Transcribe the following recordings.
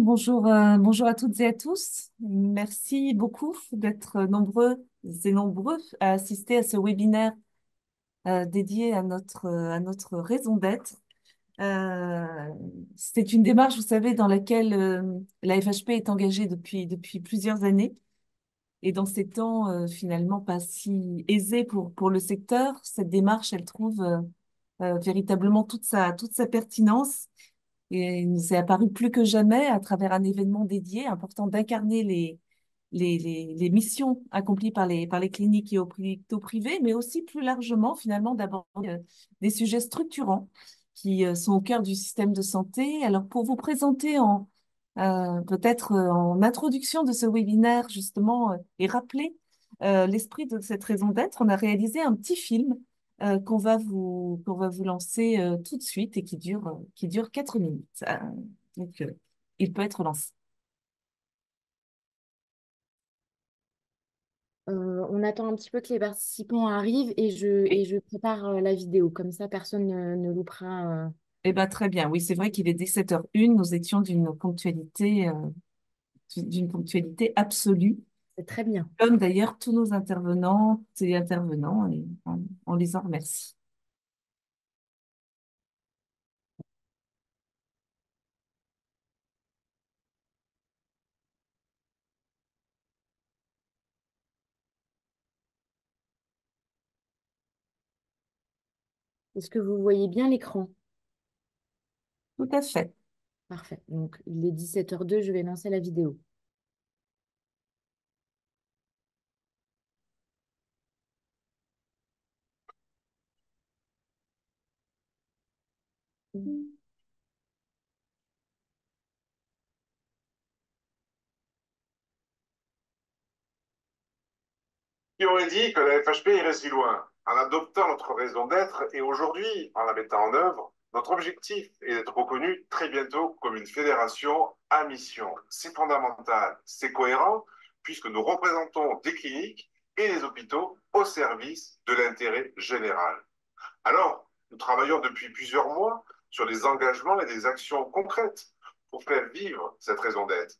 Bonjour à toutes et à tous. Merci beaucoup d'être nombreux et nombreux à assister à ce webinaire dédié à notre raison d'être. Euh, c'est une démarche, vous savez, dans laquelle la FHP est engagée depuis plusieurs années. Et dans ces temps finalement pas si aisés pour le secteur, cette démarche, elle trouve véritablement toute sa pertinence. Et il nous est apparu plus que jamais, à travers un événement dédié, important d'incarner les missions accomplies par les cliniques et hôpitaux privés, mais aussi plus largement, finalement, d'aborder des sujets structurants qui sont au cœur du système de santé. Alors, pour vous présenter peut-être en introduction de ce webinaire, justement, et rappeler l'esprit de cette raison d'être, on a réalisé un petit film qu'on va vous lancer tout de suite et qui dure 4 minutes. Donc, il peut être lancé. On attend un petit peu que les participants arrivent et Et, je prépare la vidéo. Comme ça, personne ne loupera. eh ben, très bien. Oui, c'est vrai qu'il est 17h01. Nous étions d'une ponctualité absolue, C'est très bien. comme d'ailleurs tous nos intervenantes et intervenants, et on les en remercie. Est-ce que vous voyez bien l'écran? Tout à fait. Parfait. Donc, il est 17h02, je vais lancer la vidéo. Qui aurait dit que la FHP irait si loin? En adoptant notre raison d'être et aujourd'hui, en la mettant en œuvre, notre objectif est d'être reconnu très bientôt comme une fédération à mission. C'est fondamental, c'est cohérent, puisque nous représentons des cliniques et des hôpitaux au service de l'intérêt général. Alors, nous travaillons depuis plusieurs mois sur des engagements et des actions concrètes pour faire vivre cette raison d'être.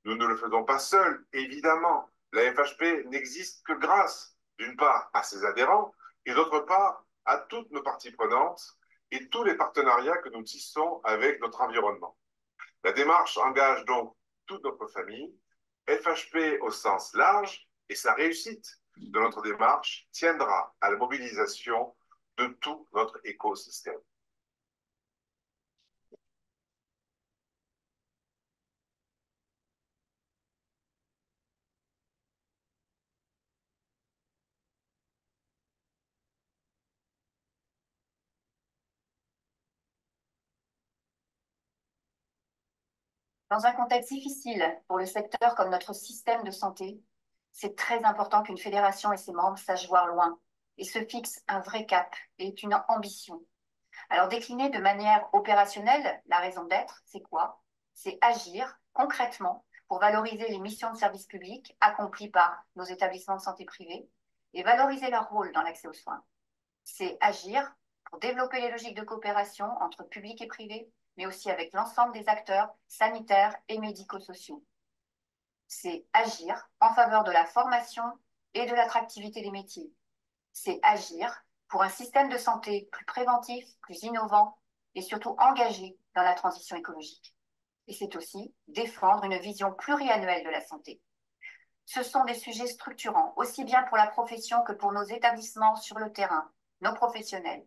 Nous ne le faisons pas seuls, évidemment. La FHP n'existe que grâce, d'une part, à ses adhérents et d'autre part, à toutes nos parties prenantes et tous les partenariats que nous tissons avec notre environnement. La démarche engage donc toute notre famille, FHP au sens large, et sa réussite de notre démarche tiendra à la mobilisation de tout notre écosystème. Dans un contexte difficile pour le secteur comme notre système de santé, c'est très important qu'une fédération et ses membres sachent voir loin et se fixent un vrai cap et une ambition. Alors décliner de manière opérationnelle la raison d'être, c'est quoi? C'est agir concrètement pour valoriser les missions de service public accomplies par nos établissements de santé privés et valoriser leur rôle dans l'accès aux soins. C'est agir pour développer les logiques de coopération entre public et privé, mais aussi avec l'ensemble des acteurs sanitaires et médico-sociaux. C'est agir en faveur de la formation et de l'attractivité des métiers. C'est agir pour un système de santé plus préventif, plus innovant et surtout engagé dans la transition écologique. Et c'est aussi défendre une vision pluriannuelle de la santé. Ce sont des sujets structurants, aussi bien pour la profession que pour nos établissements sur le terrain, nos professionnels.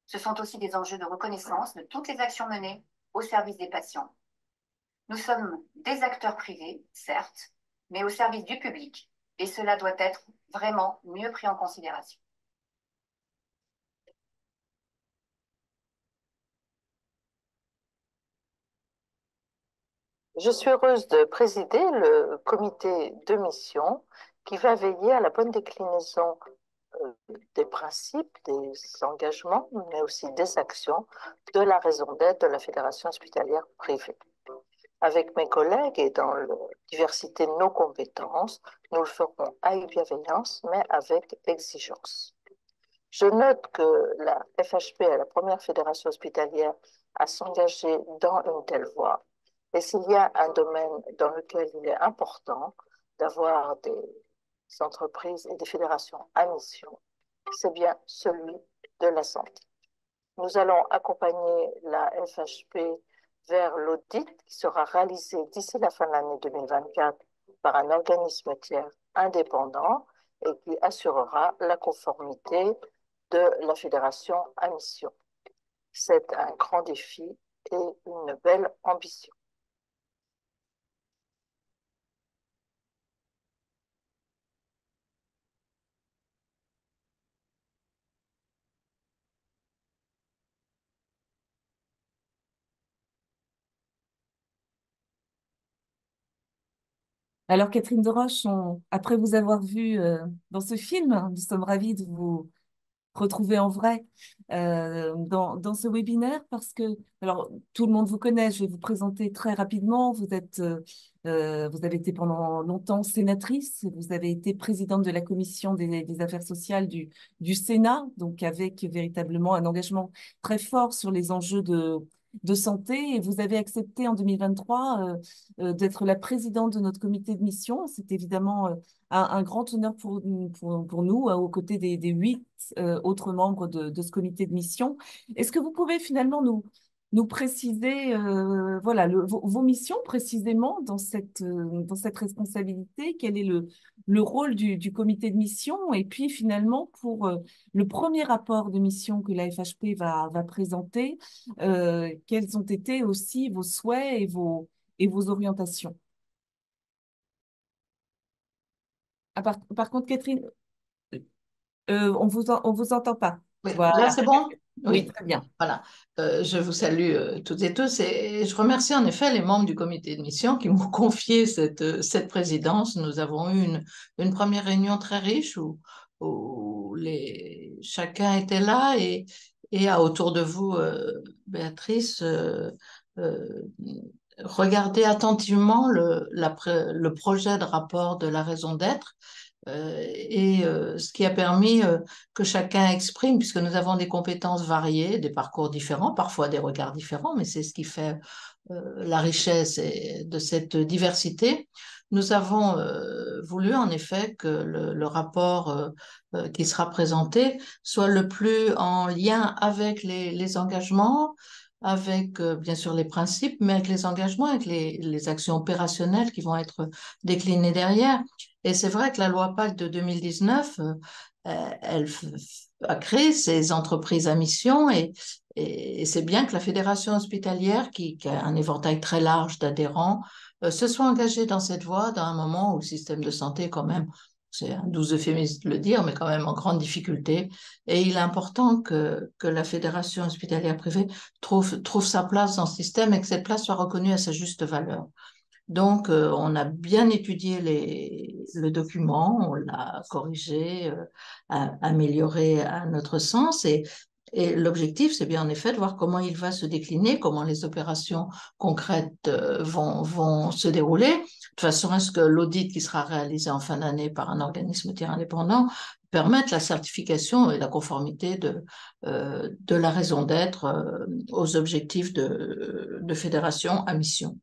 Ce sont aussi des enjeux de reconnaissance de toutes les actions menées au service des patients. Nous sommes des acteurs privés, certes, mais au service du public, et cela doit être vraiment mieux pris en considération. Je suis heureuse de présider le comité de mission qui va veiller à la bonne déclinaison des principes, des engagements, mais aussi des actions de la raison d'être de la Fédération hospitalière privée. Avec mes collègues et dans la diversité de nos compétences, nous le ferons avec bienveillance, mais avec exigence. Je note que la FHP est la première fédération hospitalière à s'engager dans une telle voie. Et s'il y a un domaine dans lequel il est important d'avoir des entreprises et des fédérations à mission, c'est bien celui de la santé. Nous allons accompagner la FHP vers l'audit qui sera réalisé d'ici la fin de l'année 2024 par un organisme tiers indépendant et qui assurera la conformité de la fédération à mission. C'est un grand défi et une belle ambition. Alors, Catherine Deroche, après vous avoir vu dans ce film, hein, nous sommes ravis de vous retrouver en vrai dans ce webinaire parce que, alors, tout le monde vous connaît, je vais vous présenter très rapidement. Vous avez été pendant longtemps sénatrice, vous avez été présidente de la commission des affaires sociales du Sénat, donc avec véritablement un engagement très fort sur les enjeux de santé et vous avez accepté en 2023 d'être la présidente de notre comité de mission. C'est évidemment un grand honneur pour nous, aux côtés des 8 autres membres de ce comité de mission. Est-ce que vous pouvez finalement nous préciser voilà, vos missions précisément dans dans cette responsabilité? Quel est le rôle du comité de mission? Et puis finalement, pour le premier rapport de mission que la FHP va présenter, quels ont été aussi vos souhaits et vos orientations? Ah, par contre, Catherine, on vous entend pas. Oui, là, Voilà. c'est bon? Oui, Oui, très bien. voilà. Je vous salue toutes et tous et je remercie en effet les membres du comité de mission qui m'ont confié cette présidence. Nous avons eu une première réunion très riche où chacun était là et autour de vous, Béatrice, euh, regardez attentivement le projet de rapport de la raison d'être ce qui a permis que chacun exprime, puisque nous avons des compétences variées, des parcours différents, parfois des regards différents, mais c'est ce qui fait la richesse de cette diversité. Nous avons voulu en effet que le rapport qui sera présenté soit le plus en lien avec les engagements, avec bien sûr les principes, mais avec les engagements, avec les actions opérationnelles qui vont être déclinées derrière. Et c'est vrai que la loi Pacte de 2019, elle a créé ces entreprises à mission et c'est bien que la fédération hospitalière, qui a un éventail très large d'adhérents, se soit engagée dans cette voie dans un moment où le système de santé, quand même, c'est un doux euphémisme de le dire, mais quand même en grande difficulté. Et il est important que la fédération hospitalière privée trouve sa place dans ce système et que cette place soit reconnue à sa juste valeur. Donc, on a bien étudié le document, on l'a corrigé, amélioré à notre sens. Et l'objectif, c'est bien en effet de voir comment il va se décliner, comment les opérations concrètes vont se dérouler, de façon à ce que l'audit qui sera réalisé en fin d'année par un organisme tiers indépendant permette la certification et la conformité de la raison d'être aux objectifs de fédération à mission.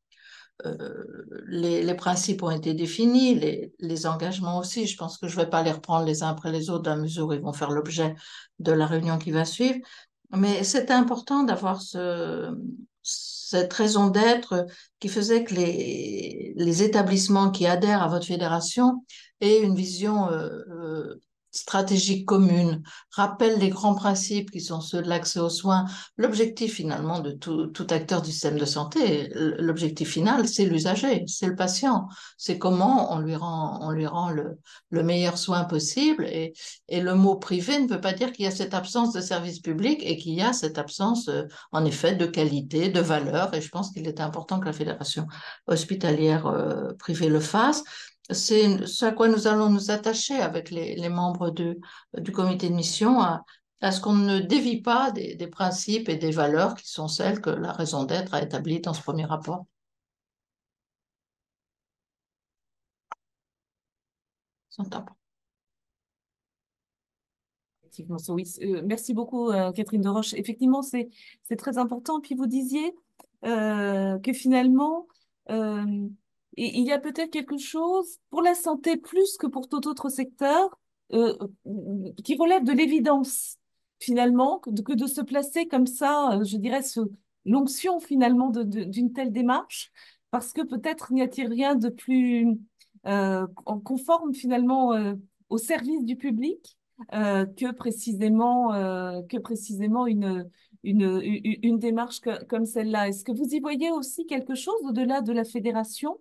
Les principes ont été définis, les engagements aussi. Je pense que je ne vais pas les reprendre les uns après les autres dans la mesure où ils vont faire l'objet de la réunion qui va suivre. Mais c'était important d'avoir cette raison d'être qui faisait que les établissements qui adhèrent à votre fédération aient une vision stratégique commune, rappellent les grands principes qui sont ceux de l'accès aux soins. L'objectif finalement de tout acteur du système de santé, l'objectif final, c'est l'usager, c'est le patient. C'est comment on lui rend le meilleur soin possible. Et le mot privé ne veut pas dire qu'il y a cette absence de service public et qu'il y a cette absence, en effet, de qualité, de valeur. Et je pense qu'il est important que la fédération hospitalière privée le fasse. C'est ce à quoi nous allons nous attacher avec les membres du comité de mission, à ce qu'on ne dévie pas des principes et des valeurs qui sont celles que la raison d'être a établies dans ce premier rapport. Effectivement, oui. Merci beaucoup, Catherine Deroche. Effectivement, c'est très important. Puis vous disiez que finalement, Euh, et il y a peut-être quelque chose pour la santé plus que pour tout autre secteur euh, qui relève de l'évidence finalement que de se placer comme ça, je dirais, l'onction finalement d'une telle démarche, parce que peut-être n'y a-t-il rien de plus conforme finalement au service du public que précisément une démarche comme celle-là. Est-ce que vous y voyez aussi quelque chose au-delà de la fédération?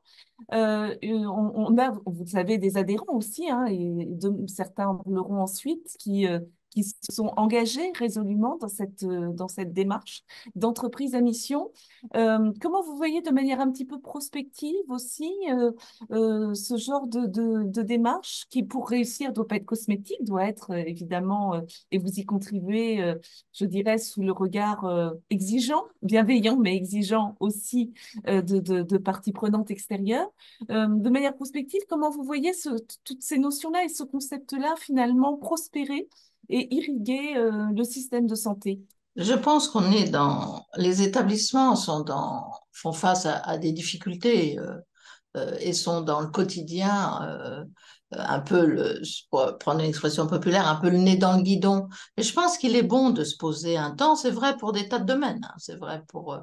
On a, vous savez, des adhérents aussi, hein, et certains en parleront ensuite, qui se sont engagés résolument dans cette démarche d'entreprise à mission. Comment vous voyez de manière un petit peu prospective aussi ce genre de démarche qui, pour réussir, ne doit pas être cosmétique, doit être évidemment, et vous y contribuez, je dirais, sous le regard exigeant, bienveillant, mais exigeant aussi de parties prenantes extérieures. De manière prospective, comment vous voyez toutes ces notions-là et ce concept-là finalement prospérer et irriguer le système de santé? Je pense qu'on est dans... Les établissements font face à des difficultés et sont dans le quotidien un peu, pour prendre une expression populaire, un peu le nez dans le guidon. Et je pense qu'il est bon de se poser un temps. C'est vrai pour des tas de domaines, hein. C'est vrai pour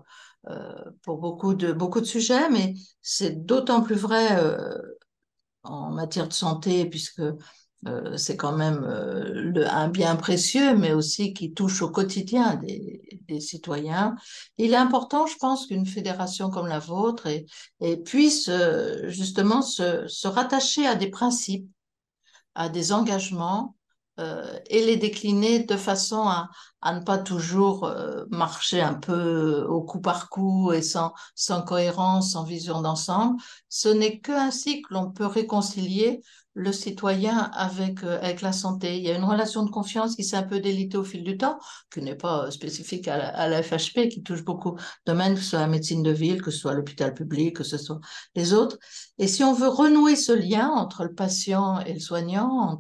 beaucoup de sujets, mais c'est d'autant plus vrai en matière de santé, puisque c'est quand même un bien précieux, mais aussi qui touche au quotidien des citoyens. Il est important, je pense, qu'une fédération comme la vôtre puisse justement se rattacher à des principes, à des engagements et les décliner de façon à ne pas toujours marcher un peu au coup par coup et sans cohérence, sans vision d'ensemble. Ce n'est qu'ainsi que l'on peut réconcilier le citoyen avec la santé. Il y a une relation de confiance qui s'est un peu délitée au fil du temps, qui n'est pas spécifique à la FHP, qui touche beaucoup de domaines, que ce soit la médecine de ville, que ce soit l'hôpital public, que ce soit les autres. Et si on veut renouer ce lien entre le patient et le soignant,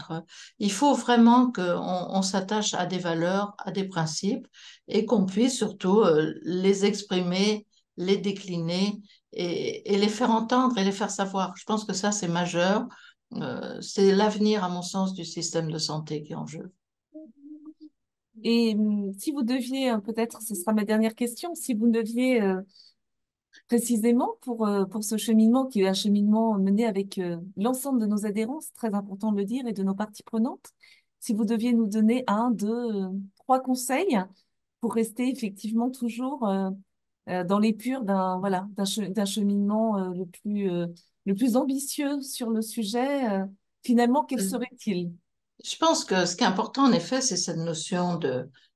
il faut vraiment qu'on s'attache à des valeurs, à des principes et qu'on puisse surtout les exprimer, les décliner et les faire entendre et les faire savoir. Je pense que ça, c'est majeur. C'est l'avenir, à mon sens, du système de santé qui est en jeu. Et si vous deviez, peut-être, ce sera ma dernière question, si vous deviez précisément pour ce cheminement qui est un cheminement mené avec l'ensemble de nos adhérents, c'est très important de le dire, et de nos parties prenantes, si vous deviez nous donner un, deux, trois conseils pour rester effectivement toujours dans l'épure d'un cheminement le plus ambitieux sur le sujet, finalement, quel serait-il? Je pense que ce qui est important, en effet, c'est cette notion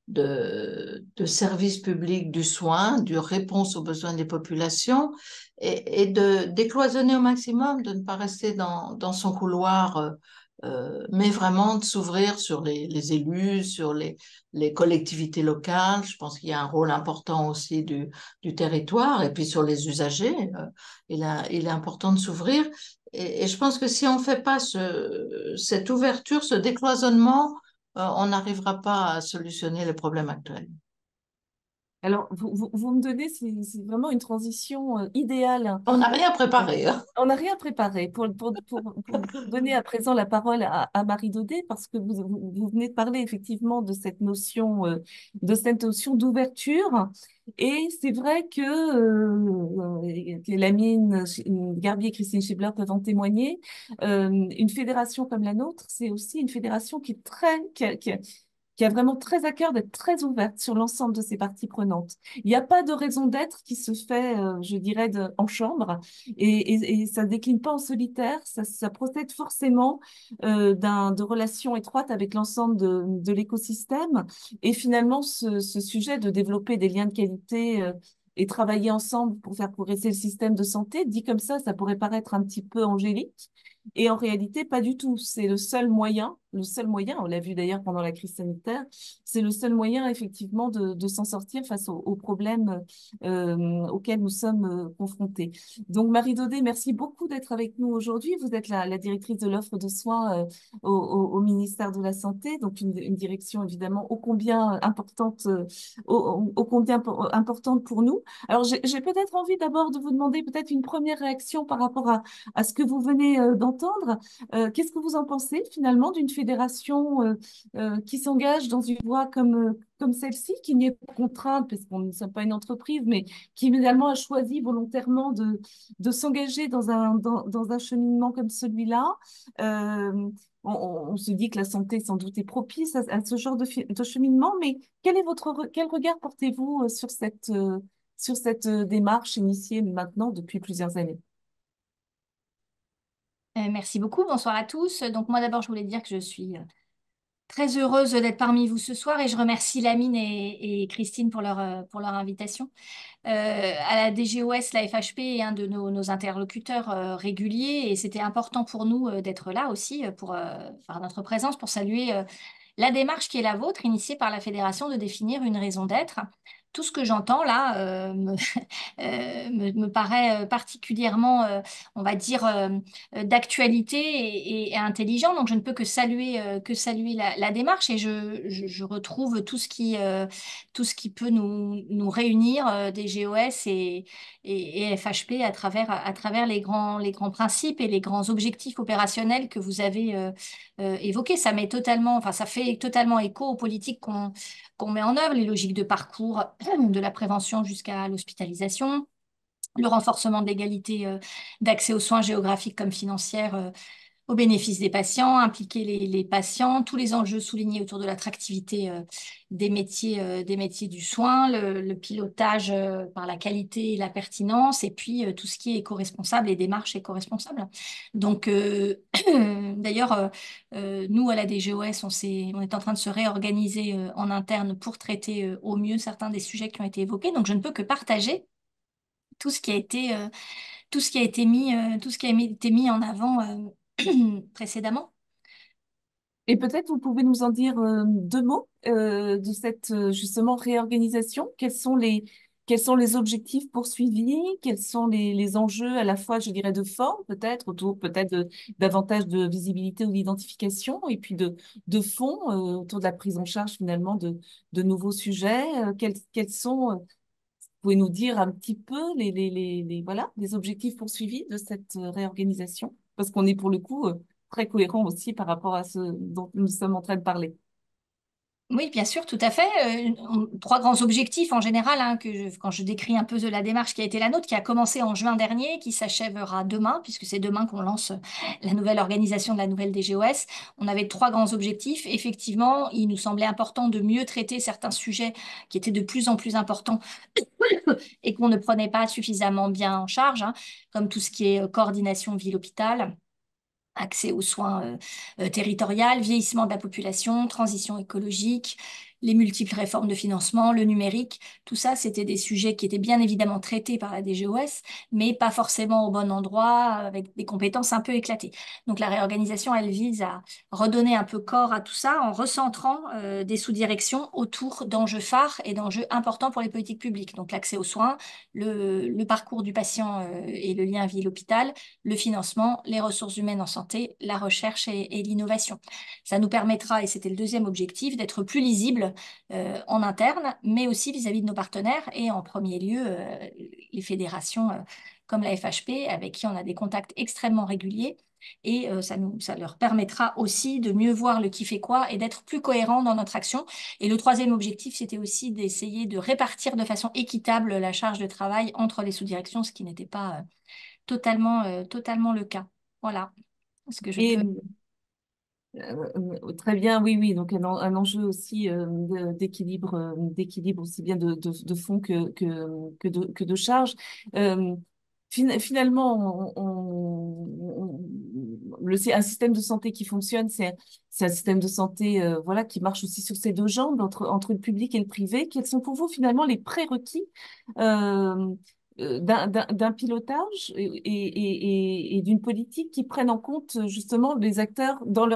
de service public du soin, de réponse aux besoins des populations et de décloisonner au maximum, de ne pas rester dans son couloir, mais vraiment de s'ouvrir sur les élus, sur les collectivités locales. Je pense qu'il y a un rôle important aussi du territoire et puis sur les usagers. Il est important de s'ouvrir. Et je pense que si on ne fait pas cette ouverture, ce décloisonnement, on n'arrivera pas à solutionner les problèmes actuels. Alors, vous me donnez, c'est vraiment une transition idéale. On n'a rien Euh, préparé, hein. On n'a rien préparé pour donner à présent la parole à Marie Daudet, parce que vous venez de parler effectivement de cette notion d'ouverture. Et c'est vrai que Lamine Garbier et Christine Schibler peuvent en témoigner. Une fédération comme la nôtre, c'est aussi une fédération qui a vraiment très à cœur d'être très ouverte sur l'ensemble de ses parties prenantes. Il n'y a pas de raison d'être qui se fait, je dirais, en chambre, et ça ne décline pas en solitaire, ça procède forcément de relations étroites avec l'ensemble de l'écosystème. Et finalement, ce sujet de développer des liens de qualité et travailler ensemble pour faire progresser le système de santé, dit comme ça pourrait paraître un petit peu angélique. Et en réalité, pas du tout. C'est le seul moyen, on l'a vu d'ailleurs pendant la crise sanitaire, c'est le seul moyen effectivement de s'en sortir face aux problèmes auxquels nous sommes confrontés. Donc Marie Daudet, merci beaucoup d'être avec nous aujourd'hui. Vous êtes la directrice de l'offre de soins au ministère de la Santé, donc une direction évidemment ô combien importante, ô combien importante pour nous. Alors j'ai peut-être envie d'abord de vous demander peut-être une première réaction par rapport à ce que vous venez d'entendre. Qu'est-ce que vous en pensez finalement d'une fédération qui s'engage dans une voie comme celle-ci, qui n'y est pas contrainte, parce qu'on ne sommes pas une entreprise, mais qui évidemment a choisi volontairement de s'engager dans un cheminement comme celui-là. On se dit que la santé sans doute est propice à ce genre de cheminement, mais quel regard portez-vous sur cette démarche initiée maintenant depuis plusieurs années? Merci beaucoup, bonsoir à tous. Donc moi d'abord, je voulais dire que je suis très heureuse d'être parmi vous ce soir et je remercie Lamine et Christine pour leur invitation. À la DGOS, la FHP est un de nos interlocuteurs réguliers et c'était important pour nous d'être là aussi pour faire notre présence, pour saluer la démarche qui est la vôtre, initiée par la Fédération de définir une raison d'être. Tout ce que j'entends là me paraît particulièrement, on va dire, d'actualité et intelligent. Donc, je ne peux que saluer la démarche et je retrouve tout ce qui peut nous réunir, des GOS et FHP à travers les grands principes et les grands objectifs opérationnels que vous avez évoqués. Enfin, ça fait totalement écho aux politiques qu'on met en œuvre, les logiques de parcours, de la prévention jusqu'à l'hospitalisation, le renforcement de l'égalité d'accès aux soins géographiques comme financières au bénéfice des patients, impliquer les patients, tous les enjeux soulignés autour de l'attractivité des métiers du soin, le pilotage par la qualité et la pertinence, et puis tout ce qui est éco-responsable et démarche éco-responsable. Donc, d'ailleurs, nous, à la DGOS, on est en train de se réorganiser en interne pour traiter au mieux certains des sujets qui ont été évoqués. Donc, je ne peux que partager tout ce qui a été, tout ce qui a été mis, tout ce qui a été mis en avant précédemment. Et peut-être vous pouvez nous en dire deux mots de cette justement réorganisation. Quels sont les objectifs poursuivis? Quels sont les enjeux à la fois, je dirais, de forme peut-être, autour peut-être davantage de visibilité ou d'identification, et puis de fond autour de la prise en charge finalement de nouveaux sujets. Quels sont, vous pouvez nous dire un petit peu voilà, les objectifs poursuivis de cette réorganisation? Parce qu'on est pour le coup très cohérent aussi par rapport à ce dont nous sommes en train de parler. Oui, bien sûr, tout à fait. Trois grands objectifs en général, hein, quand je décris un peu de la démarche qui a été la nôtre, qui a commencé en juin dernier, qui s'achèvera demain, puisque c'est demain qu'on lance la nouvelle organisation de la nouvelle DGOS. On avait trois grands objectifs. Effectivement, il nous semblait important de mieux traiter certains sujets qui étaient de plus en plus importants et qu'on ne prenait pas suffisamment bien en charge, hein, comme tout ce qui est coordination ville-hôpital, accès aux soins territoriaux, vieillissement de la population, transition écologique, les multiples réformes de financement, le numérique. Tout ça, c'était des sujets qui étaient bien évidemment traités par la DGOS, mais pas forcément au bon endroit, avec des compétences un peu éclatées. Donc la réorganisation, elle vise à redonner un peu corps à tout ça en recentrant des sous-directions autour d'enjeux phares et d'enjeux importants pour les politiques publiques. Donc l'accès aux soins, le parcours du patient et le lien ville-hôpital, le financement, les ressources humaines en santé, la recherche et l'innovation. Ça nous permettra, et c'était le deuxième objectif, d'être plus lisible en interne, mais aussi vis-à-vis de nos partenaires et en premier lieu les fédérations comme la FHP, avec qui on a des contacts extrêmement réguliers. Et ça leur permettra aussi de mieux voir le qui fait quoi et d'être plus cohérent dans notre action. Et le troisième objectif, c'était aussi d'essayer de répartir de façon équitable la charge de travail entre les sous-directions, ce qui n'était pas totalement le cas. Voilà ce que je Et peux. très bien, oui, oui. Donc un enjeu aussi d'équilibre aussi bien de fond que de charge. Euh, Finalement, un système de santé qui fonctionne, c'est un système de santé voilà, qui marche aussi sur ses deux jambes entre le public et le privé. Quels sont pour vous finalement les prérequis d'un pilotage et d'une politique qui prenne en compte justement les acteurs dans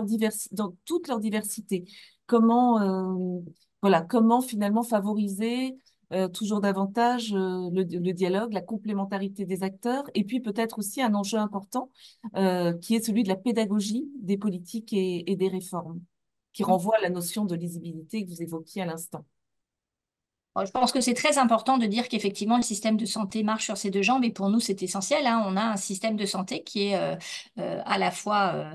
dans toute leur diversité. Comment, voilà, comment finalement favoriser toujours davantage le dialogue, la complémentarité des acteurs, et puis peut-être aussi un enjeu important qui est celui de la pédagogie des politiques et des réformes, qui renvoie à la notion de lisibilité que vous évoquiez à l'instant. Bon, je pense que c'est très important de dire qu'effectivement, le système de santé marche sur ses deux jambes et pour nous, c'est essentiel, hein. On a un système de santé qui est à la fois,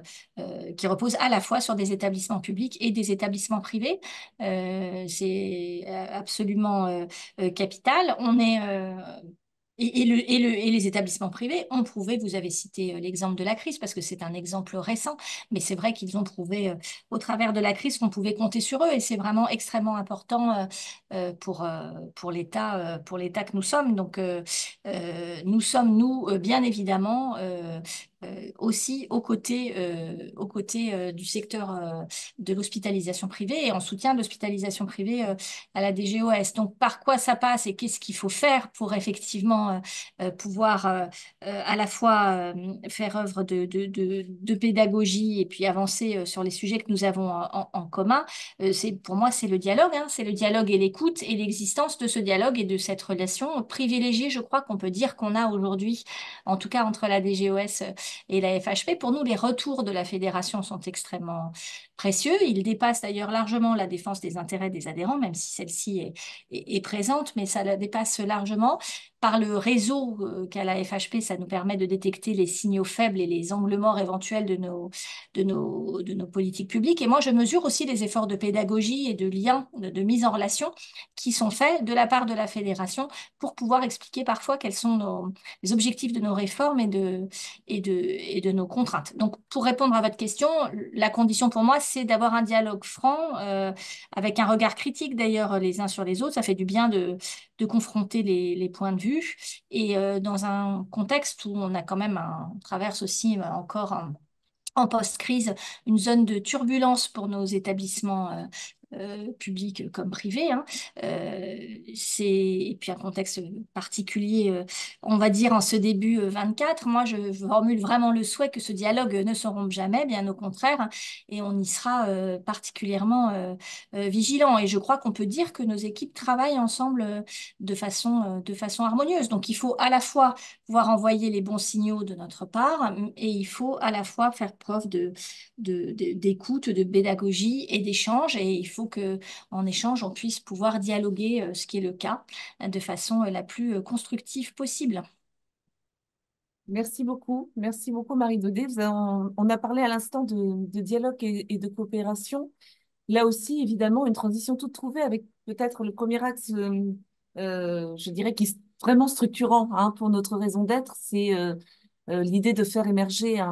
qui repose à la fois sur des établissements publics et des établissements privés. C'est absolument capital. On est, et les établissements privés ont prouvé, vous avez cité l'exemple de la crise parce que c'est un exemple récent, mais c'est vrai qu'ils ont prouvé au travers de la crise qu'on pouvait compter sur eux et c'est vraiment extrêmement important pour l'État que nous sommes. Donc, nous sommes, nous, bien évidemment, aussi aux côtés du secteur de l'hospitalisation privée et en soutien de l'hospitalisation privée à la DGOS. Donc, par quoi ça passe et qu'est-ce qu'il faut faire pour effectivement pouvoir à la fois faire œuvre de pédagogie et puis avancer sur les sujets que nous avons en commun. Pour moi, c'est le dialogue, hein, c'est le dialogue et l'écoute et l'existence de ce dialogue et de cette relation privilégiée, je crois qu'on peut dire qu'on a aujourd'hui, en tout cas entre la DGOS et la FHP. Pour nous, les retours de la fédération sont extrêmement précieux. Ils dépassent d'ailleurs largement la défense des intérêts des adhérents, même si celle-ci est présente, mais ça la dépasse largement. Par le réseau qu'a la FHP, ça nous permet de détecter les signaux faibles et les angles morts éventuels de nos politiques publiques. Et moi, je mesure aussi les efforts de pédagogie et de lien, de mise en relation qui sont faits de la part de la fédération pour pouvoir expliquer parfois quels sont les objectifs de nos réformes et de nos contraintes. Donc, pour répondre à votre question, la condition pour moi, c'est d'avoir un dialogue franc, avec un regard critique d'ailleurs les uns sur les autres. Ça fait du bien de confronter les points de vue. Et dans un contexte où on a quand même on traverse aussi encore en post-crise une zone de turbulence pour nos établissements publics comme privés, hein. Et puis un contexte particulier, on va dire en ce début 24. Moi, je formule vraiment le souhait que ce dialogue ne se rompe jamais, bien au contraire, hein, et on y sera particulièrement vigilant. Et je crois qu'on peut dire que nos équipes travaillent ensemble de façon harmonieuse. Donc, il faut à la fois pouvoir envoyer les bons signaux de notre part et il faut à la fois faire preuve d'écoute, de pédagogie et d'échange. Et il faut que, en échange, on puisse pouvoir dialoguer, ce qui est le cas, de façon la plus constructive possible. Merci beaucoup Marie Daudet. On a parlé à l'instant de dialogue et de coopération. Là aussi, évidemment, une transition toute trouvée avec peut-être le premier axe, je dirais, qui est vraiment structurant hein, pour notre raison d'être, c'est l'idée de faire émerger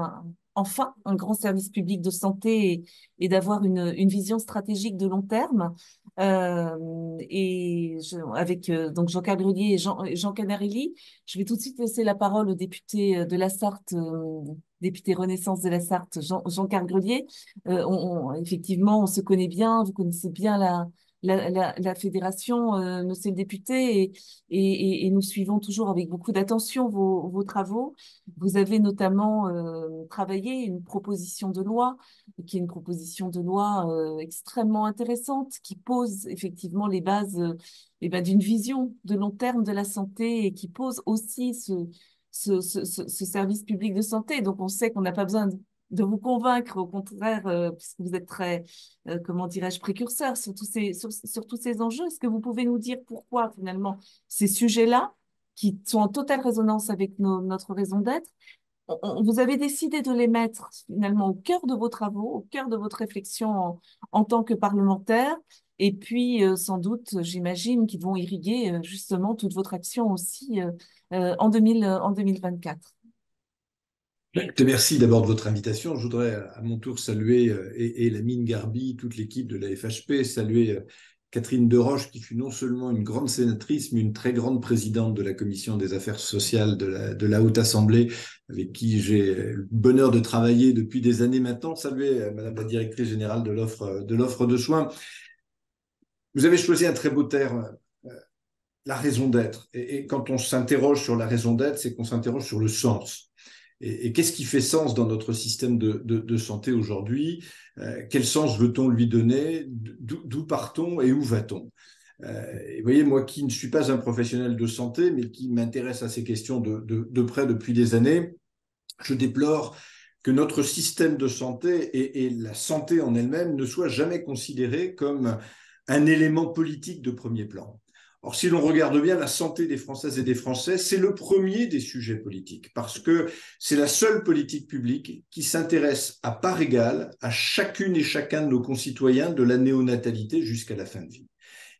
enfin un grand service public de santé et d'avoir une vision stratégique de long terme. Avec donc Jean-Carl Grelier et Jean Canarelli, je vais tout de suite laisser la parole au député de la Sarthe, député Renaissance de la Sarthe, Jean-Carl Grelier. Effectivement, on se connaît bien, vous connaissez bien la fédération, monsieur le député, et nous suivons toujours avec beaucoup d'attention vos travaux. Vous avez notamment travaillé une proposition de loi, qui est une proposition de loi extrêmement intéressante, qui pose effectivement les bases d'une vision de long terme de la santé et qui pose aussi ce service public de santé. Donc on sait qu'on n'a pas besoin de vous convaincre, au contraire, puisque vous êtes très, comment dirais-je, précurseur sur sur tous ces enjeux. Est-ce que vous pouvez nous dire pourquoi, finalement, ces sujets-là, qui sont en totale résonance avec notre raison d'être, vous avez décidé de les mettre, finalement, au cœur de vos travaux, au cœur de votre réflexion en tant que parlementaire, et puis, sans doute, j'imagine, qu'ils vont irriguer, justement, toute votre action aussi en 2024. Écoutez, merci d'abord de votre invitation. Je voudrais à mon tour saluer et Lamine Garbi, toute l'équipe de la FHP, saluer Catherine Deroche, qui fut non seulement une grande sénatrice, mais une très grande présidente de la Commission des affaires sociales de la Haute Assemblée, avec qui j'ai le bonheur de travailler depuis des années maintenant. Saluer Madame la directrice générale de l'offre de soins. Vous avez choisi un très beau terme, la raison d'être. Et quand on s'interroge sur la raison d'être, c'est qu'on s'interroge sur le sens. Et qu'est-ce qui fait sens dans notre système de santé aujourd'hui? Quel sens veut-on lui donner? D'où partons et où va-t-on? Et vous voyez, moi qui ne suis pas un professionnel de santé, mais qui m'intéresse à ces questions de près depuis des années, je déplore que notre système de santé et la santé en elle-même ne soient jamais considérés comme un élément politique de premier plan. Or, si l'on regarde bien la santé des Françaises et des Français, c'est le premier des sujets politiques, parce que c'est la seule politique publique qui s'intéresse à part égale à chacune et chacun de nos concitoyens, de la néonatalité jusqu'à la fin de vie.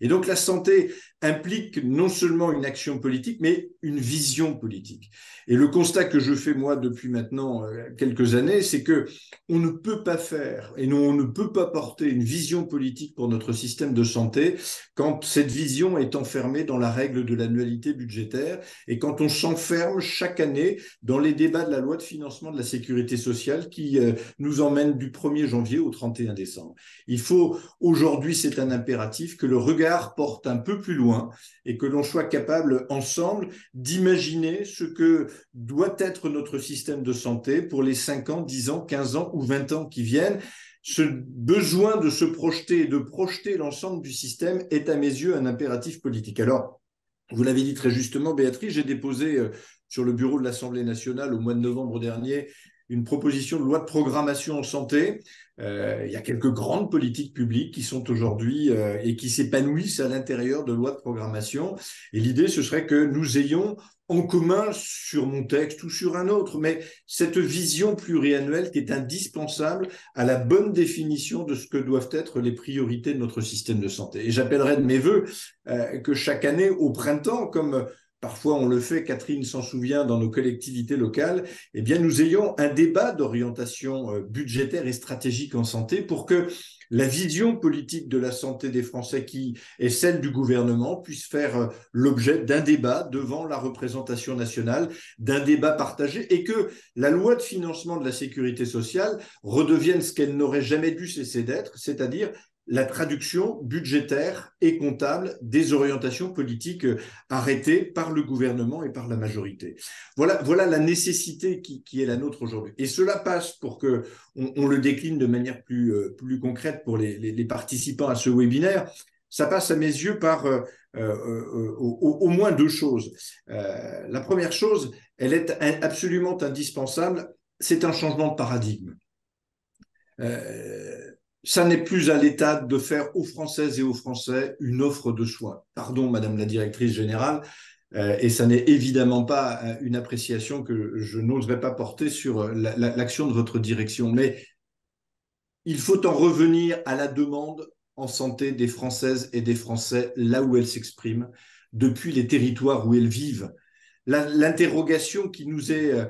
Et donc la santé implique non seulement une action politique, mais une vision politique. Et le constat que je fais moi depuis maintenant quelques années, c'est que on ne peut pas faire et on ne peut pas porter une vision politique pour notre système de santé quand cette vision est enfermée dans la règle de l'annualité budgétaire et quand on s'enferme chaque année dans les débats de la loi de financement de la sécurité sociale qui nous emmène du 1er janvier au 31 décembre. Il faut, aujourd'hui, c'est un impératif, que le regard porte un peu plus loin et que l'on soit capable ensemble d'imaginer ce que doit être notre système de santé pour les 5 ans, 10 ans, 15 ans ou 20 ans qui viennent. Ce besoin de se projeter et de projeter l'ensemble du système est à mes yeux un impératif politique. Alors, vous l'avez dit très justement, Béatrice, j'ai déposé sur le bureau de l'Assemblée nationale au mois de novembre dernier une proposition de loi de programmation en santé. Il y a quelques grandes politiques publiques qui sont aujourd'hui et qui s'épanouissent à l'intérieur de lois de programmation. Et l'idée, ce serait que nous ayons en commun sur mon texte ou sur un autre, mais cette vision pluriannuelle qui est indispensable à la bonne définition de ce que doivent être les priorités de notre système de santé. Et j'appellerai de mes voeux que chaque année, au printemps, comme parfois on le fait, Catherine s'en souvient, dans nos collectivités locales, eh bien nous ayons un débat d'orientation budgétaire et stratégique en santé pour que la vision politique de la santé des Français, qui est celle du gouvernement, puisse faire l'objet d'un débat devant la représentation nationale, d'un débat partagé, et que la loi de financement de la sécurité sociale redevienne ce qu'elle n'aurait jamais dû cesser d'être, c'est-à-dire la traduction budgétaire et comptable des orientations politiques arrêtées par le gouvernement et par la majorité. Voilà la nécessité qui est la nôtre aujourd'hui. Et cela passe, pour que on le décline de manière plus concrète pour les participants à ce webinaire, ça passe à mes yeux par au moins 2 choses. La première chose, elle est absolument indispensable, c'est un changement de paradigme. Ça n'est plus à l'État de faire aux Françaises et aux Français une offre de soins. Pardon, Madame la Directrice Générale, et ça n'est évidemment pas une appréciation que je n'oserais pas porter sur l'action de votre direction. Mais il faut en revenir à la demande en santé des Françaises et des Français là où elles s'expriment, depuis les territoires où elles vivent. L'interrogation qui nous est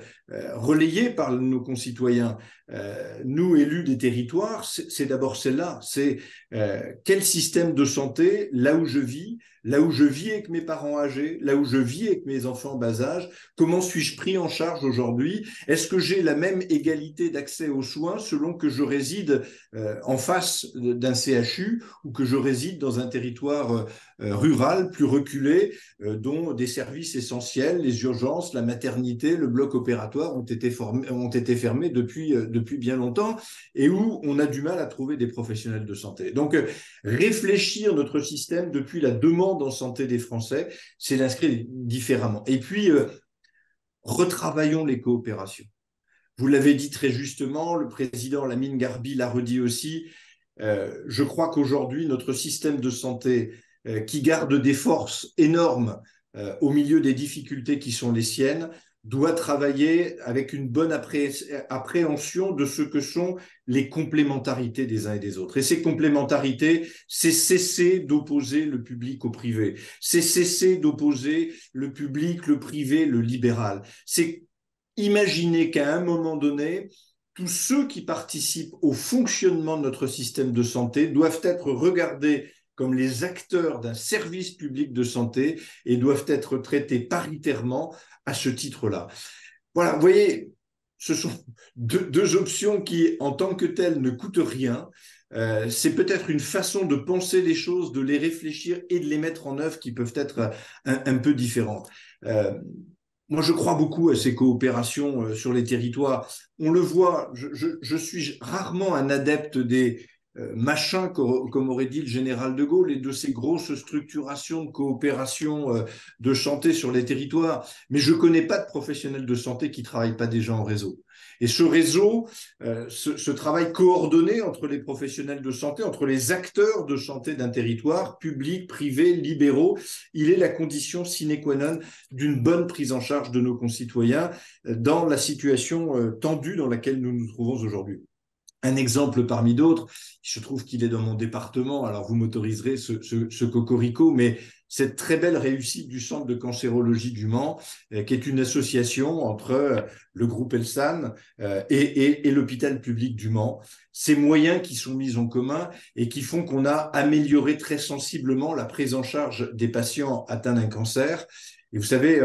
relayée par nos concitoyens, nous élus des territoires, c'est d'abord celle-là, c'est quel système de santé, là où je vis avec mes parents âgés, là où je vis avec mes enfants en bas âge, comment suis-je pris en charge aujourd'hui? Est-ce que j'ai la même égalité d'accès aux soins selon que je réside en face d'un CHU ou que je réside dans un territoire rural plus reculé, dont des services essentiels, les urgences, la maternité, le bloc opératoire ont été fermés depuis bien longtemps et où on a du mal à trouver des professionnels de santé. Donc, réfléchir notre système depuis la demande en santé des Français, c'est l'inscrire différemment. Et puis, retravaillons les coopérations. Vous l'avez dit très justement, le président Lamine Garbi l'a redit aussi, je crois qu'aujourd'hui, notre système de santé qui garde des forces énormes au milieu des difficultés qui sont les siennes, doit travailler avec une bonne appréhension de ce que sont les complémentarités des uns et des autres. Et ces complémentarités, c'est cesser d'opposer le public au privé, c'est cesser d'opposer le public, le privé, le libéral. C'est imaginer qu'à un moment donné, tous ceux qui participent au fonctionnement de notre système de santé doivent être regardés comme les acteurs d'un service public de santé et doivent être traités paritairement à ce titre-là. Voilà, vous voyez, ce sont deux options qui, en tant que telles, ne coûtent rien, c'est peut-être une façon de penser les choses, de les réfléchir et de les mettre en œuvre qui peuvent être un peu différentes. Moi, je crois beaucoup à ces coopérations sur les territoires. On le voit, je suis rarement un adepte des machins, comme aurait dit le général de Gaulle, et de ces grosses structurations de coopération de santé sur les territoires. Mais je ne connais pas de professionnels de santé qui ne travaillent pas déjà en réseau. Et ce réseau, ce travail coordonné entre les professionnels de santé, entre les acteurs de santé d'un territoire, public, privé, libéraux, il est la condition sine qua non d'une bonne prise en charge de nos concitoyens dans la situation tendue dans laquelle nous nous trouvons aujourd'hui. Un exemple parmi d'autres, je trouve qu'il est dans mon département, alors vous m'autoriserez ce cocorico, mais cette très belle réussite du Centre de cancérologie du Mans, qui est une association entre le groupe Elsan et l'hôpital public du Mans. Ces moyens qui sont mis en commun et qui font qu'on a amélioré très sensiblement la prise en charge des patients atteints d'un cancer. Et vous savez,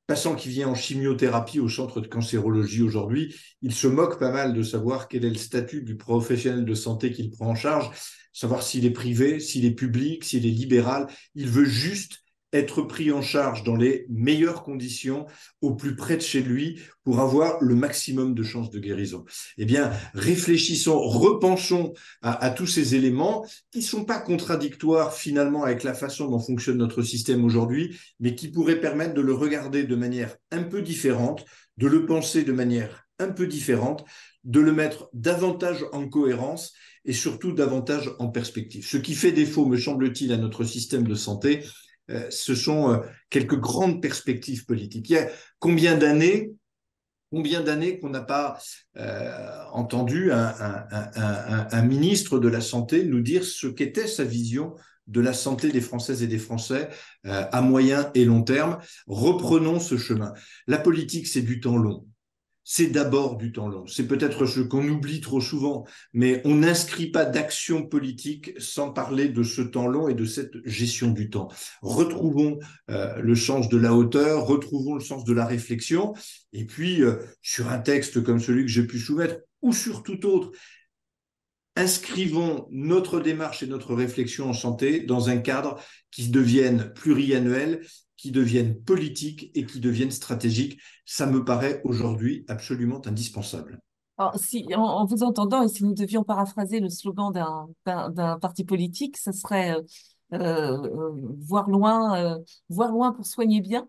patient qui vient en chimiothérapie au centre de cancérologie aujourd'hui, il se moque pas mal de savoir quel est le statut du professionnel de santé qu'il prend en charge, savoir s'il est privé, s'il est public, s'il est libéral. Il veut juste être pris en charge dans les meilleures conditions, au plus près de chez lui, pour avoir le maximum de chances de guérison. Eh bien, réfléchissons, repensons à tous ces éléments qui ne sont pas contradictoires finalement avec la façon dont fonctionne notre système aujourd'hui, mais qui pourraient permettre de le regarder de manière un peu différente, de le penser de manière un peu différente, de le mettre davantage en cohérence et surtout davantage en perspective. Ce qui fait défaut, me semble-t-il, à notre système de santé, ce sont quelques grandes perspectives politiques. Il y a combien d'années qu'on n'a pas entendu un ministre de la Santé nous dire ce qu'était sa vision de la santé des Françaises et des Français à moyen et long terme. Reprenons ce chemin. La politique, c'est du temps long. C'est d'abord du temps long. C'est peut-être ce qu'on oublie trop souvent, mais on n'inscrit pas d'action politique sans parler de ce temps long et de cette gestion du temps. Retrouvons le sens de la hauteur, retrouvons le sens de la réflexion, et puis sur un texte comme celui que j'ai pu soumettre, ou sur tout autre, inscrivons notre démarche et notre réflexion en santé dans un cadre qui devienne pluriannuel, qui deviennent politiques et qui deviennent stratégiques. Ça me paraît aujourd'hui absolument indispensable. Alors, si, en vous entendant, et si nous devions paraphraser le slogan d'un parti politique, ce serait voir loin pour soigner bien,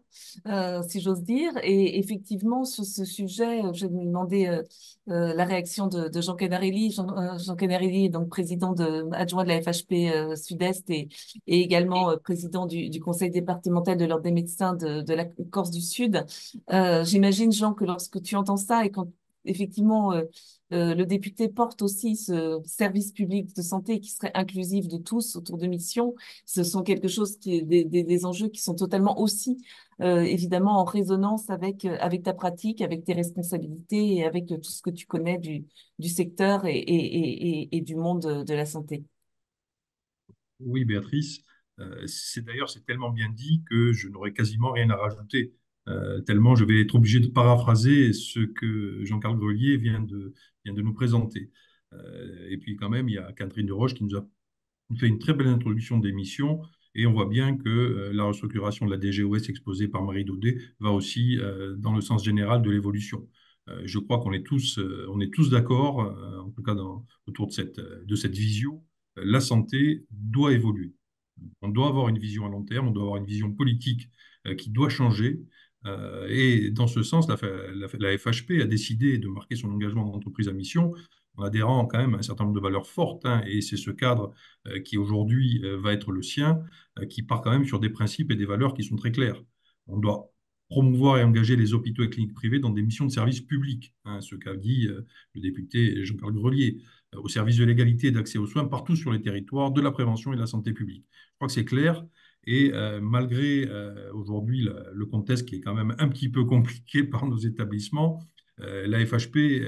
si j'ose dire. Et effectivement, sur ce sujet, je vais me demander la réaction de Jean Canarelli. Jean Canarelli est donc adjoint de la FHP Sud-Est et également président du conseil départemental de l'Ordre des médecins de la Corse du Sud. J'imagine, Jean, que lorsque tu entends ça et quand effectivement, le député porte aussi ce service public de santé qui serait inclusif de tous autour de missions. Ce sont quelque chose qui est des enjeux qui sont totalement aussi évidemment en résonance avec ta pratique, avec tes responsabilités et avec tout ce que tu connais du secteur et du monde de la santé. Oui, Béatrice, c'est tellement bien dit que je n'aurais quasiment rien à rajouter, tellement je vais être obligé de paraphraser ce que Jean-Carl Grelier vient de nous présenter. Et puis quand même, il y a Catherine Deroche qui nous a fait une très belle introduction d'émission, et on voit bien que la restructuration de la DGOS exposée par Marie Daudet va aussi dans le sens général de l'évolution. Je crois qu'on est tous d'accord, en tout cas autour de cette vision. La santé doit évoluer. On doit avoir une vision à long terme, on doit avoir une vision politique qui doit changer. Et dans ce sens, la FHP a décidé de marquer son engagement d'entreprise à mission en adhérant quand même à un certain nombre de valeurs fortes, hein, et c'est ce cadre qui aujourd'hui va être le sien, qui part quand même sur des principes et des valeurs qui sont très clairs. On doit promouvoir et engager les hôpitaux et cliniques privées dans des missions de service public, hein, ce qu'a dit le député Jean-Carl Grelier, au service de l'égalité et d'accès aux soins partout sur les territoires, de la prévention et de la santé publique. Je crois que c'est clair. Et malgré aujourd'hui le contexte qui est quand même un petit peu compliqué par nos établissements, la FHP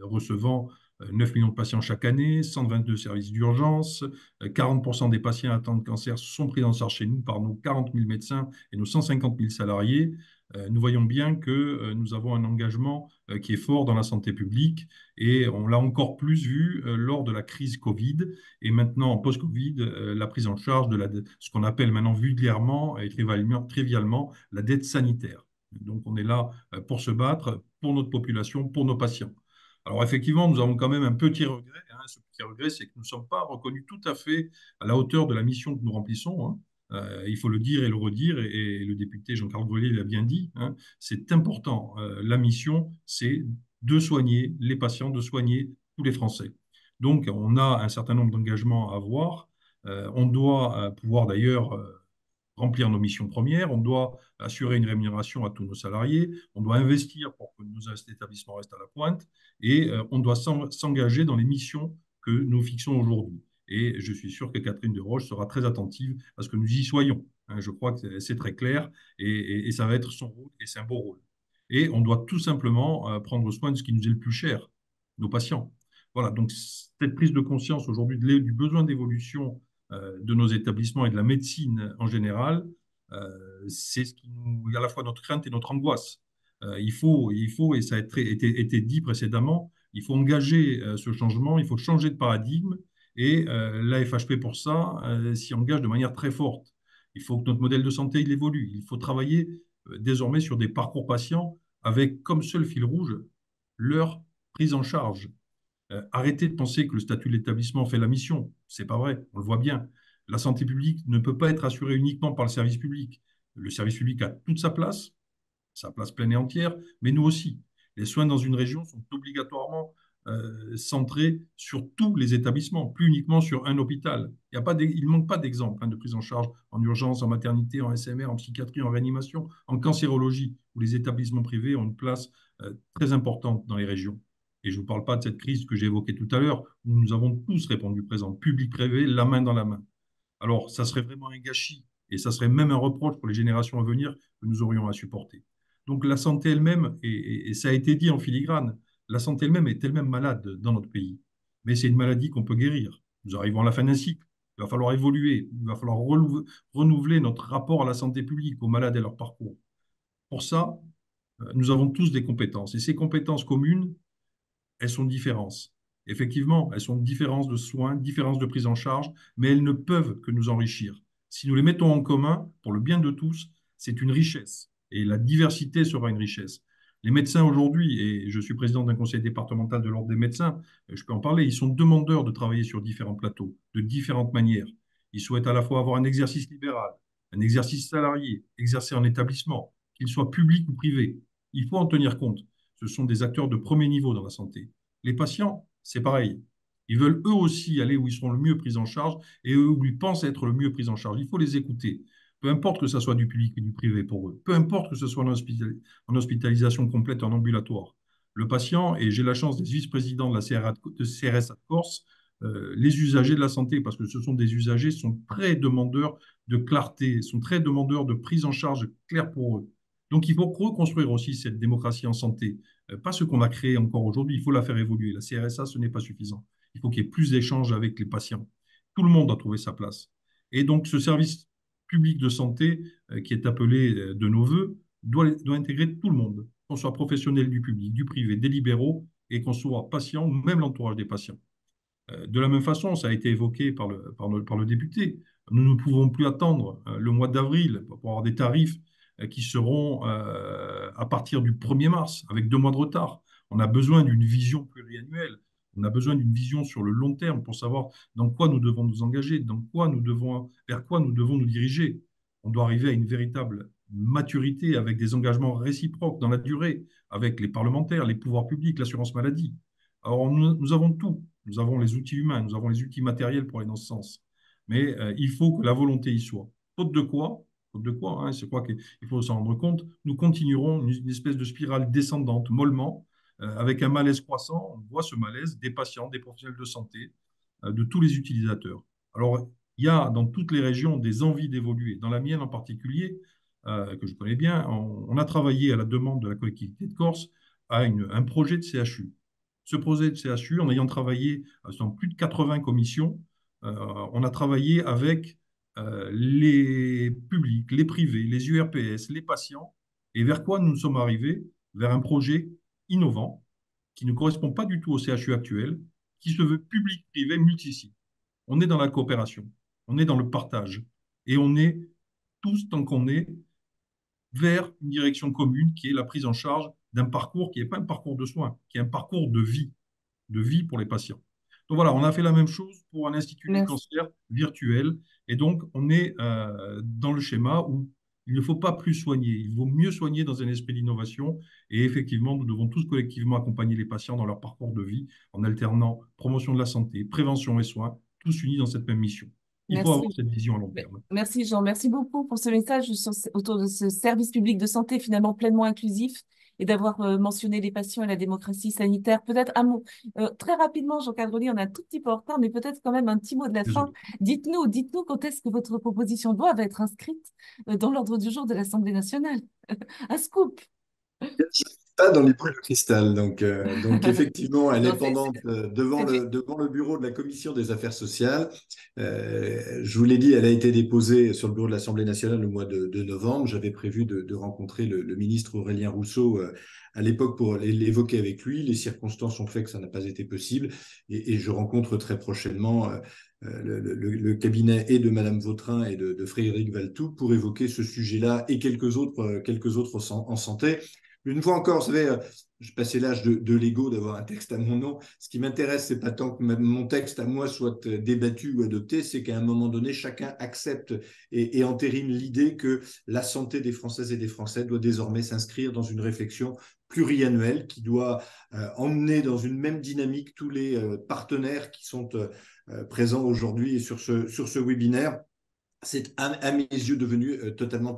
recevant 9 millions de patients chaque année, 122 services d'urgence, 40% des patients atteints de cancer sont pris en charge chez nous par nos 40 000 médecins et nos 150 000 salariés. nous voyons bien que nous avons un engagement qui est fort dans la santé publique et on l'a encore plus vu lors de la crise Covid et maintenant en post-Covid, la prise en charge de ce qu'on appelle maintenant vulgairement et trivialement la dette sanitaire. Donc on est là pour se battre pour notre population, pour nos patients. Alors effectivement, nous avons quand même un petit regret. Hein. Ce petit regret, c'est que nous ne sommes pas reconnus tout à fait à la hauteur de la mission que nous remplissons. Hein. Il faut le dire et le redire, et le député Jean-Carl Grelier l'a bien dit, hein, c'est important. La mission, c'est de soigner les patients, de soigner tous les Français. Donc, on a un certain nombre d'engagements à avoir. On doit pouvoir d'ailleurs remplir nos missions premières, on doit assurer une rémunération à tous nos salariés, on doit investir pour que nos établissements restent à la pointe, et on doit s'engager dans les missions que nous fixons aujourd'hui. Et je suis sûr que Catherine Deroche sera très attentive à ce que nous y soyons. Hein, je crois que c'est très clair et ça va être son rôle et c'est un beau rôle. Et on doit tout simplement prendre soin de ce qui nous est le plus cher, nos patients. Voilà, donc cette prise de conscience aujourd'hui du besoin d'évolution de nos établissements et de la médecine en général, c'est ce qui nous, à la fois notre crainte et notre angoisse. Il faut, et ça a été dit précédemment, il faut engager ce changement, il faut changer de paradigme, et la FHP pour ça s'y engage de manière très forte. Il faut que notre modèle de santé il évolue. Il faut travailler désormais sur des parcours patients avec comme seul fil rouge leur prise en charge. Arrêtez de penser que le statut de l'établissement fait la mission. C'est pas vrai, on le voit bien. La santé publique ne peut pas être assurée uniquement par le service public. Le service public a toute sa place pleine et entière, mais nous aussi. Les soins dans une région sont obligatoirement centrés sur tous les établissements, plus uniquement sur un hôpital. Il ne manque pas d'exemples de prise en charge en urgence, en maternité, en SMR, en psychiatrie, en réanimation, en cancérologie, où les établissements privés ont une place très importante dans les régions. Et je ne vous parle pas de cette crise que j'ai évoquée tout à l'heure, où nous avons tous répondu présent, public-privé, la main dans la main. Alors, ça serait vraiment un gâchis, et ça serait même un reproche pour les générations à venir que nous aurions à supporter. Donc, la santé elle-même, et ça a été dit en filigrane, la santé elle-même est elle-même malade dans notre pays. Mais c'est une maladie qu'on peut guérir. Nous arrivons à la fin d'un cycle. Il va falloir évoluer, il va falloir renouveler notre rapport à la santé publique, aux malades et leur parcours. Pour ça, nous avons tous des compétences. Et ces compétences communes, elles sont différentes. Effectivement, elles sont différences de soins, différences de prise en charge, mais elles ne peuvent que nous enrichir. Si nous les mettons en commun, pour le bien de tous, c'est une richesse. Et la diversité sera une richesse. Les médecins aujourd'hui, et je suis président d'un conseil départemental de l'Ordre des médecins, je peux en parler, ils sont demandeurs de travailler sur différents plateaux, de différentes manières. Ils souhaitent à la fois avoir un exercice libéral, un exercice salarié, exercer en établissement, qu'il soit public ou privé. Il faut en tenir compte. Ce sont des acteurs de premier niveau dans la santé. Les patients, c'est pareil. Ils veulent eux aussi aller où ils seront le mieux pris en charge et eux où ils pensent être le mieux pris en charge. Il faut les écouter. Peu importe que ce soit du public ou du privé pour eux. Peu importe que ce soit en hospitalisation complète, en ambulatoire. Le patient, et j'ai la chance d'être vice-président de la CRSA de Corse, les usagers de la santé, parce que ce sont des usagers, sont très demandeurs de clarté, sont très demandeurs de prise en charge claire pour eux. Donc, il faut reconstruire aussi cette démocratie en santé. Pas ce qu'on a créé encore aujourd'hui, il faut la faire évoluer. La CRSA, ce n'est pas suffisant. Il faut qu'il y ait plus d'échanges avec les patients. Tout le monde a trouvé sa place. Et donc, ce service public de santé, qui est appelé de nos voeux, doit intégrer tout le monde, qu'on soit professionnel du public, du privé, des libéraux, et qu'on soit patient ou même l'entourage des patients. De la même façon, ça a été évoqué par le député, nous ne pouvons plus attendre le mois d'avril pour avoir des tarifs qui seront à partir du 1er mars, avec 2 mois de retard. On a besoin d'une vision pluriannuelle, on a besoin d'une vision sur le long terme pour savoir dans quoi nous devons nous engager, vers quoi nous devons nous diriger. On doit arriver à une véritable maturité avec des engagements réciproques dans la durée, avec les parlementaires, les pouvoirs publics, l'assurance maladie. Alors, nous avons tout. Nous avons les outils humains, nous avons les outils matériels pour aller dans ce sens. Mais il faut que la volonté y soit. Faute de quoi, hein, c'est quoi qu'il faut s'en rendre compte, nous continuerons une espèce de spirale descendante, mollement, avec un malaise croissant. On voit ce malaise des patients, des professionnels de santé, de tous les utilisateurs. Alors, il y a dans toutes les régions des envies d'évoluer. Dans la mienne en particulier, que je connais bien, on a travaillé à la demande de la collectivité de Corse à un projet de CHU. Ce projet de CHU, en ayant travaillé dans plus de 80 commissions, on a travaillé avec les publics, les privés, les URPS, les patients, Et vers quoi nous sommes arrivés? Vers un projet innovant qui ne correspond pas du tout au CHU actuel, qui se veut public-privé multisite. On est dans la coopération, on est dans le partage, et on est tous, tant qu'on est, vers une direction commune qui est la prise en charge d'un parcours qui n'est pas un parcours de soins, qui est un parcours de vie pour les patients. Donc voilà, on a fait la même chose pour un institut du Merci. cancer virtuel. Et donc, on est dans le schéma où il ne faut pas plus soigner, il vaut mieux soigner dans un esprit d'innovation. Et effectivement, nous devons tous collectivement accompagner les patients dans leur parcours de vie en alternant promotion de la santé, prévention et soins, tous unis dans cette même mission. Il faut avoir Merci. cette vision à long terme. Merci Jean, merci beaucoup pour ce message autour de ce service public de santé finalement pleinement inclusif et d'avoir mentionné les patients et la démocratie sanitaire. Peut-être un mot très rapidement, Jean Cadrelier, on est un tout petit peu en retard, mais peut-être quand même un petit mot de la fin. Désolé. Dites-nous quand est-ce que votre proposition de loi va être inscrite dans l'ordre du jour de l'Assemblée nationale. Un scoop. Pas dans les boules de cristal. Donc effectivement, elle est Non, pendante c'est fait. devant le bureau de la Commission des Affaires sociales. Je vous l'ai dit, elle a été déposée sur le bureau de l'Assemblée nationale au mois de novembre. J'avais prévu de rencontrer le ministre Aurélien Rousseau à l'époque pour l'évoquer avec lui. Les circonstances ont fait que ça n'a pas été possible. Et je rencontre très prochainement le cabinet et de Madame Vautrin et de Frédéric Valtou pour évoquer ce sujet-là et quelques autres en santé. Une fois encore, vous savez, je passais l'âge de l'ego d'avoir un texte à mon nom. Ce qui m'intéresse, c'est pas tant que mon texte à moi soit débattu ou adopté, c'est qu'à un moment donné, chacun accepte et entérine l'idée que la santé des Françaises et des Français doit désormais s'inscrire dans une réflexion pluriannuelle qui doit emmener dans une même dynamique tous les partenaires qui sont présents aujourd'hui sur ce webinaire. C'est à mes yeux devenu totalement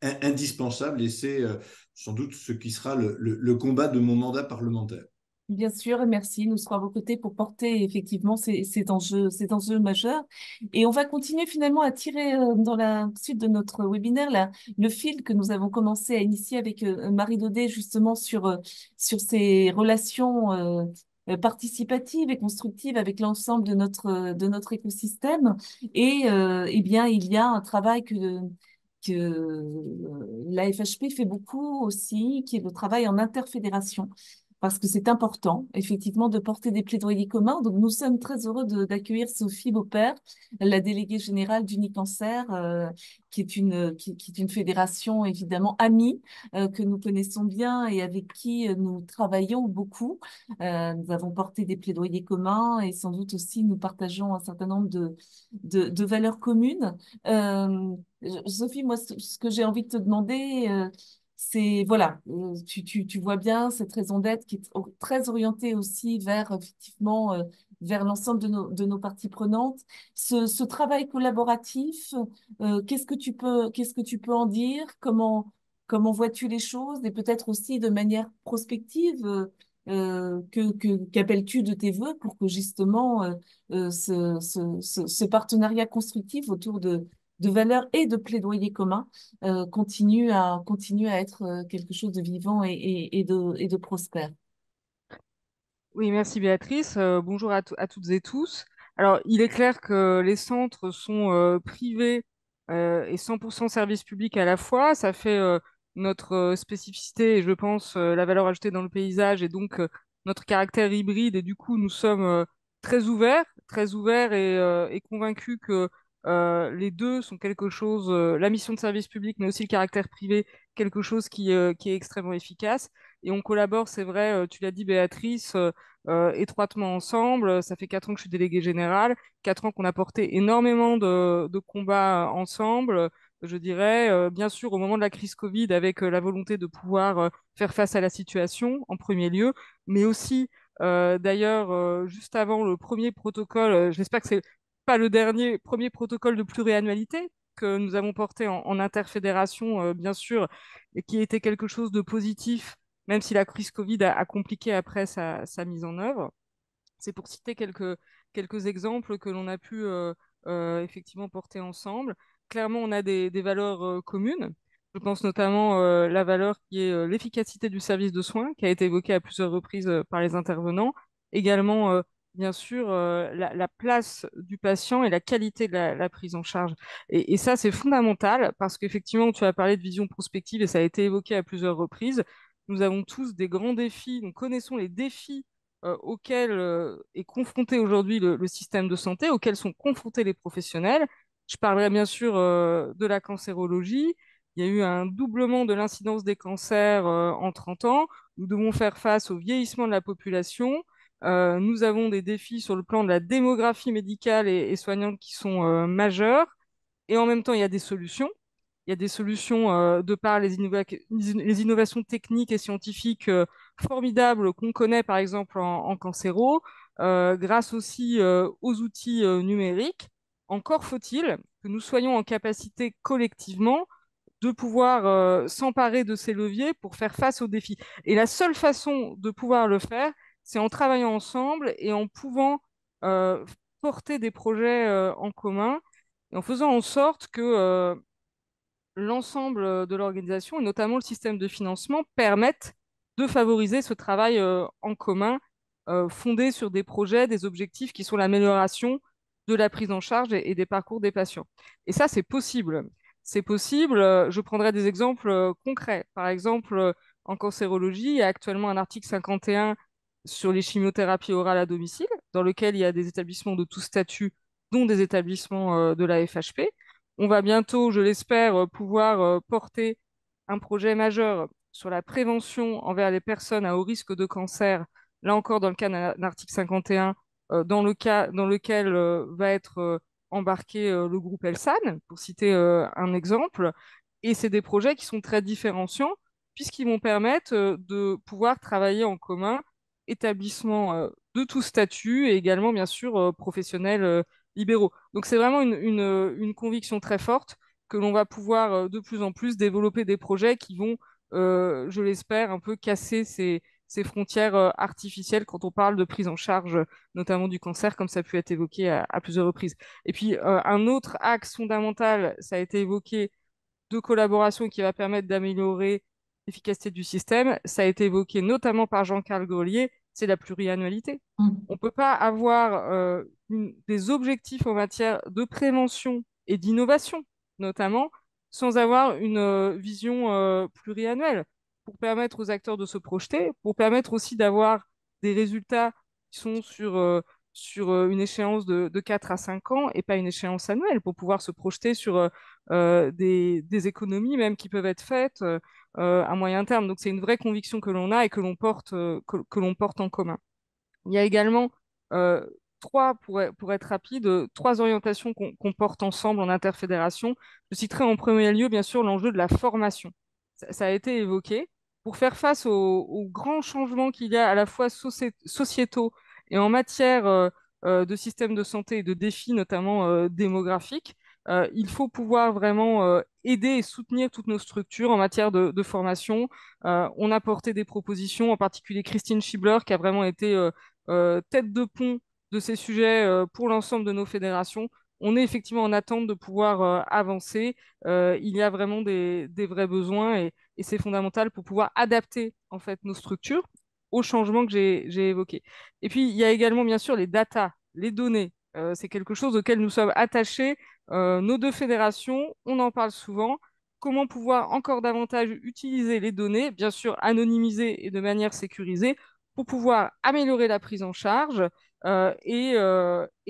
indispensable et c'est sans doute ce qui sera le combat de mon mandat parlementaire. Bien sûr, merci. Nous serons à vos côtés pour porter effectivement cet enjeu majeur. Et on va continuer finalement à tirer dans la suite de notre webinaire le fil que nous avons commencé à initier avec Marie Daudet justement sur ces relations participatives et constructives avec l'ensemble de notre écosystème. Et eh bien, il y a un travail que la FHP fait beaucoup aussi, qui est le travail en interfédération parce que c'est important, effectivement, de porter des plaidoyers communs. Donc, nous sommes très heureux d'accueillir Sophie Beaupère, la déléguée générale d'Unicancer, qui est une fédération, évidemment, amie, que nous connaissons bien et avec qui nous travaillons beaucoup. Nous avons porté des plaidoyers communs et sans doute aussi nous partageons un certain nombre de valeurs communes. Sophie, moi, ce que j'ai envie de te demander, c'est, voilà, tu vois bien cette raison d'être qui est très orientée aussi vers, effectivement, vers l'ensemble de nos parties prenantes. Ce travail collaboratif, qu'est-ce que tu peux en dire? Comment vois-tu les choses? Et peut-être aussi de manière prospective, qu'appelles-tu de tes voeux pour que justement ce partenariat constructif autour de valeurs et de plaidoyers communs continue à être quelque chose de vivant et de prospère. Oui, merci Béatrice. Bonjour à toutes et tous. Alors, il est clair que les centres sont privés et 100% service public à la fois. Ça fait notre spécificité et je pense la valeur ajoutée dans le paysage et donc notre caractère hybride. Et du coup, nous sommes très ouverts et convaincus que les deux sont quelque chose, la mission de service public, mais aussi le caractère privé, quelque chose qui est extrêmement efficace. Et on collabore, c'est vrai, tu l'as dit Béatrice, étroitement ensemble. Ça fait 4 ans que je suis déléguée générale, 4 ans qu'on a porté énormément de combats ensemble. Je dirais, bien sûr, au moment de la crise Covid, avec la volonté de pouvoir faire face à la situation en premier lieu, mais aussi, d'ailleurs, juste avant le premier protocole, j'espère que c'est pas le dernier, premier protocole de pluriannualité que nous avons porté en interfédération, bien sûr, et qui était quelque chose de positif même si la crise Covid a compliqué après sa mise en œuvre. C'est pour citer quelques exemples que l'on a pu effectivement porter ensemble. Clairement, on a des valeurs communes. Je pense notamment la valeur qui est l'efficacité du service de soins, qui a été évoquée à plusieurs reprises par les intervenants. Également, bien sûr la place du patient et la qualité de la prise en charge. Et ça, c'est fondamental parce qu'effectivement, tu as parlé de vision prospective et ça a été évoqué à plusieurs reprises. Nous avons tous des grands défis, nous connaissons les défis auxquels est confronté aujourd'hui le système de santé, auxquels sont confrontés les professionnels. Je parlerai bien sûr de la cancérologie. Il y a eu un doublement de l'incidence des cancers en 30 ans. Nous devons faire face au vieillissement de la population. Nous avons des défis sur le plan de la démographie médicale et soignante qui sont majeurs. Et en même temps, il y a des solutions. Il y a des solutions de par les innovations techniques et scientifiques formidables qu'on connaît par exemple en cancéro, grâce aussi aux outils numériques. Encore faut-il que nous soyons en capacité collectivement de pouvoir s'emparer de ces leviers pour faire face aux défis. Et la seule façon de pouvoir le faire, c'est en travaillant ensemble et en pouvant euh, porter des projets en commun et en faisant en sorte que l'ensemble de l'organisation, et notamment le système de financement, permettent de favoriser ce travail en commun, fondé sur des projets, des objectifs qui sont l'amélioration de la prise en charge et des parcours des patients. Et ça, c'est possible. C'est possible. Je prendrai des exemples concrets. Par exemple, en cancérologie, il y a actuellement un article 51 sur les chimiothérapies orales à domicile, dans lequel il y a des établissements de tout statut, dont des établissements de la FHP. On va bientôt, je l'espère, pouvoir porter un projet majeur sur la prévention envers les personnes à haut risque de cancer, là encore dans le cadre d'un article 51, dans lequel va être embarqué le groupe Elsan, pour citer un exemple. Et c'est des projets qui sont très différenciants, puisqu'ils vont permettre de pouvoir travailler en commun, établissements de tout statut et également, bien sûr, professionnels libéraux. Donc c'est vraiment une conviction très forte que l'on va pouvoir de plus en plus développer des projets qui vont, je l'espère, un peu casser ces frontières artificielles quand on parle de prise en charge, notamment du cancer, comme ça a pu être évoqué à plusieurs reprises. Et puis un autre axe fondamental, ça a été évoqué, de collaboration qui va permettre d'améliorer l'efficacité du système, ça a été évoqué notamment par Jean-Carl Grelier, c'est la pluriannualité. On ne peut pas avoir des objectifs en matière de prévention et d'innovation, notamment, sans avoir une vision pluriannuelle pour permettre aux acteurs de se projeter, pour permettre aussi d'avoir des résultats qui sont sur une échéance de 4 à 5 ans et pas une échéance annuelle, pour pouvoir se projeter sur des économies même qui peuvent être faites à moyen terme. Donc c'est une vraie conviction que l'on a et que l'on porte en commun. Il y a également euh, pour être rapide, trois orientations qu'on porte ensemble en interfédération. Je citerai en premier lieu, bien sûr, l'enjeu de la formation. Ça a été évoqué. Pour faire face aux grands changements qu'il y a à la fois sociétaux et en matière de système de santé et de défis, notamment démographiques, il faut pouvoir vraiment aider et soutenir toutes nos structures en matière de formation. On a porté des propositions, en particulier Christine Schibler, qui a vraiment été tête de pont de ces sujets pour l'ensemble de nos fédérations. On est effectivement en attente de pouvoir avancer. Il y a vraiment des vrais besoins et c'est fondamental pour pouvoir adapter en fait nos structures aux changements que j'ai évoqués. Et puis, il y a également bien sûr les data, les données. C'est quelque chose auquel nous sommes attachés. Nos deux fédérations, on en parle souvent. Comment pouvoir encore davantage utiliser les données, bien sûr anonymisées et de manière sécurisée, pour pouvoir améliorer la prise en charge et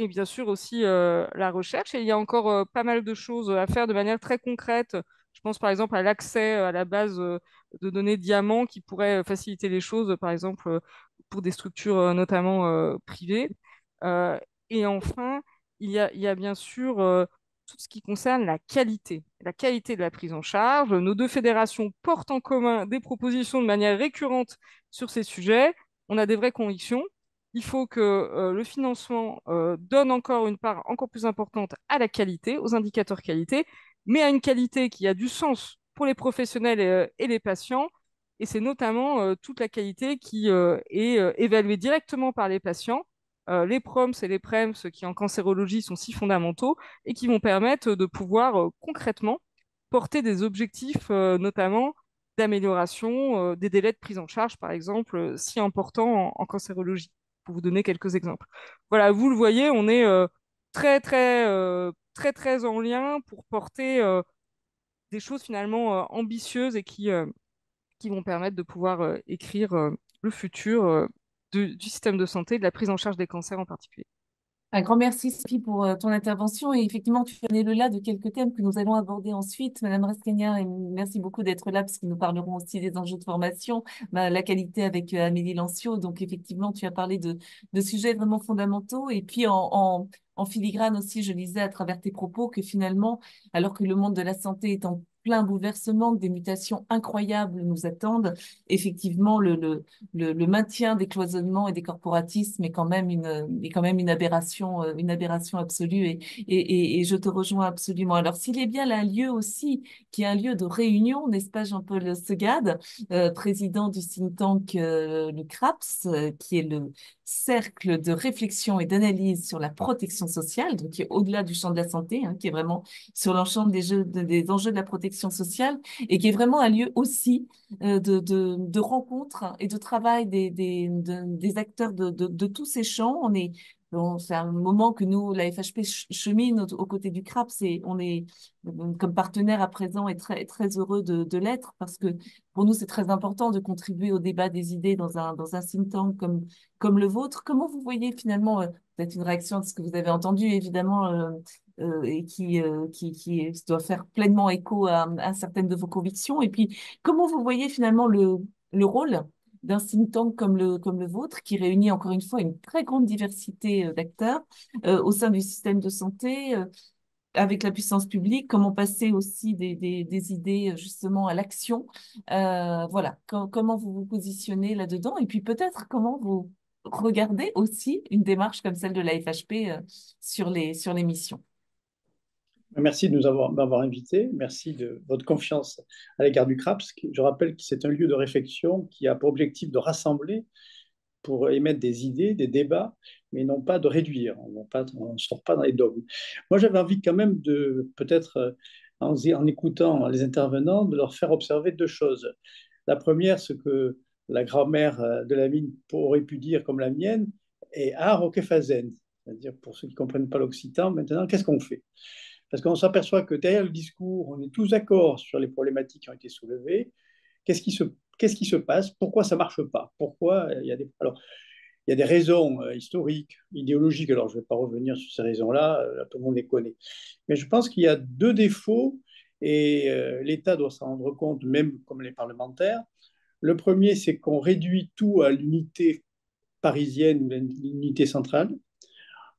bien sûr aussi la recherche. Et il y a encore pas mal de choses à faire de manière très concrète. Je pense par exemple à l'accès à la base de données diamants qui pourrait faciliter les choses, par exemple pour des structures notamment privées. Euh, et enfin, il y a bien sûr tout ce qui concerne la qualité de la prise en charge. Nos deux fédérations portent en commun des propositions de manière récurrente sur ces sujets. On a des vraies convictions. Il faut que le financement donne encore une part encore plus importante à la qualité, aux indicateurs qualité, mais à une qualité qui a du sens pour les professionnels et les patients. Et c'est notamment toute la qualité qui est évaluée directement par les patients, les PROMS et les PREMS qui en cancérologie sont si fondamentaux et qui vont permettre de pouvoir concrètement porter des objectifs, notamment d'amélioration des délais de prise en charge, par exemple, si importants en cancérologie. pour vous donner quelques exemples. Voilà, vous le voyez, on est très en lien pour porter des choses finalement ambitieuses et qui vont permettre de pouvoir écrire le futur du système de santé et de la prise en charge des cancers en particulier. Un grand merci, Sophie, pour ton intervention. Et effectivement, tu en es le là de quelques thèmes que nous allons aborder ensuite. Madame Rascagnard, et merci beaucoup d'être là parce que nous parlerons aussi des enjeux de formation, la qualité avec Amélie Lancio. Donc, effectivement, tu as parlé de sujets vraiment fondamentaux. Et puis, en filigrane aussi, je lisais à travers tes propos que finalement, alors que le monde de la santé est en plein bouleversement, que des mutations incroyables nous attendent, effectivement, le maintien des cloisonnements et des corporatismes est quand même une aberration absolue et je te rejoins absolument. Alors, s'il est bien un lieu aussi qui est un lieu de réunion, n'est-ce pas, Jean-Paul Segade, président du think tank, le CRAPS, qui est le cercle de réflexion et d'analyse sur la protection sociale, donc qui est au-delà du champ de la santé, hein, qui est vraiment sur l'ensemble des enjeux de la protection sociale et qui est vraiment un lieu aussi de rencontres et de travail des acteurs de tous ces champs. Bon, c'est un moment que nous, la FHP, chemine aux côtés du CRAPS et on est comme partenaire à présent et très heureux de l'être parce que pour nous, c'est très important de contribuer au débat des idées dans un think tank comme le vôtre. Comment vous voyez finalement, peut-être une réaction à ce que vous avez entendu, évidemment, et qui doit faire pleinement écho à certaines de vos convictions. Et puis, comment vous voyez finalement le rôle d'un think tank comme le vôtre, qui réunit encore une fois une très grande diversité d'acteurs au sein du système de santé, avec la puissance publique, comment passer aussi des idées justement à l'action. Voilà, comment vous vous positionnez là-dedans et puis peut-être comment vous regardez aussi une démarche comme celle de la FHP sur les missions. Merci de m'avoir invité. Merci de votre confiance à l'égard du CRAPS. Je rappelle que c'est un lieu de réflexion qui a pour objectif de rassembler pour émettre des idées, des débats, mais non pas de réduire. On ne sort pas dans les dogmes. Moi, j'avais envie quand même de, peut-être en écoutant les intervenants, de leur faire observer deux choses. La première, ce que la grand-mère de la mine aurait pu dire comme la mienne, est art au képhazen. C'est-à-dire, pour ceux qui ne comprennent pas l'occitan, maintenant, qu'est-ce qu'on fait? Parce qu'on s'aperçoit que derrière le discours, on est tous d'accord sur les problématiques qui ont été soulevées. Qu'est-ce qui se passe? Pourquoi ça ne marche pas? Pourquoi il y a des... Alors, il y a des raisons historiques, idéologiques. Alors, je ne vais pas revenir sur ces raisons-là, tout le monde les connaît. Mais je pense qu'il y a deux défauts et l'État doit s'en rendre compte, même comme les parlementaires. Le premier, c'est qu'on réduit tout à l'unité parisienne, l'unité centrale.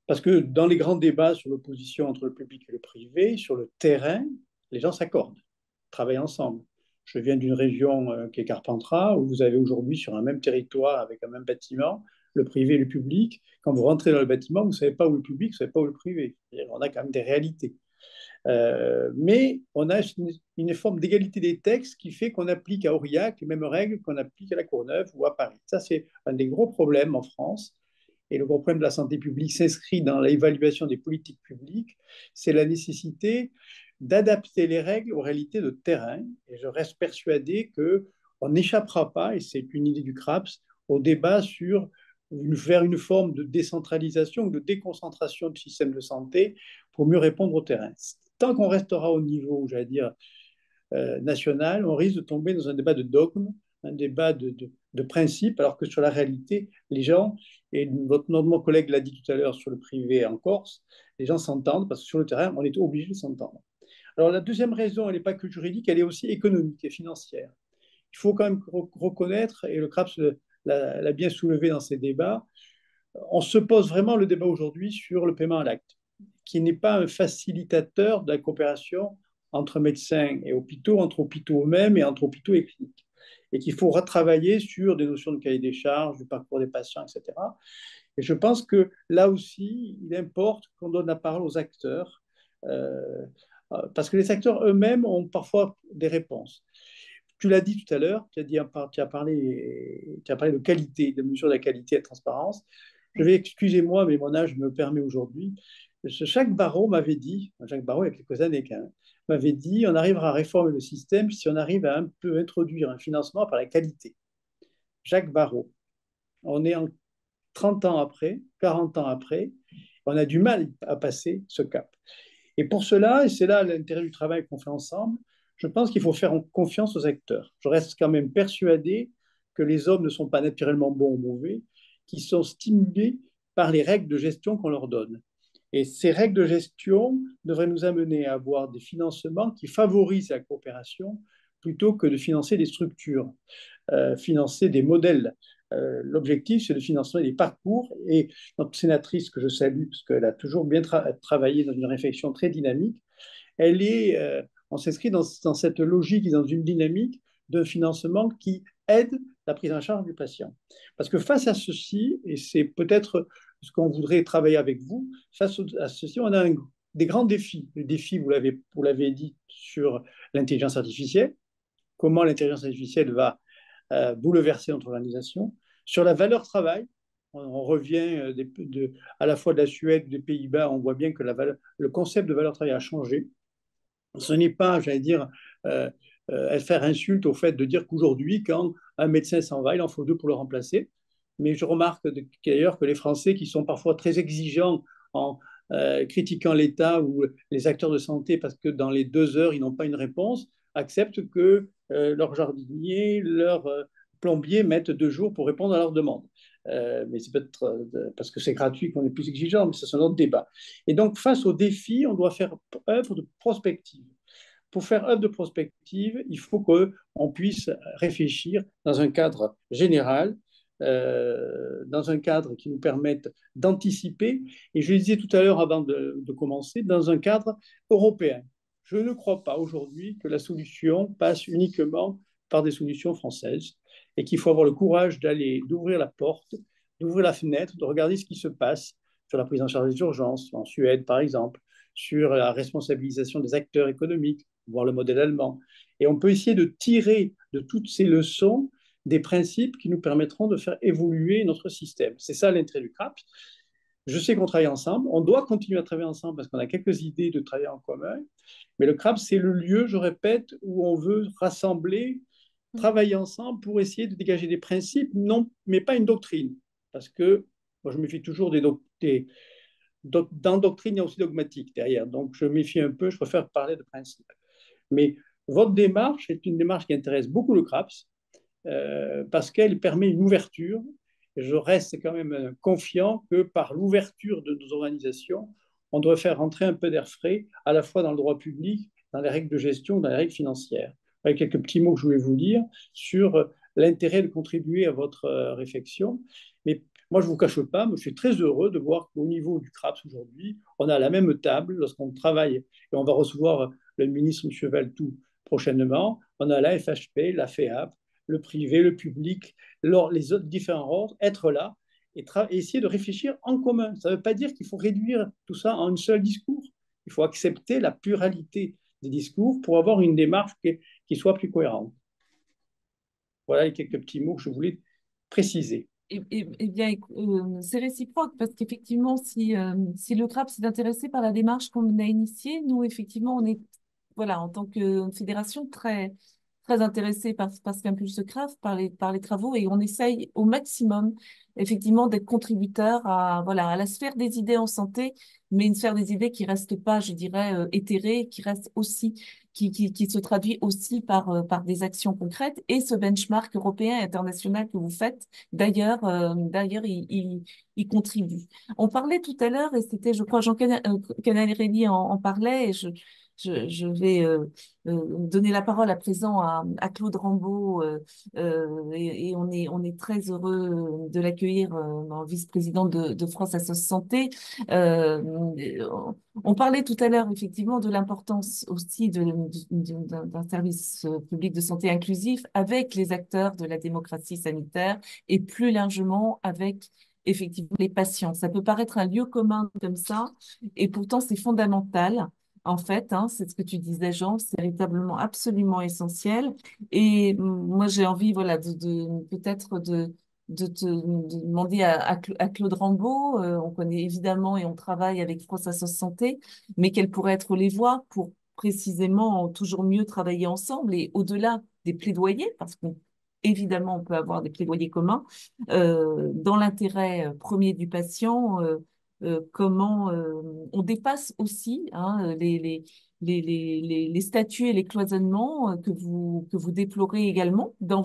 Parce que dans les grands débats sur l'opposition entre le public et le privé, sur le terrain, les gens s'accordent, travaillent ensemble. Je viens d'une région qui est Carpentras, où vous avez aujourd'hui sur un même territoire, avec un même bâtiment, le privé et le public. Quand vous rentrez dans le bâtiment, vous ne savez pas où est le public, vous ne savez pas où est le privé. On a quand même des réalités. Mais on a une forme d'égalité des textes qui fait qu'on applique à Aurillac les mêmes règles qu'on applique à La Courneuve ou à Paris. Ça, c'est un des gros problèmes en France. Et le gros problème de la santé publique s'inscrit dans l'évaluation des politiques publiques, c'est la nécessité d'adapter les règles aux réalités de terrain. Et je reste persuadé qu'on n'échappera pas, et c'est une idée du CRAPS, au débat vers une forme de décentralisation ou de déconcentration du système de santé pour mieux répondre au terrain. Tant qu'on restera au niveau, j'allais dire, national, on risque de tomber dans un débat de dogme, un débat de principe, alors que sur la réalité, les gens, et notre collègue l'a dit tout à l'heure sur le privé en Corse, les gens s'entendent parce que sur le terrain, on est obligé de s'entendre. Alors la deuxième raison, elle n'est pas que juridique, elle est aussi économique et financière. Il faut quand même reconnaître, et le CRAPS l'a bien soulevé dans ses débats, on se pose vraiment le débat aujourd'hui sur le paiement à l'acte, qui n'est pas un facilitateur de la coopération entre médecins et hôpitaux, entre hôpitaux eux-mêmes et entre hôpitaux et cliniques. Et qu'il faut retravailler sur des notions de cahier des charges, du parcours des patients, etc. Et je pense que là aussi, il importe qu'on donne la parole aux acteurs, parce que les acteurs eux-mêmes ont parfois des réponses. Tu l'as dit tout à l'heure, tu as parlé de qualité, de mesure de la qualité et de la transparence. Je vais, excusez-moi, mais mon âge me permet aujourd'hui. Jacques Barrot m'avait dit, Jacques Barrot, il y a quelques années quand même, m'avait dit on arrivera à réformer le système si on arrive à un peu introduire un financement par la qualité. Jacques Barrot, on est en 30 ans après, 40 ans après, on a du mal à passer ce cap. Et pour cela, et c'est là l'intérêt du travail qu'on fait ensemble, je pense qu'il faut faire confiance aux acteurs. Je reste quand même persuadé que les hommes ne sont pas naturellement bons ou mauvais, qu'ils sont stimulés par les règles de gestion qu'on leur donne. Et ces règles de gestion devraient nous amener à avoir des financements qui favorisent la coopération plutôt que de financer des structures, financer des modèles. L'objectif, c'est de financer des parcours. Et notre sénatrice, que je salue, parce qu'elle a toujours bien travaillé dans une réflexion très dynamique, on s'inscrit dans cette logique et dans une dynamique d'un financement qui aide la prise en charge du patient. Parce que face à ceci, et c'est peut-être ce qu'on voudrait travailler avec vous, face à ceci, on a des grands défis. Le défi, vous l'avez dit, sur l'intelligence artificielle, comment l'intelligence artificielle va bouleverser notre organisation. Sur la valeur travail, on revient à la fois de la Suède, des Pays-Bas, on voit bien que le concept de valeur travail a changé. Ce n'est pas, j'allais dire, faire insulte au fait de dire qu'aujourd'hui, quand un médecin s'en va, il en faut deux pour le remplacer. Mais je remarque d'ailleurs que les Français, qui sont parfois très exigeants en critiquant l'État ou les acteurs de santé parce que dans les 2 heures, ils n'ont pas une réponse, acceptent que leur jardinier, leur plombier mettent 2 jours pour répondre à leurs demandes. Mais c'est peut-être parce que c'est gratuit qu'on est plus exigeant, mais ça c'est un autre débat. Et donc, face aux défis, on doit faire œuvre de prospective. Pour faire œuvre de prospective, il faut qu'on puisse réfléchir dans un cadre général, dans un cadre qui nous permette d'anticiper, et je le disais tout à l'heure avant de commencer, dans un cadre européen. Je ne crois pas aujourd'hui que la solution passe uniquement par des solutions françaises et qu'il faut avoir le courage d'ouvrir la porte, d'ouvrir la fenêtre, de regarder ce qui se passe sur la prise en charge des urgences, en Suède par exemple, sur la responsabilisation des acteurs économiques, voir le modèle allemand. Et on peut essayer de tirer de toutes ces leçons des principes qui nous permettront de faire évoluer notre système. C'est ça l'intérêt du CRAPS. Je sais qu'on travaille ensemble, on doit continuer à travailler ensemble parce qu'on a quelques idées de travailler en commun, mais le CRAPS, c'est le lieu, je répète, où on veut rassembler, travailler ensemble pour essayer de dégager des principes, non, mais pas une doctrine. Parce que moi, je me méfie toujours dans doctrine, il y a aussi dogmatique derrière. Donc, je méfie un peu, je préfère parler de principes. Mais votre démarche est une démarche qui intéresse beaucoup le CRAPS parce qu'elle permet une ouverture. Je reste quand même confiant que par l'ouverture de nos organisations, on doit faire rentrer un peu d'air frais, à la fois dans le droit public, dans les règles de gestion, dans les règles financières. Avec quelques petits mots que je voulais vous dire sur l'intérêt de contribuer à votre réflexion. Mais moi, je ne vous cache pas, je suis très heureux de voir qu'au niveau du CRAPS aujourd'hui, on a la même table lorsqu'on travaille et on va recevoir le ministre M. Valtou prochainement. On a la FHP, la FEAP, le privé, le public, les autres différents ordres, être là et essayer de réfléchir en commun. Ça ne veut pas dire qu'il faut réduire tout ça en un seul discours. Il faut accepter la pluralité des discours pour avoir une démarche qui soit plus cohérente. Voilà les quelques petits mots que je voulais préciser. Eh bien, c'est réciproque parce qu'effectivement, si le CRAPS s'est intéressé par la démarche qu'on a initiée, nous, effectivement, on est, voilà, en tant que fédération, très, très intéressés par ce qu'impulse CRAF, par les travaux, et on essaye au maximum, effectivement, d'être contributeur voilà, à la sphère des idées en santé, mais une sphère des idées qui reste pas, je dirais, éthérée, qui reste aussi, qui se traduit aussi par des actions concrètes. Et ce benchmark européen et international que vous faites, d'ailleurs, il contribue. On parlait tout à l'heure, et c'était, je crois, Jean Canalirelli en parlait, et je vais donner la parole à présent à Claude Rambaud et on est très heureux de l'accueillir en vice-président de France Assos Santé. Euh, on parlait tout à l'heure effectivement de l'importance aussi d'un service public de santé inclusif avec les acteurs de la démocratie sanitaire et plus largement avec effectivement les patients. Ça peut paraître un lieu commun comme ça et pourtant c'est fondamental. En fait, hein, c'est ce que tu disais, Jean, c'est véritablement absolument essentiel. Et moi, j'ai envie, voilà, peut-être de demander à Claude Rambaud, on connaît évidemment et on travaille avec France Assos Santé, mais quelles pourraient être les voies pour précisément toujours mieux travailler ensemble et au-delà des plaidoyers, parce qu'on évidemment, on peut avoir des plaidoyers communs dans l'intérêt premier du patient. Comment on dépasse aussi hein, les statuts et les cloisonnements que vous déplorez également dans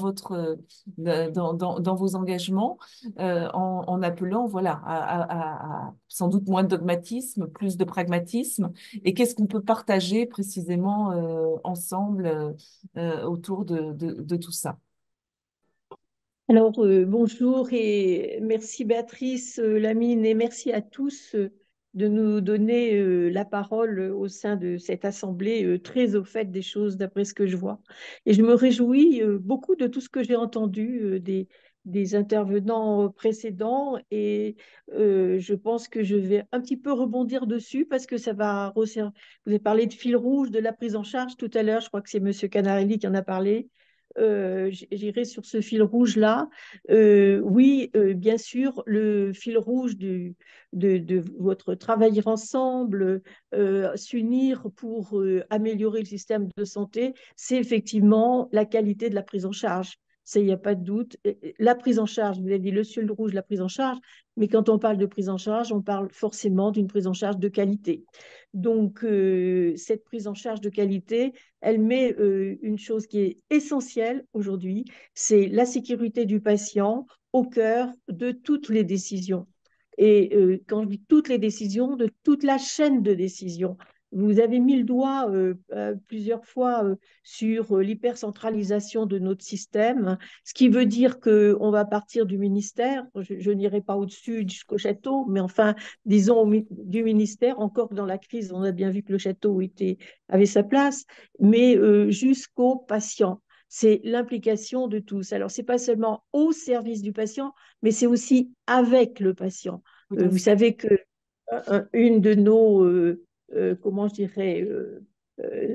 dans vos engagements, en appelant voilà, sans doute moins de dogmatisme, plus de pragmatisme, et qu'est-ce qu'on peut partager précisément ensemble autour de tout ça. Alors, bonjour et merci Béatrice, Lamine, et merci à tous de nous donner la parole au sein de cette assemblée très au fait des choses d'après ce que je vois. Et je me réjouis beaucoup de tout ce que j'ai entendu des intervenants précédents et je pense que je vais un petit peu rebondir dessus parce que ça va resservir. Vous avez parlé de fil rouge, de la prise en charge tout à l'heure, je crois que c'est Monsieur Canarelli qui en a parlé. J'irai sur ce fil rouge-là. Oui, bien sûr, le fil rouge de votre travailler ensemble, s'unir pour améliorer le système de santé, c'est effectivement la qualité de la prise en charge. Ça, il n'y a pas de doute. La prise en charge, vous avez dit le fil rouge, la prise en charge, mais quand on parle de prise en charge, on parle forcément d'une prise en charge de qualité. Donc, cette prise en charge de qualité, elle met une chose qui est essentielle aujourd'hui, c'est la sécurité du patient au cœur de toutes les décisions. Et quand je dis toutes les décisions, de toute la chaîne de décision. Vous avez mis le doigt plusieurs fois sur l'hypercentralisation de notre système, ce qui veut dire qu'on va partir du ministère, je n'irai pas au-dessus jusqu'au château, mais enfin, disons du ministère, encore que dans la crise, on a bien vu que le château avait sa place, mais jusqu'au patient. C'est l'implication de tous. Alors, ce n'est pas seulement au service du patient, mais c'est aussi avec le patient. Vous savez que une de nos, comment je dirais,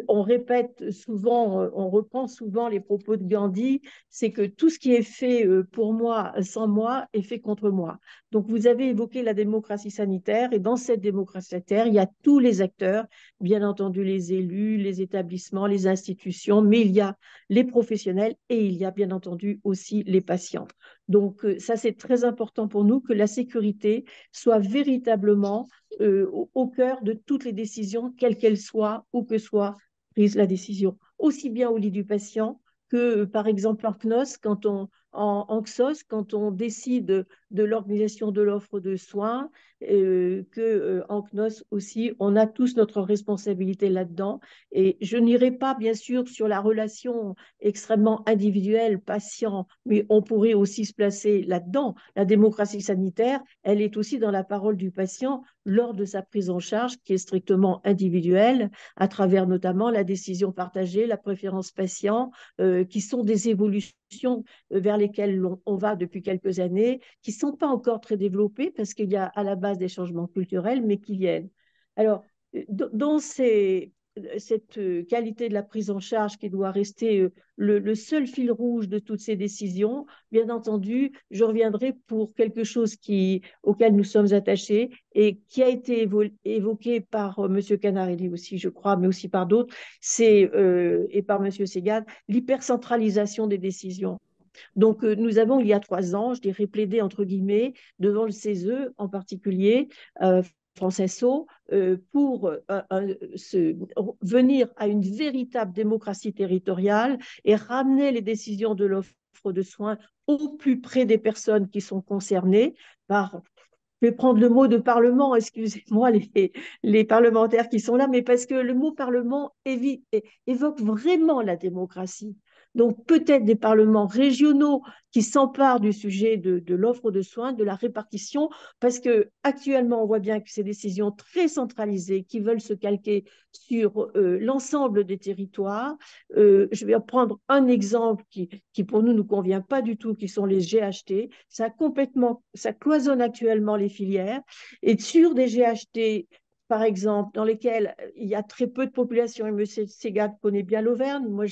on répète souvent, on reprend souvent les propos de Gandhi, c'est que tout ce qui est fait pour moi, sans moi, est fait contre moi. Donc, vous avez évoqué la démocratie sanitaire, et dans cette démocratie sanitaire, il y a tous les acteurs, bien entendu les élus, les établissements, les institutions, mais il y a les professionnels et il y a bien entendu aussi les patients. Donc, ça, c'est très important pour nous que la sécurité soit véritablement au cœur de toutes les décisions, quelles qu'elles soient, où que soit prise la décision, aussi bien au lit du patient que, par exemple, en CNOS, en XOS, quand on décide de l'organisation de l'offre de soins, qu'en CNOS aussi, on a tous notre responsabilité là-dedans. Et je n'irai pas, bien sûr, sur la relation extrêmement individuelle, patient, mais on pourrait aussi se placer là-dedans. La démocratie sanitaire, elle est aussi dans la parole du patient lors de sa prise en charge, qui est strictement individuelle, à travers notamment la décision partagée, la préférence patient, qui sont des évolutions vers lesquelles on va depuis quelques années, qui ne sont pas encore très développées parce qu'il y a à la base des changements culturels, mais qui viennent. Alors, dans cette qualité de la prise en charge qui doit rester le seul fil rouge de toutes ces décisions, bien entendu, je reviendrai pour quelque chose auquel nous sommes attachés et qui a été évoqué par M. Canarelli aussi, je crois, mais aussi par d'autres, et par M. Segad, l'hypercentralisation des décisions. Donc, nous avons, il y a 3 ans, je dirais, plaidé, entre guillemets, devant le CESE en particulier, Francesco, pour venir à une véritable démocratie territoriale et ramener les décisions de l'offre de soins au plus près des personnes qui sont concernées par... Je vais prendre le mot de parlement, excusez-moi les parlementaires qui sont là, mais parce que le mot parlement évoque vraiment la démocratie. Donc peut-être des parlements régionaux qui s'emparent du sujet de l'offre de soins, de la répartition, parce qu'actuellement on voit bien que ces décisions très centralisées qui veulent se calquer sur l'ensemble des territoires. Je vais prendre un exemple qui pour nous ne convient pas du tout, qui sont les GHT. Ça cloisonne actuellement les filières, et sur des GHT, par exemple, dans lesquels il y a très peu de population, et M. Segad connaît bien l'Auvergne. Moi,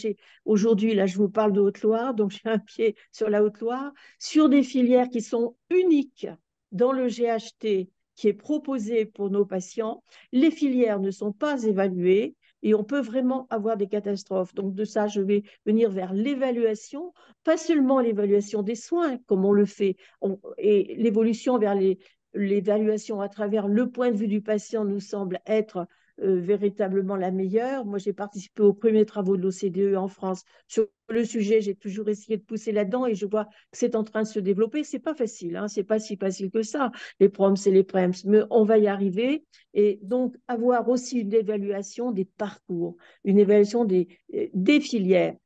aujourd'hui, là, je vous parle de Haute-Loire, donc j'ai un pied sur la Haute-Loire, sur des filières qui sont uniques dans le GHT qui est proposé pour nos patients. Les filières ne sont pas évaluées. et on peut vraiment avoir des catastrophes. Donc de ça, je vais venir vers l'évaluation, pas seulement l'évaluation des soins, comme on le fait, et l'évolution vers l'évaluation à travers le point de vue du patient nous semble être véritablement la meilleure. Moi, j'ai participé aux premiers travaux de l'OCDE en France sur le sujet. J'ai toujours essayé de pousser là-dedans et je vois que c'est en train de se développer. C'est pas facile, hein, c'est pas si facile que ça. Les PROMS et les PREMS, mais on va y arriver. Et donc, avoir aussi une évaluation des parcours, une évaluation des filières.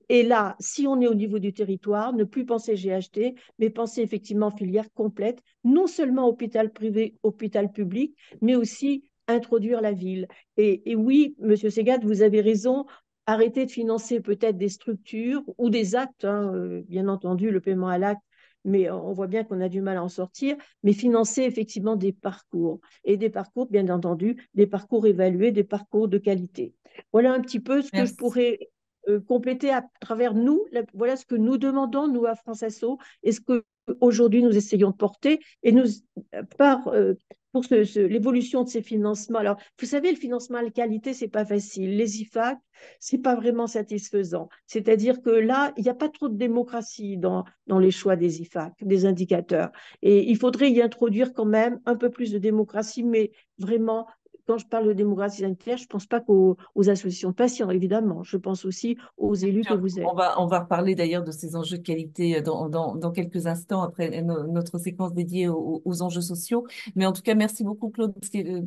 Et là, si on est au niveau du territoire, ne plus penser GHT, mais penser effectivement filière complète, non seulement hôpital privé, hôpital public, mais aussi introduire la ville. Et oui, Monsieur Segat, vous avez raison, arrêter de financer peut-être des structures ou des actes, hein, bien entendu, le paiement à l'acte, mais on voit bien qu'on a du mal à en sortir, mais financer effectivement des parcours. Et des parcours, bien entendu, des parcours évalués, des parcours de qualité. Voilà un petit peu ce que je Merci. pourrais compléter à travers nous. Voilà ce que nous demandons, nous, à France Asso, et ce que aujourd'hui nous essayons de porter. Et nous, pour l'évolution de ces financements. Alors, vous savez, le financement à qualité, c'est pas facile. Les IFAC, c'est pas vraiment satisfaisant. C'est-à-dire que là, il n'y a pas trop de démocratie dans les choix des IFAC, des indicateurs. Et il faudrait y introduire quand même un peu plus de démocratie, mais vraiment, quand je parle de démocratie sanitaire, je ne pense pas qu'aux associations de patients, évidemment. Je pense aussi aux élus que vous êtes. On va reparler d'ailleurs de ces enjeux de qualité dans quelques instants après notre séquence dédiée aux enjeux sociaux. Mais en tout cas, merci beaucoup, Claude, parce que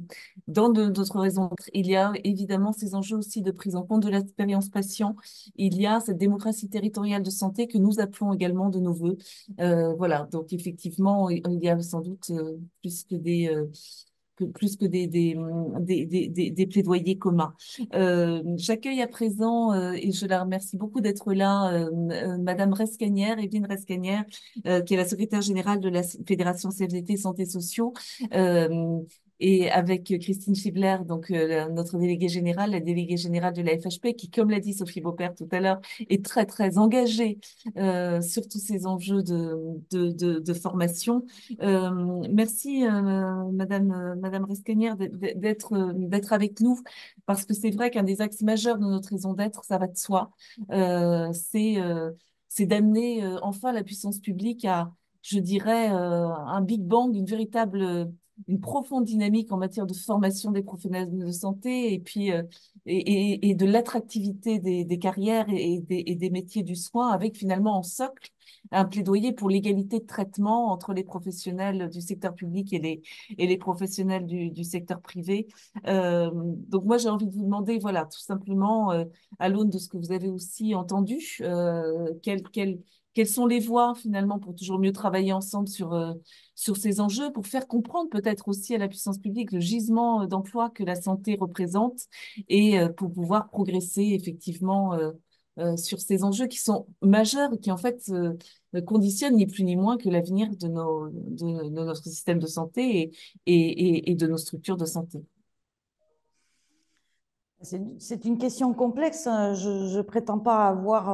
dans d'autres raisons, il y a évidemment ces enjeux aussi de prise en compte de l'expérience patient. Il y a cette démocratie territoriale de santé que nous appelons également de nos voeux. Voilà, donc effectivement, il y a sans doute plus que des plaidoyers communs. J'accueille à présent, et je la remercie beaucoup d'être là, Madame Rescanière, Evelyne Rescanière, qui est la secrétaire générale de la Fédération CFDT Santé Sociaux. Et avec Christine Schibler, donc notre déléguée générale, la déléguée générale de la FHP, qui, comme l'a dit Sophie Beaupère tout à l'heure, est très, très engagée sur tous ces enjeux de formation. Merci, Madame Rescanière, d'être avec nous, parce que c'est vrai qu'un des axes majeurs de notre raison d'être, ça va de soi, c'est d'amener enfin la puissance publique à, je dirais, un Big Bang, une profonde dynamique en matière de formation des professionnels de santé et puis et de l'attractivité des carrières et des métiers du soin, avec finalement en socle un plaidoyer pour l'égalité de traitement entre les professionnels du secteur public et les professionnels du secteur privé. Donc moi, j'ai envie de vous demander, voilà, tout simplement, à l'aune de ce que vous avez aussi entendu, quelles sont les voies finalement pour toujours mieux travailler ensemble sur ces enjeux, pour faire comprendre peut-être aussi à la puissance publique le gisement d'emploi que la santé représente et pour pouvoir progresser effectivement sur ces enjeux qui sont majeurs et qui en fait conditionnent ni plus ni moins que l'avenir de notre système de santé et de nos structures de santé. C'est une question complexe. Je ne prétends pas avoir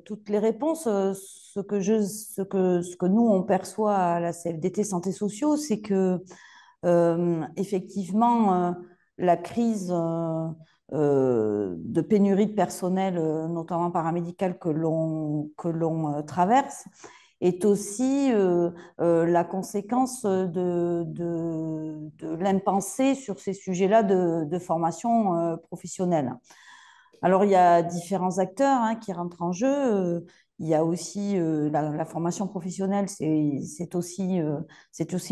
toutes les réponses. Ce que nous, on perçoit à la CFDT Santé Sociaux, c'est que effectivement, la crise de pénurie de personnel, notamment paramédical, que l'on traverse, est aussi la conséquence de l'impensé sur ces sujets-là de formation professionnelle. Alors, il y a différents acteurs qui rentrent en jeu. Il y a aussi la formation professionnelle, c'est aussi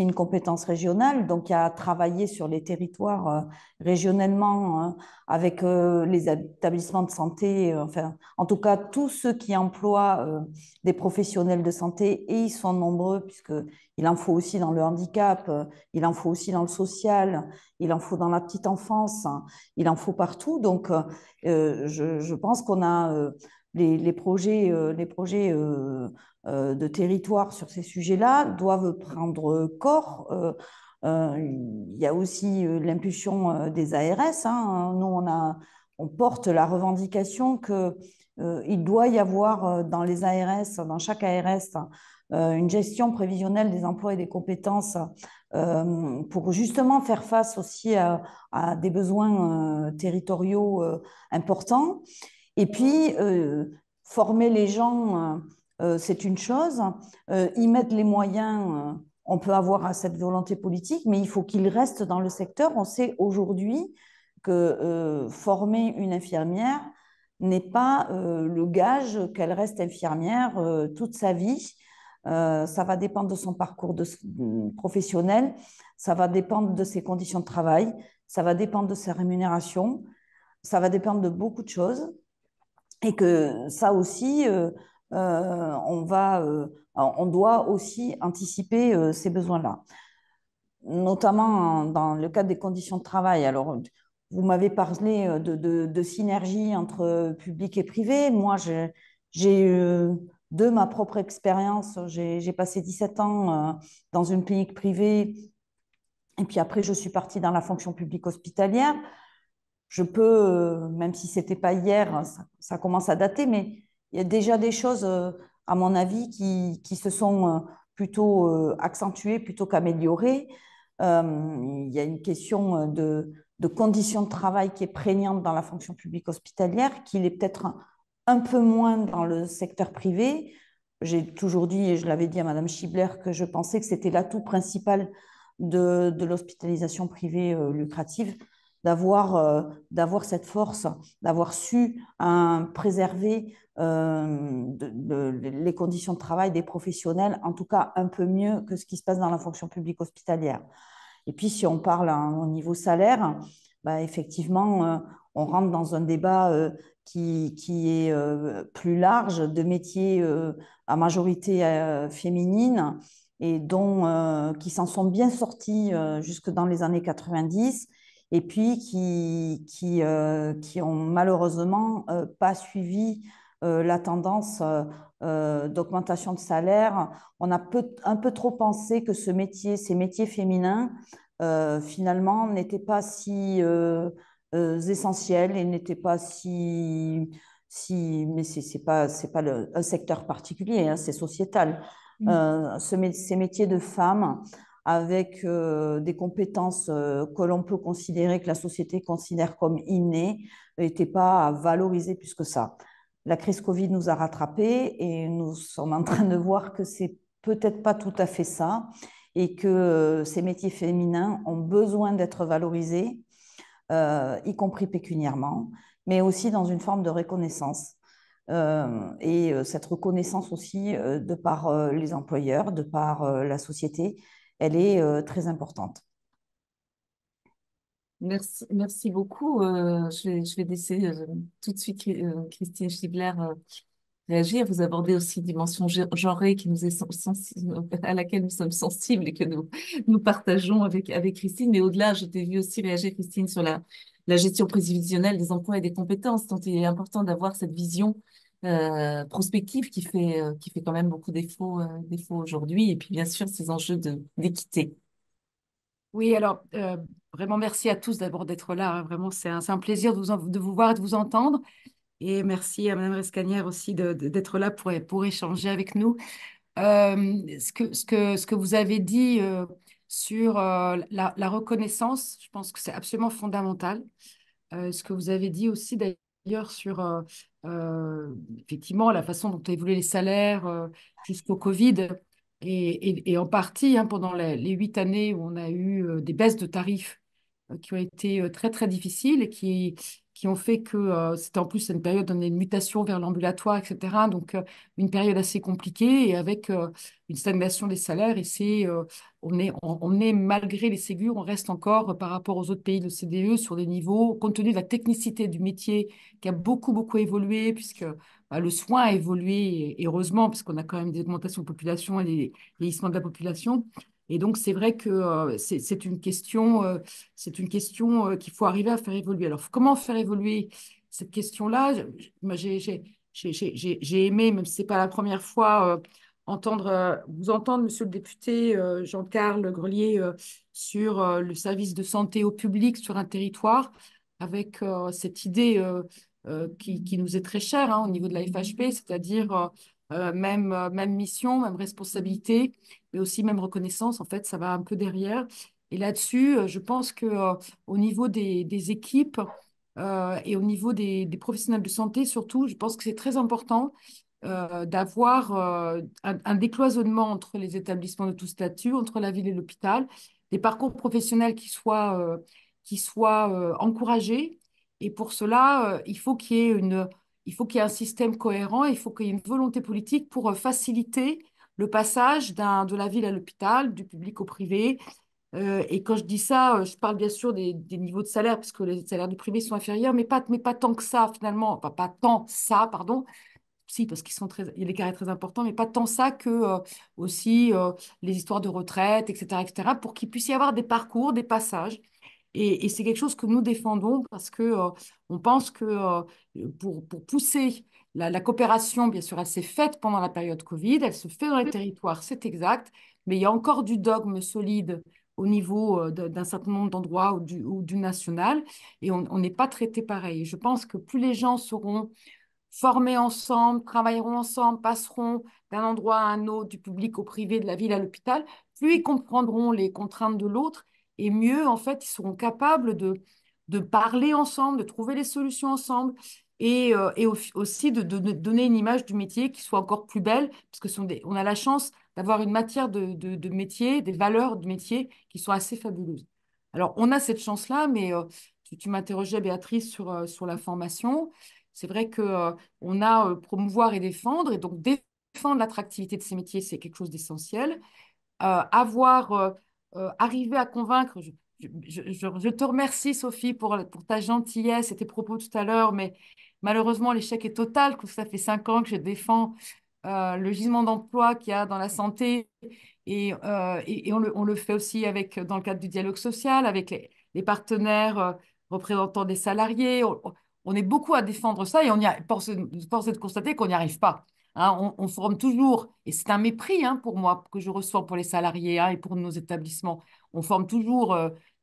une compétence régionale. Donc, il y a à travailler sur les territoires régionellement avec les établissements de santé, enfin, en tout cas, tous ceux qui emploient des professionnels de santé, et ils sont nombreux, puisqu'il en faut aussi dans le handicap, il en faut aussi dans le social, il en faut dans la petite enfance, il en faut partout. Donc, je pense qu'on a les projets de territoire sur ces sujets-là doivent prendre corps. Il y a aussi l'impulsion des ARS. Nous, on porte la revendication qu'il doit y avoir dans les ARS, dans chaque ARS, une gestion prévisionnelle des emplois et des compétences pour justement faire face aussi à des besoins territoriaux importants. Et puis, former les gens, c'est une chose. Y mettre les moyens, on peut avoir cette volonté politique, mais il faut qu'ils restent dans le secteur. On sait aujourd'hui que former une infirmière n'est pas le gage qu'elle reste infirmière toute sa vie. Ça va dépendre de son parcours professionnel, ça va dépendre de ses conditions de travail, ça va dépendre de sa rémunération, ça va dépendre de beaucoup de choses. Et que ça aussi, on doit aussi anticiper ces besoins-là, notamment dans le cadre des conditions de travail. Alors, vous m'avez parlé de synergie entre public et privé. Moi, j'ai de ma propre expérience, j'ai passé 17 ans dans une clinique privée et puis après, je suis partie dans la fonction publique hospitalière. Je peux, même si ce n'était pas hier, ça commence à dater, mais il y a déjà des choses, à mon avis, qui se sont plutôt accentuées plutôt qu'améliorées. Il y a une question de conditions de travail qui est prégnante dans la fonction publique hospitalière, qu'il est peut-être un peu moins dans le secteur privé. J'ai toujours dit, et je l'avais dit à Madame Schibler, que je pensais que c'était l'atout principal de l'hospitalisation privée lucrative, d'avoir cette force, d'avoir su préserver les conditions de travail des professionnels, en tout cas un peu mieux que ce qui se passe dans la fonction publique hospitalière. Et puis, si on parle au niveau salaire, bah, effectivement, on rentre dans un débat qui est plus large, de métiers à majorité féminine et qui s'en sont bien sortis jusque dans les années 90 et puis qui ont malheureusement pas suivi la tendance d'augmentation de salaire. On a un peu trop pensé que ces métiers féminins, finalement, n'étaient pas si essentiels et n'étaient pas mais c'est pas un secteur particulier, hein, c'est sociétal. Ces métiers de femmes avec des compétences que l'on peut considérer, que la société considère comme innées, n'étaient pas valorisées plus que ça. La crise Covid nous a rattrapés et nous sommes en train de voir que c'est peut-être pas tout à fait ça et que ces métiers féminins ont besoin d'être valorisés, y compris pécuniairement, mais aussi dans une forme de reconnaissance. Et cette reconnaissance aussi de par les employeurs, de par la société, elle est très importante. Merci beaucoup. Je vais laisser tout de suite Christine Schibler réagir. Vous abordez aussi une dimension genrée qui nous est à laquelle nous sommes sensibles et que nous partageons avec Christine. Mais au-delà, je t'ai vu aussi réagir, Christine, sur la gestion prévisionnelle des emplois et des compétences, dont il est important d'avoir cette vision prospective qui fait quand même beaucoup défaut aujourd'hui. Et puis, bien sûr, ces enjeux d'équité. Oui, alors vraiment merci à tous d'abord d'être là. Hein. Vraiment, c'est un plaisir de vous voir et de vous entendre. Et merci à Madame Rescanière aussi d'être là pour échanger avec nous. Ce que vous avez dit sur la reconnaissance, je pense que c'est absolument fondamental. Ce que vous avez dit aussi d'ailleurs sur effectivement la façon dont évolué les salaires jusqu'au Covid. Et en partie, hein, pendant les 8 années où on a eu des baisses de tarifs qui ont été très, très difficiles et qui ont fait que c'était en plus une période où on a une mutation vers l'ambulatoire, etc. Donc, une période assez compliquée et avec une stagnation des salaires. Et on est, malgré les Ségur, on reste encore par rapport aux autres pays de l'OCDE sur des niveaux, compte tenu de la technicité du métier qui a beaucoup, beaucoup évolué, puisque le soin a évolué, et heureusement, parce qu'on a quand même des augmentations de population et des vieillissements de la population. Et donc, c'est vrai que c'est une question qu'il faut arriver à faire évoluer. Alors, comment faire évoluer cette question-là? Moi, j'ai aimé, même si ce n'est pas la première fois, vous entendre, monsieur le député Jean-Carl Grelier, sur le service de santé au public sur un territoire, avec cette idée qui nous est très chère hein, au niveau de la FHP, c'est-à-dire même mission, même responsabilité, mais aussi même reconnaissance. En fait, ça va un peu derrière. Et là-dessus, je pense que au niveau des équipes et au niveau des professionnels de santé, surtout, je pense que c'est très important d'avoir un décloisonnement entre les établissements de tout statut, entre la ville et l'hôpital, des parcours professionnels qui soient encouragés. Et pour cela, il faut qu'il y ait un système cohérent, il faut qu'il y ait une volonté politique pour faciliter le passage de la ville à l'hôpital, du public au privé. Et quand je dis ça, je parle bien sûr des niveaux de salaire, parce que les salaires du privé sont inférieurs, mais pas tant que ça, finalement. Enfin, pas tant ça, pardon. Si, parce il y a des carrés très importants, mais pas tant ça que aussi les histoires de retraite, etc., pour qu'il puisse y avoir des parcours, des passages. Et c'est quelque chose que nous défendons parce que on pense que pour pousser la coopération, bien sûr, elle s'est faite pendant la période Covid, elle se fait dans les territoires, c'est exact, mais il y a encore du dogme solide au niveau d'un certain nombre d'endroits ou du national, et on n'est pas traité pareil. Et je pense que plus les gens seront formés ensemble, travailleront ensemble, passeront d'un endroit à un autre, du public au privé, de la ville à l'hôpital, plus ils comprendront les contraintes de l'autre et mieux, en fait, ils seront capables de parler ensemble, de trouver les solutions ensemble et aussi de donner une image du métier qui soit encore plus belle, parce que on a la chance d'avoir une matière de métier, des valeurs de métier qui sont assez fabuleuses. Alors, on a cette chance-là, mais tu m'interrogeais, Béatrice, sur la formation. C'est vrai que on a promouvoir et défendre, et donc défendre l'attractivité de ces métiers, c'est quelque chose d'essentiel. Arriver à convaincre, je te remercie, Sophie, pour ta gentillesse et tes propos tout à l'heure, mais malheureusement, l'échec est total, que ça fait 5 ans que je défends le gisement d'emploi qu'il y a dans la santé, et on le fait aussi dans le cadre du dialogue social, avec les partenaires représentants des salariés. On est beaucoup à défendre ça et force est de constater qu'on n'y arrive pas. Hein. On forme toujours, et c'est un mépris pour moi que je reçois pour les salariés et pour nos établissements. On forme toujours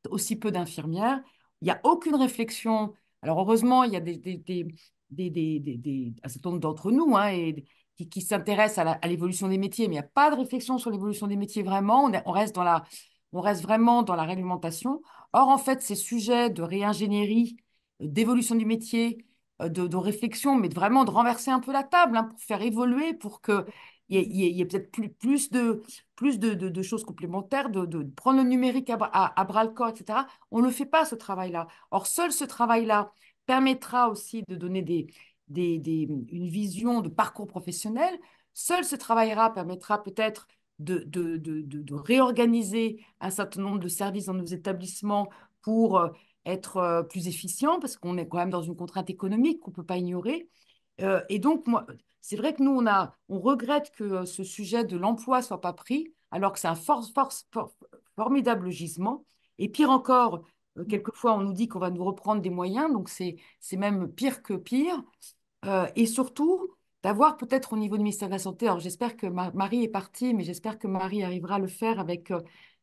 aussi peu d'infirmières. Il n'y a aucune réflexion. Alors heureusement, il y a un certain nombre d'entre nous qui s'intéressent à l'évolution des métiers, mais il n'y a pas de réflexion sur l'évolution des métiers vraiment. On reste vraiment dans la réglementation. Or, en fait, ces sujets de réingénierie, d'évolution du métier, de réflexion, mais vraiment de renverser un peu la table pour faire évoluer, pour qu'il y ait peut-être plus de choses complémentaires, de prendre le numérique à bras-le-corps, etc. On ne fait pas ce travail-là. Or, seul ce travail-là permettra aussi de donner une vision de parcours professionnel. Seul ce travail-là permettra peut-être de réorganiser un certain nombre de services dans nos établissements pour être plus efficient, parce qu'on est quand même dans une contrainte économique qu'on ne peut pas ignorer. Et donc, moi, c'est vrai que nous, on regrette que ce sujet de l'emploi ne soit pas pris, alors que c'est un formidable gisement. Et pire encore, quelquefois, on nous dit qu'on va nous reprendre des moyens, donc c'est même pire que pire. Et surtout, d'avoir peut-être au niveau du ministère de la Santé, alors j'espère que Marie est partie, mais j'espère que Marie arrivera à le faire avec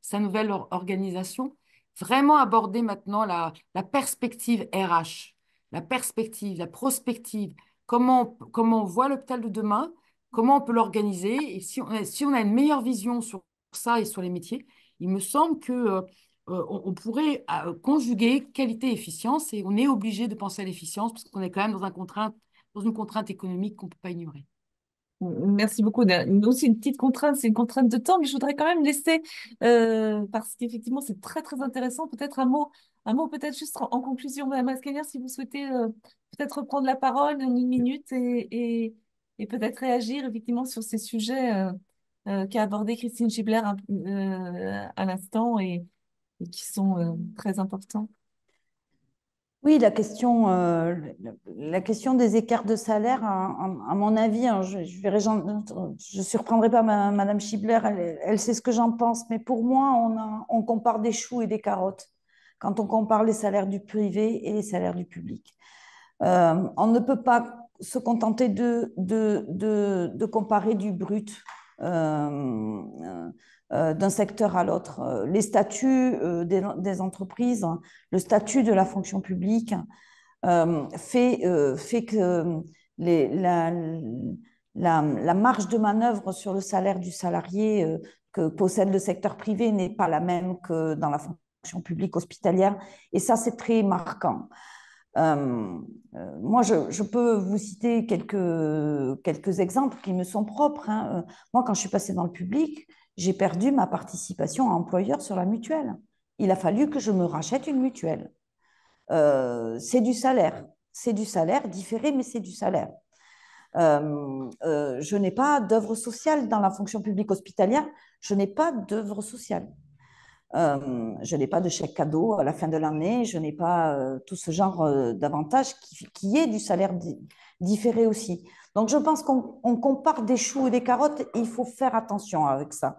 sa nouvelle organisation, vraiment aborder maintenant la perspective RH, la perspective, la prospective, comment on voit l'hôpital de demain, comment on peut l'organiser, et si on a une meilleure vision sur ça et sur les métiers, il me semble que on pourrait conjuguer qualité et efficience, et on est obligé de penser à l'efficience parce qu'on est quand même dans une contrainte économique qu'on ne peut pas ignorer. Merci beaucoup. Aussi, une petite contrainte, c'est une contrainte de temps, mais je voudrais quand même laisser, parce qu'effectivement, c'est très, très intéressant. Peut-être un mot peut-être juste en conclusion, Madame Ascanière, si vous souhaitez peut-être reprendre la parole en une minute et peut-être réagir effectivement sur ces sujets qu'a abordé Christine Gibler à l'instant et qui sont très importants. Oui, la question des écarts de salaire, à mon avis, je surprendrai pas Madame Schibler, elle sait ce que j'en pense, mais pour moi, on compare des choux et des carottes quand on compare les salaires du privé et les salaires du public. On ne peut pas se contenter de comparer du brut d'un secteur à l'autre. Les statuts des entreprises, le statut de la fonction publique fait que la marge de manœuvre sur le salaire du salarié que possède le secteur privé n'est pas la même que dans la fonction publique hospitalière. Et ça, c'est très marquant. Moi, je peux vous citer quelques exemples qui me sont propres, hein. Moi, quand je suis passée dans le public, j'ai perdu ma participation à employeur sur la mutuelle. Il a fallu que je me rachète une mutuelle. C'est du salaire. C'est du salaire différé, mais c'est du salaire. Je n'ai pas d'œuvre sociale dans la fonction publique hospitalière. Je n'ai pas d'œuvre sociale. Je n'ai pas de chèque cadeau à la fin de l'année. Je n'ai pas tout ce genre d'avantages qui est du salaire différé aussi. Donc, je pense qu'on compare des choux et des carottes. Et il faut faire attention avec ça.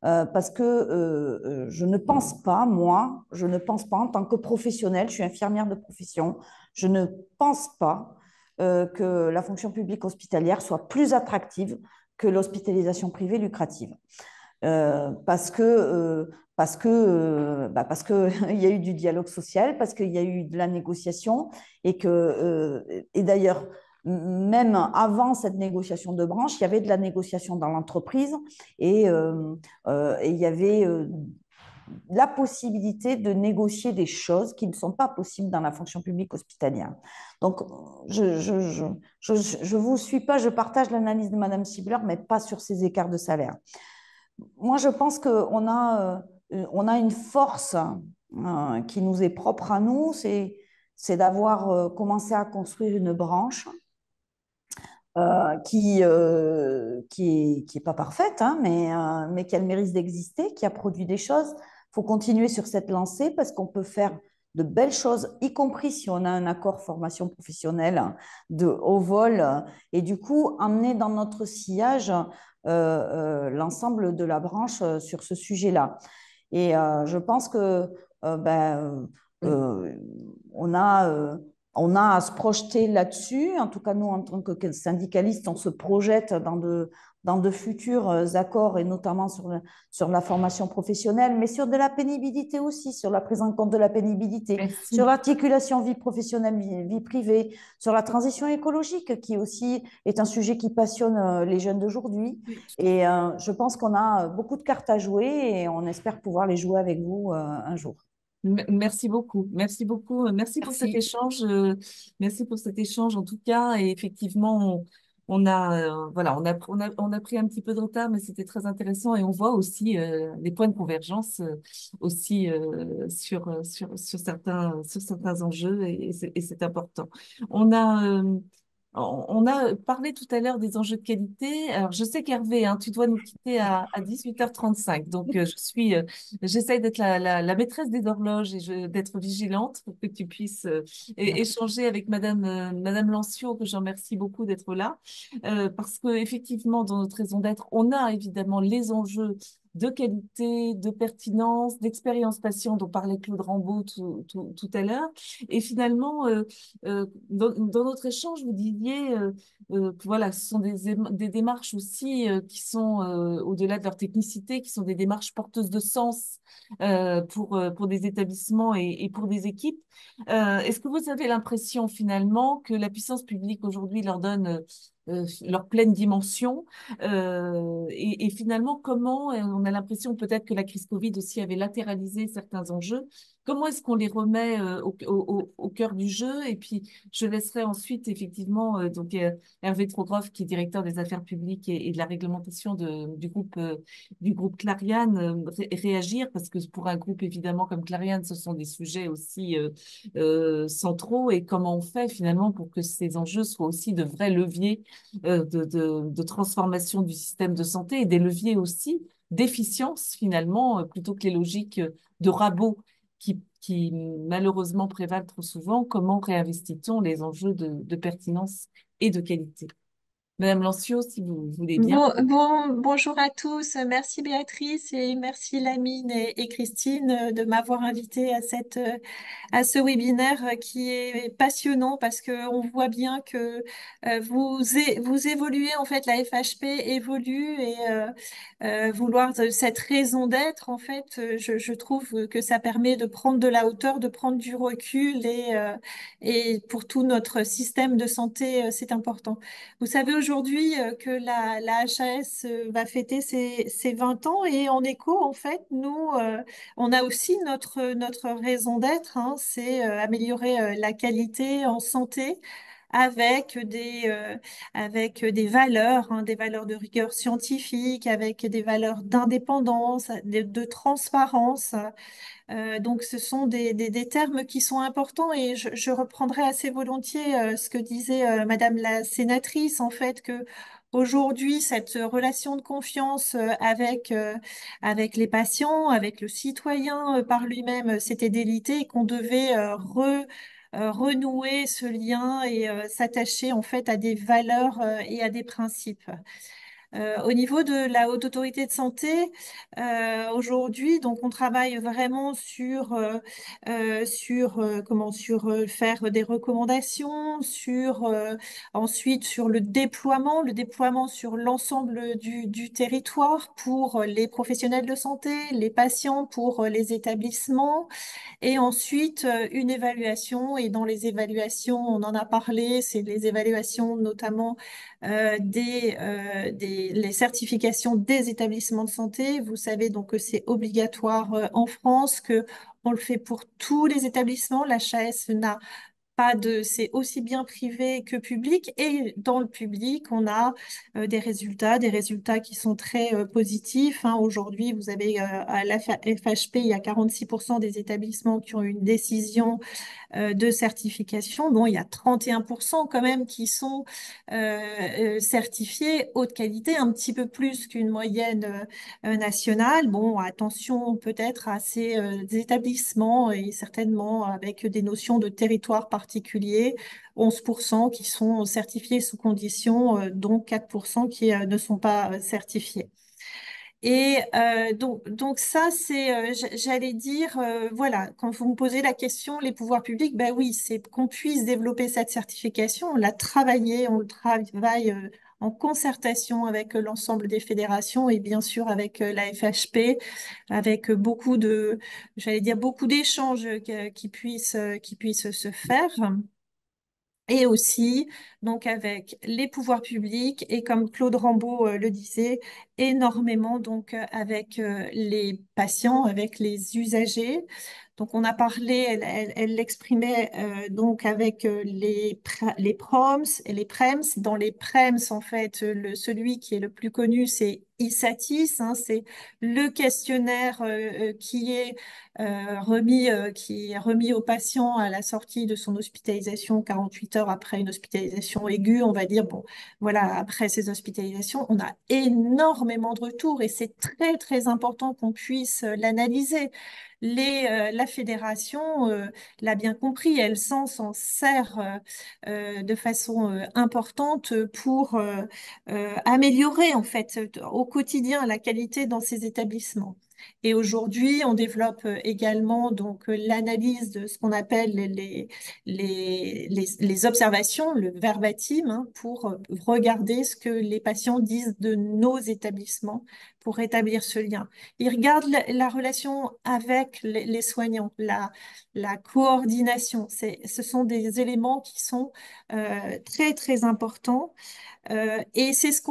Parce que je ne pense pas, moi, je ne pense pas en tant que professionnelle, je suis infirmière de profession, je ne pense pas que la fonction publique hospitalière soit plus attractive que l'hospitalisation privée lucrative. Parce que il y a eu du dialogue social, parce qu'il y a eu de la négociation et d'ailleurs, même avant cette négociation de branche, il y avait de la négociation dans l'entreprise et il y avait la possibilité de négocier des choses qui ne sont pas possibles dans la fonction publique hospitalière. Donc, je vous suis pas, je partage l'analyse de Madame Sibler, mais pas sur ces écarts de salaire. Moi, je pense qu'on a une force qui nous est propre à nous, c'est d'avoir commencé à construire une branche qui est pas parfaite, hein, mais qui a le mérite d'exister, qui a produit des choses. Il faut continuer sur cette lancée parce qu'on peut faire de belles choses, y compris si on a un accord formation professionnelle de haut vol, et du coup, emmener dans notre sillage l'ensemble de la branche sur ce sujet-là. Et je pense que on a à se projeter là-dessus. En tout cas, nous, en tant que syndicalistes, on se projette dans de futurs accords, et notamment sur la formation professionnelle, mais sur de la pénibilité aussi, sur la prise en compte de la pénibilité, Merci. sur l'articulation vie professionnelle, vie privée, sur la transition écologique, qui aussi est un sujet qui passionne les jeunes d'aujourd'hui. Et je pense qu'on a beaucoup de cartes à jouer et on espère pouvoir les jouer avec vous un jour. Merci beaucoup. Merci beaucoup. Merci pour cet échange. Merci pour cet échange en tout cas. Et effectivement, on a, voilà, on a pris un petit peu de retard, mais c'était très intéressant et on voit aussi des points de convergence aussi sur certains enjeux et c'est important. On a parlé tout à l'heure des enjeux de qualité. Alors, je sais qu'Hervé, hein, tu dois nous quitter à 18h35. Donc, j'essaye d'être la maîtresse des horloges et d'être vigilante pour que tu puisses échanger avec Madame Lancio, que j'en remercie beaucoup d'être là. Parce que effectivement, dans notre raison d'être, on a évidemment les enjeux de qualité, de pertinence, d'expérience patient dont parlait Claude Rambaud tout à l'heure. Et finalement, dans notre échange, vous disiez, voilà, ce sont des démarches aussi qui sont, au-delà de leur technicité, qui sont des démarches porteuses de sens pour des établissements et pour des équipes. Est-ce que vous avez l'impression finalement que la puissance publique aujourd'hui leur donne leur pleine dimension et finalement comment on a l'impression peut-être que la crise Covid aussi avait latéralisé certains enjeux. Comment est-ce qu'on les remet au cœur du jeu? Et puis, je laisserai ensuite, effectivement, Hervé Trogroff, qui est directeur des affaires publiques et de la réglementation du groupe Clariane, réagir, parce que pour un groupe, évidemment, comme Clariane, ce sont des sujets aussi centraux. Et comment on fait, finalement, pour que ces enjeux soient aussi de vrais leviers de transformation du système de santé et des leviers aussi d'efficience, finalement, plutôt que les logiques de rabot qui malheureusement prévalent trop souvent. Comment réinvestit-on les enjeux de pertinence et de qualité? Madame Lancio, si vous voulez bien. Bonjour à tous. Merci Béatrice et merci Lamine et Christine de m'avoir invitée à ce webinaire qui est passionnant parce que on voit bien que vous évoluez, en fait, la FHP évolue et vouloir cette raison d'être, en fait, je trouve que ça permet de prendre de la hauteur, de prendre du recul et pour tout notre système de santé, c'est important. Vous savez, aujourd'hui, aujourd'hui que la HAS va fêter ses 20 ans et en écho, en fait, nous, on a aussi notre raison d'être, hein, c'est améliorer la qualité en santé avec des valeurs, hein, des valeurs de rigueur scientifique, avec des valeurs d'indépendance, de transparence. Donc, ce sont des termes qui sont importants et je reprendrai assez volontiers ce que disait Madame la sénatrice, en fait, que aujourd'hui, cette relation de confiance avec les patients, avec le citoyen par lui-même, s'était délitée et qu'on devait renouer ce lien et s'attacher en fait à des valeurs et à des principes. Au niveau de la Haute Autorité de Santé, aujourd'hui, donc on travaille vraiment sur faire des recommandations, ensuite sur le déploiement sur l'ensemble du territoire pour les professionnels de santé, les patients, pour les établissements. Et ensuite, une évaluation. Et dans les évaluations, on en a parlé, c'est les évaluations notamment les certifications des établissements de santé. Vous savez donc que c'est obligatoire en France, que on le fait pour tous les établissements. L'HAS n'a pas de, c'est aussi bien privé que public. Et dans le public, on a des résultats qui sont très positifs, hein. Aujourd'hui, vous avez à la FHP, il y a 46% des établissements qui ont eu une décision de certification. Bon, il y a 31% quand même qui sont certifiés haute qualité, un petit peu plus qu'une moyenne nationale. Bon, attention peut-être à ces établissements et certainement avec des notions de territoire particulier. 11% qui sont certifiés sous condition, dont 4% qui ne sont pas certifiés. Et donc ça, c'est, j'allais dire, voilà, quand vous me posez la question, les pouvoirs publics, ben oui, c'est qu'on puisse développer cette certification. On l'a travaillé, on le travaille en concertation avec l'ensemble des fédérations et bien sûr avec la FHP, avec j'allais dire, beaucoup d'échanges qui puissent se faire. Et aussi, donc avec les pouvoirs publics et comme Claude Rambaud le disait, énormément donc avec les patients, avec les usagers. Donc on a parlé, elle l'exprimait donc avec les PROMS et les PREMS. Dans les PREMS, en fait, celui qui est le plus connu, c'est ISATIS, hein, c'est le questionnaire qui est remis au patient à la sortie de son hospitalisation 48 heures après une hospitalisation aiguë. On va dire, bon, voilà, après ces hospitalisations, on a énormément de retours et c'est très, très important qu'on puisse l'analyser. La fédération l'a bien compris, elle s'en sert de façon importante pour améliorer en fait au quotidien la qualité dans ces établissements. Et aujourd'hui, on développe également donc l'analyse de ce qu'on appelle les observations, le verbatim, hein, pour regarder ce que les patients disent de nos établissements pour établir ce lien. Ils regardent la relation avec les soignants, la coordination. Ce sont des éléments qui sont très, très importants. Et c'est ce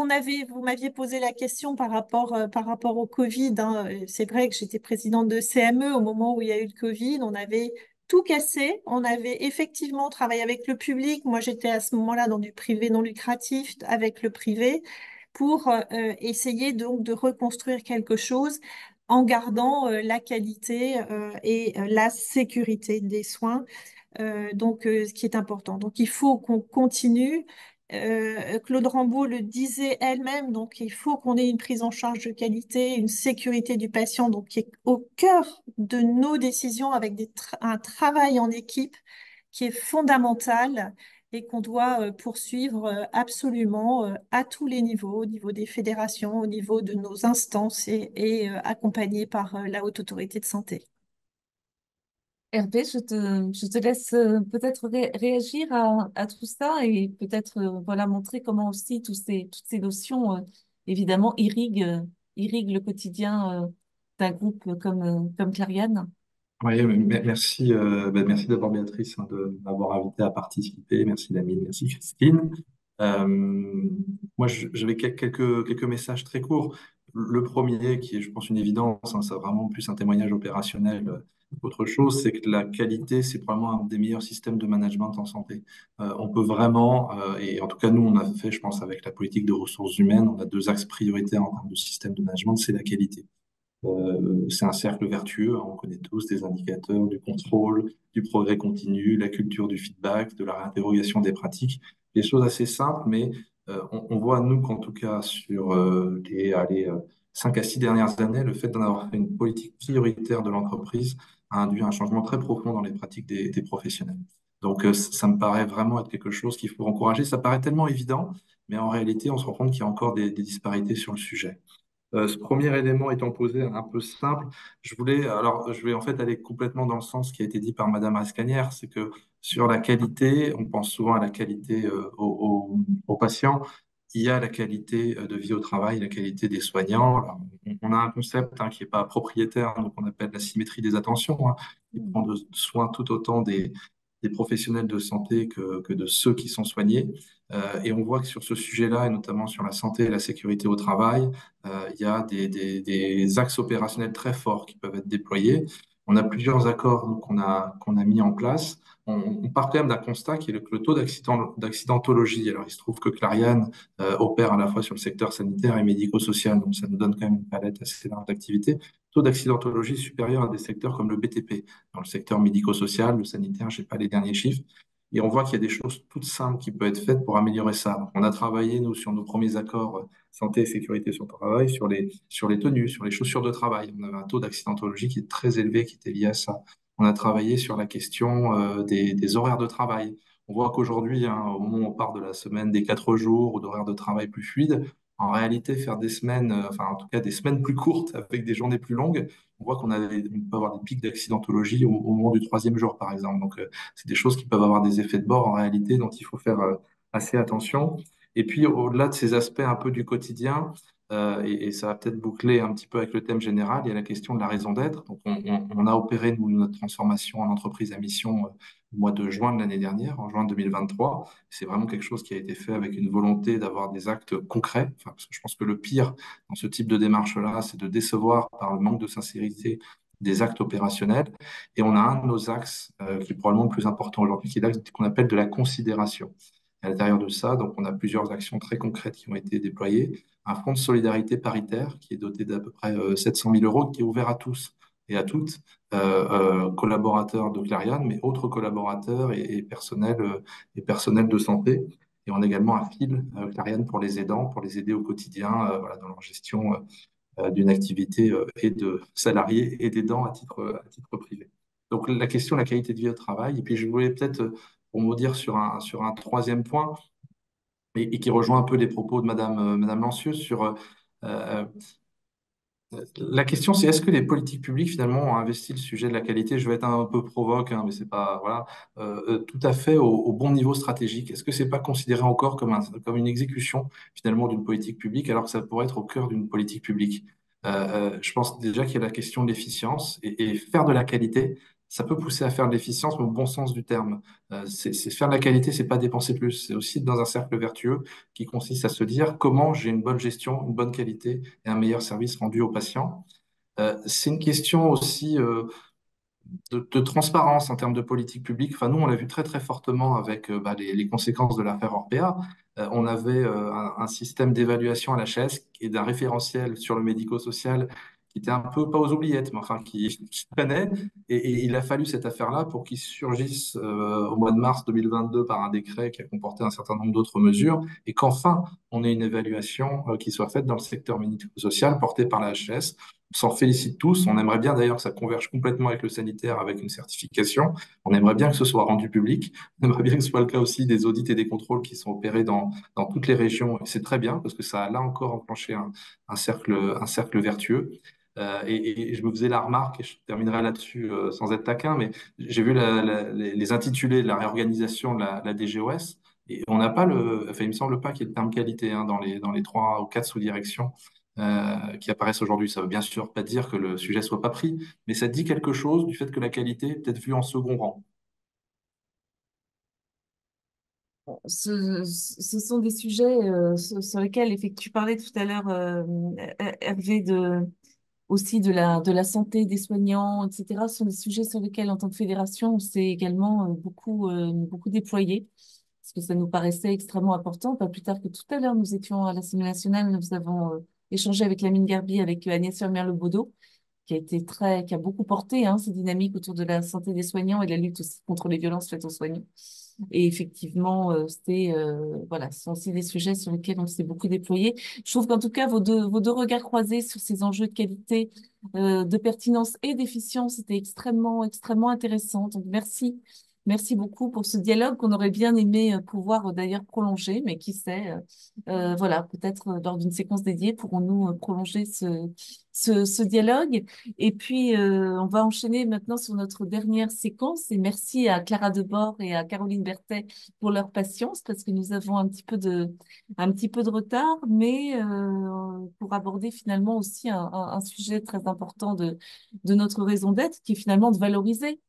vous m'aviez posé la question par rapport au Covid, hein. C'est vrai que j'étais présidente de CME au moment où il y a eu le Covid. On avait tout cassé. On avait effectivement travaillé avec le public. Moi, j'étais à ce moment-là dans du privé non lucratif avec le privé pour essayer donc de reconstruire quelque chose en gardant la qualité et la sécurité des soins. Ce qui est important. Donc, il faut qu'on continue. Claude Rambaud le disait elle-même, donc il faut qu'on ait une prise en charge de qualité, une sécurité du patient, donc qui est au cœur de nos décisions avec un travail en équipe qui est fondamental et qu'on doit poursuivre absolument à tous les niveaux, au niveau des fédérations, au niveau de nos instances et accompagné par la Haute Autorité de Santé. Hervé, je te laisse peut-être réagir à tout ça et peut-être voilà, montrer comment aussi toutes ces notions, évidemment, irriguent le quotidien d'un groupe comme Clariane. Oui, merci, merci d'abord Béatrice, hein, de m'avoir invité à participer. Merci Lamine, merci Christine. Euh, Moi, j'avais quelques messages très courts. Le premier, qui est, je pense, une évidence, hein, c'est vraiment plus un témoignage opérationnel qu'autre chose, c'est que la qualité, c'est probablement un des meilleurs systèmes de management en santé. On peut vraiment, et en tout cas, nous, on a fait, je pense, avec la politique de ressources humaines, on a deux axes prioritaires en termes de système de management, c'est la qualité. C'est un cercle vertueux, hein, on connaît tous des indicateurs, du contrôle, du progrès continu, la culture du feedback, de la réinterrogation des pratiques, des choses assez simples, mais on voit, nous, qu'en tout cas, sur allez, 5 à 6 dernières années, le fait d'en avoir fait une politique prioritaire de l'entreprise a induit un changement très profond dans les pratiques des professionnels. Donc, ça me paraît vraiment être quelque chose qu'il faut encourager. Ça paraît tellement évident, mais en réalité, on se rend compte qu'il y a encore des disparités sur le sujet. Ce premier élément étant posé un peu simple, alors je vais en fait aller complètement dans le sens qui a été dit par Madame Rascanière, c'est que sur la qualité, on pense souvent à la qualité aux patients, il y a la qualité de vie au travail, la qualité des soignants. Alors, on a un concept qui n'est pas propriétaire, donc on appelle la symétrie des attentions, qui prend soin tout autant des professionnels de santé que de ceux qui sont soignés. Et on voit que sur ce sujet-là, et notamment sur la santé et la sécurité au travail, il y a des axes opérationnels très forts qui peuvent être déployés. On a plusieurs accords nous, qu'on a mis en place. On part quand même d'un constat qui est que le taux d'accidentologie, alors il se trouve que Clariane opère à la fois sur le secteur sanitaire et médico-social, donc ça nous donne quand même une palette assez large d'activités. Le taux d'accidentologie supérieur à des secteurs comme le BTP. Dans le secteur médico-social, le sanitaire, je n'ai pas les derniers chiffres. Et on voit qu'il y a des choses toutes simples qui peuvent être faites pour améliorer ça. Donc, on a travaillé, nous, sur nos premiers accords santé et sécurité sur le travail, sur les tenues, sur les chaussures de travail. On avait un taux d'accidentologie qui est très élevé, qui était lié à ça. On a travaillé sur la question des horaires de travail. On voit qu'aujourd'hui, au moment où on part de la semaine des 4 jours ou d'horaires de travail plus fluides, en réalité, faire des semaines, enfin en tout cas des semaines plus courtes avec des journées plus longues, on voit on peut avoir des pics d'accidentologie au moment du troisième jour, par exemple. Donc, c'est des choses qui peuvent avoir des effets de bord en réalité, dont il faut faire assez attention. Et puis, au-delà de ces aspects un peu du quotidien, et ça va peut-être boucler un petit peu avec le thème général, il y a la question de la raison d'être. Donc, on a opéré, nous, notre transformation en entreprise à mission au mois de juin de l'année dernière, en juin 2023. C'est vraiment quelque chose qui a été fait avec une volonté d'avoir des actes concrets. Enfin, parce que je pense que le pire dans ce type de démarche-là, c'est de décevoir par le manque de sincérité des actes opérationnels. Et on a un de nos axes qui est probablement le plus important aujourd'hui, qui est l'axe qu'on appelle de la considération. À l'intérieur de ça, donc, on a plusieurs actions très concrètes qui ont été déployées. Un fonds de solidarité paritaire qui est doté d'à peu près 700 000 euros, qui est ouvert à tous et à toutes, collaborateurs de Clariane, mais autres collaborateurs et personnels de santé. Et on a également un fil Clariane pour les aidants, pour les aider au quotidien voilà, dans leur gestion d'une activité et de salariés et d'aidants à titre privé. Donc la question de la qualité de vie au travail. Et puis je voulais peut-être, pour vous dire sur un troisième point, et qui rejoint un peu les propos de Madame Lancieux sur la question, c'est est-ce que les politiques publiques finalement ont investi le sujet de la qualité? Je vais être un peu provoque, mais c'est pas voilà tout à fait au bon niveau stratégique. Est-ce que c'est pas considéré encore comme une exécution finalement d'une politique publique alors que ça pourrait être au cœur d'une politique publique? Je pense déjà qu'il y a la question de l'efficience et faire de la qualité, ça peut pousser à faire de l'efficience, mais au bon sens du terme. C'est faire de la qualité, c'est pas dépenser plus, c'est aussi dans un cercle vertueux qui consiste à se dire comment j'ai une bonne gestion, une bonne qualité et un meilleur service rendu aux patients. C'est une question aussi de transparence en termes de politique publique. Enfin, nous, on l'a vu très très fortement avec les conséquences de l'affaire Orpea. On avait un système d'évaluation à l'HS et d'un référentiel sur le médico-social qui était un peu, pas aux oubliettes, mais enfin qui traînait. Et il a fallu cette affaire-là pour qu'il surgisse au mois de mars 2022 par un décret qui a comporté un certain nombre d'autres mesures et qu'enfin, on ait une évaluation qui soit faite dans le secteur médico-social porté par la HS. On s'en félicite tous. On aimerait bien d'ailleurs que ça converge complètement avec le sanitaire, avec une certification. On aimerait bien que ce soit rendu public. On aimerait bien que ce soit le cas aussi des audits et des contrôles qui sont opérés dans toutes les régions. Et c'est très bien parce que ça a là encore enclenché un cercle vertueux. Et je me faisais la remarque, et je terminerai là-dessus sans être taquin, mais j'ai vu les intitulés de la réorganisation de la DGOS. Et on n'a pas enfin, il me semble pas qu'il y ait le terme qualité dans les 3 ou 4 sous-directions qui apparaissent aujourd'hui. Ça veut bien sûr pas dire que le sujet soit pas pris, mais ça dit quelque chose du fait que la qualité est peut-être vue en second rang. Ce sont des sujets sur lesquels, effectivement, tu parlais tout à l'heure, Hervé, aussi de la santé des soignants, etc. Ce sont des sujets sur lesquels, en tant que fédération, on s'est également beaucoup déployé, parce que ça nous paraissait extrêmement important. Pas plus tard que tout à l'heure, nous étions à l'Assemblée nationale, nous avons échangé avec Lamine Garbi, avec Agnès Firmin-Lebaudot, qui a beaucoup porté ces dynamiques autour de la santé des soignants et de la lutte aussi contre les violences faites aux soignants. Et effectivement, voilà, ce sont aussi des sujets sur lesquels on s'est beaucoup déployé. Je trouve qu'en tout cas, vos deux regards croisés sur ces enjeux de qualité, de pertinence et d'efficience étaient extrêmement intéressants. Donc, merci. Merci beaucoup pour ce dialogue qu'on aurait bien aimé pouvoir d'ailleurs prolonger, mais qui sait, voilà, peut-être lors d'une séquence dédiée, pourrons-nous prolonger ce dialogue. Et puis, on va enchaîner maintenant sur notre dernière séquence. Et merci à Clara Debord et à Caroline Berthet pour leur patience, parce que nous avons un petit peu de retard, mais pour aborder finalement aussi un sujet très important de notre raison d'être, qui est finalement de valoriser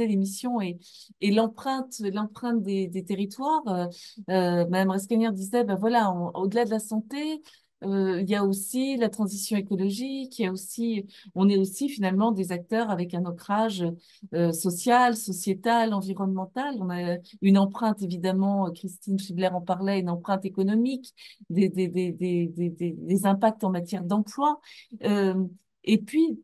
les missions et l'empreinte des territoires. Madame Rescanière disait, ben voilà, au-delà de la santé, il y a aussi la transition écologique, on est aussi finalement des acteurs avec un ancrage social, sociétal, environnemental. On a une empreinte, évidemment, Christine Schibler en parlait, une empreinte économique, des impacts en matière d'emploi. Et puis,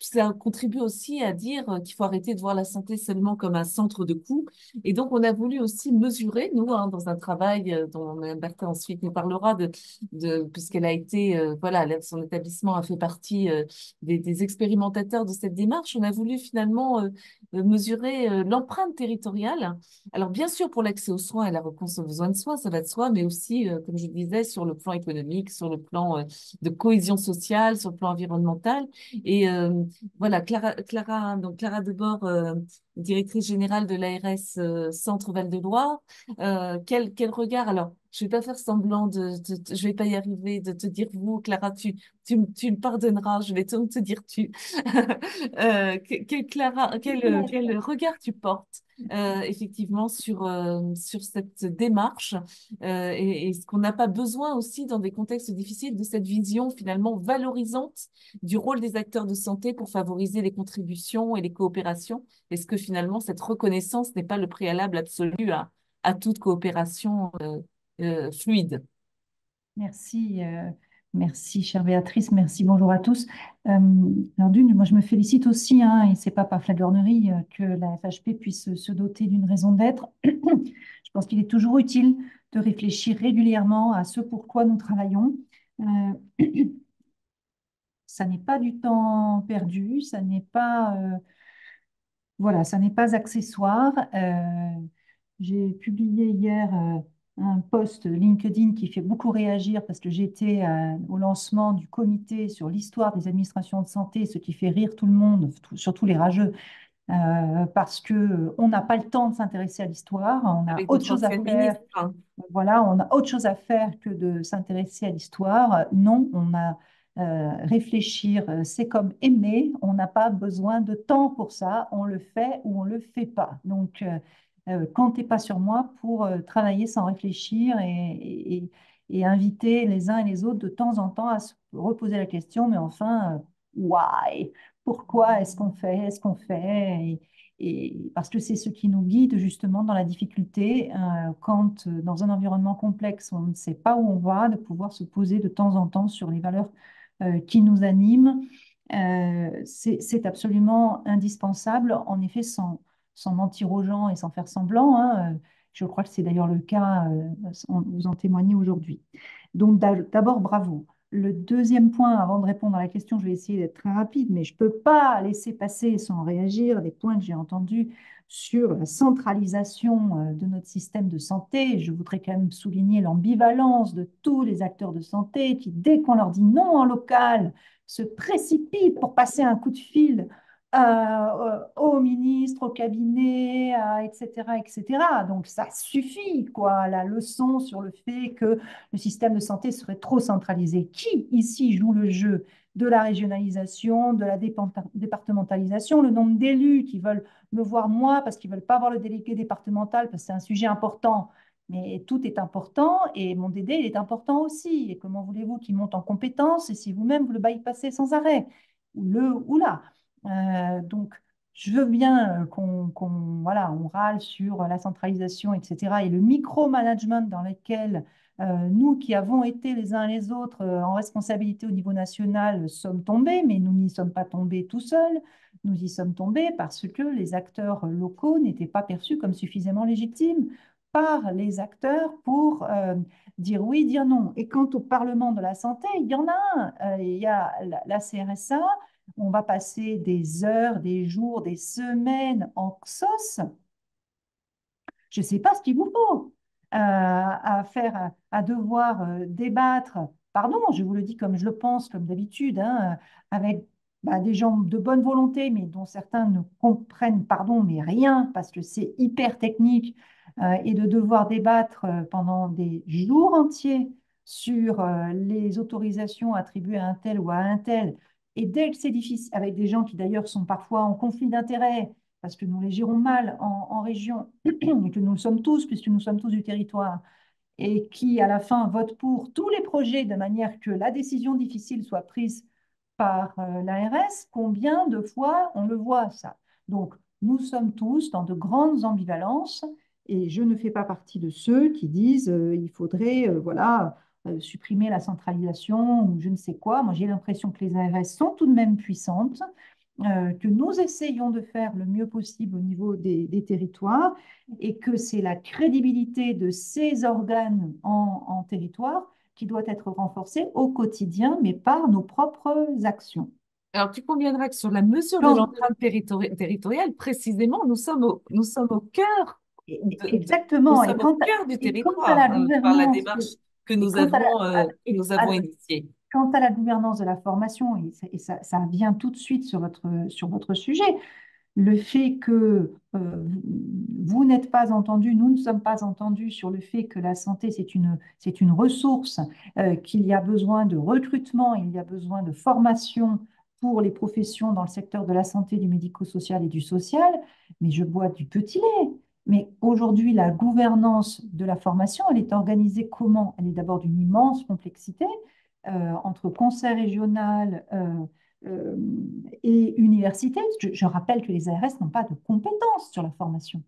ça contribue aussi à dire qu'il faut arrêter de voir la santé seulement comme un centre de coût. Et donc, on a voulu aussi mesurer, nous, dans un travail dont Mme Berthet ensuite nous parlera, puisqu'elle a été, voilà, son établissement a fait partie des expérimentateurs de cette démarche. On a voulu finalement mesurer l'empreinte territoriale. Alors, bien sûr, pour l'accès aux soins et la réponse aux besoins de soins, ça va de soi, mais aussi, comme je disais, sur le plan économique, sur le plan de cohésion sociale, sur le plan environnemental. Et voilà, Clara Debord, directrice générale de l'ARS Centre Val-de-Loire. Quel regard, alors, je vais pas faire semblant je vais pas y arriver de te dire vous, Clara, tu me pardonneras, je vais te dire tu. Quel regard tu portes effectivement sur cette démarche et est-ce qu'on n'a pas besoin aussi dans des contextes difficiles de cette vision finalement valorisante du rôle des acteurs de santé pour favoriser les contributions et les coopérations? Est-ce que finalement cette reconnaissance n'est pas le préalable absolu à toute coopération fluide? Merci, merci chère Béatrice, merci, bonjour à tous. Alors moi je me félicite aussi, et c'est pas par flagornerie, que la FHP puisse se doter d'une raison d'être. Je pense qu'il est toujours utile de réfléchir régulièrement à ce pourquoi nous travaillons. Ça n'est pas du temps perdu, ça n'est pas, voilà, ça n'est pas accessoire. J'ai publié hier un post LinkedIn qui fait beaucoup réagir parce que j'étais au lancement du comité sur l'histoire des administrations de santé, ce qui fait rire tout le monde, surtout les rageux, parce que on n'a pas le temps de s'intéresser à l'histoire, on a Avec autre votre chose à ancienne faire. ministre, hein. Voilà, on a autre chose à faire que de s'intéresser à l'histoire. Non, on a réfléchir, c'est comme aimer, on n'a pas besoin de temps pour ça, on le fait ou on le fait pas. Donc, comptez pas sur moi pour travailler sans réfléchir et inviter les uns et les autres de temps en temps à se reposer la question, mais enfin, why? Pourquoi est-ce qu'on fait? Et parce que c'est ce qui nous guide justement dans la difficulté, quand dans un environnement complexe, on ne sait pas où on va, de pouvoir se poser de temps en temps sur les valeurs qui nous animent. C'est absolument indispensable, en effet, sans mentir aux gens et sans faire semblant. Je crois que c'est d'ailleurs le cas, vous en témoignez aujourd'hui. Donc d'abord, bravo. Le deuxième point, avant de répondre à la question, je vais essayer d'être très rapide, mais je ne peux pas laisser passer sans réagir des points que j'ai entendus sur la centralisation de notre système de santé. Je voudrais quand même souligner l'ambivalence de tous les acteurs de santé qui, dès qu'on leur dit non en local, se précipitent pour passer un coup de fil au ministre, au cabinet, etc., etc. Donc, ça suffit, quoi, la leçon sur le fait que le système de santé serait trop centralisé. Qui, ici, joue le jeu de la régionalisation, de la départementalisation, le nombre d'élus qui veulent me voir moi parce qu'ils ne veulent pas voir le délégué départemental parce que c'est un sujet important Mais tout est important et mon Dédé, il est important aussi. Et comment voulez-vous qu'il monte en compétence et si vous-même vous le bypassez sans arrêt, ou le ou là. Donc, je veux bien voilà, on râle sur la centralisation, etc. et le micromanagement dans lequel nous qui avons été les uns et les autres en responsabilité au niveau national sommes tombés, mais nous n'y sommes pas tombés tout seuls. Nous y sommes tombés parce que les acteurs locaux n'étaient pas perçus comme suffisamment légitimes par les acteurs pour dire oui, dire non. Et quant au Parlement de la santé, il y en a un. Il y a la CRSA. On va passer des heures, des jours, des semaines en XOS. Je ne sais pas ce qu'il vous faut à faire, à devoir débattre, pardon, je vous le dis comme je le pense, comme d'habitude, hein, avec des gens de bonne volonté, mais dont certains ne comprennent, pardon, mais rien, parce que c'est hyper technique, et de devoir débattre pendant des jours entiers sur les autorisations attribuées à un tel ou à un tel. Et dès que c'est difficile, avec des gens qui d'ailleurs sont parfois en conflit d'intérêts, parce que nous les gérons mal en région, et que nous le sommes tous, puisque nous sommes tous du territoire, et qui, à la fin, votent pour tous les projets de manière que la décision difficile soit prise par l'ARS, combien de fois on le voit, ça? Donc, nous sommes tous dans de grandes ambivalences, et je ne fais pas partie de ceux qui disent il faudrait voilà, supprimer la centralisation ou je ne sais quoi. Moi, j'ai l'impression que les ARS sont tout de même puissantes, que nous essayons de faire le mieux possible au niveau des territoires et que c'est la crédibilité de ces organes en territoire qui doit être renforcée au quotidien, mais par nos propres actions. Alors, tu conviendras que sur la mesure de Quand- l'empreinte territoriale, précisément, nous sommes au cœur nous Exactement. sommes au cœur du Quant à territoire la par la gouvernance, démarche que et nous quant à la, avons initiée. quant à la gouvernance de la formation, et ça vient tout de suite sur votre sujet, le fait que vous n'êtes pas entendu, nous ne sommes pas entendus sur le fait que la santé, c'est une ressource, qu'il y a besoin de recrutement, il y a besoin de formation pour les professions dans le secteur de la santé, du médico-social et du social, mais je bois du petit lait. Mais aujourd'hui, la gouvernance de la formation, elle est organisée comment? Elle est d'abord d'une immense complexité entre conseil régional, euh, et université. Je rappelle que les ARS n'ont pas de compétences sur la formation.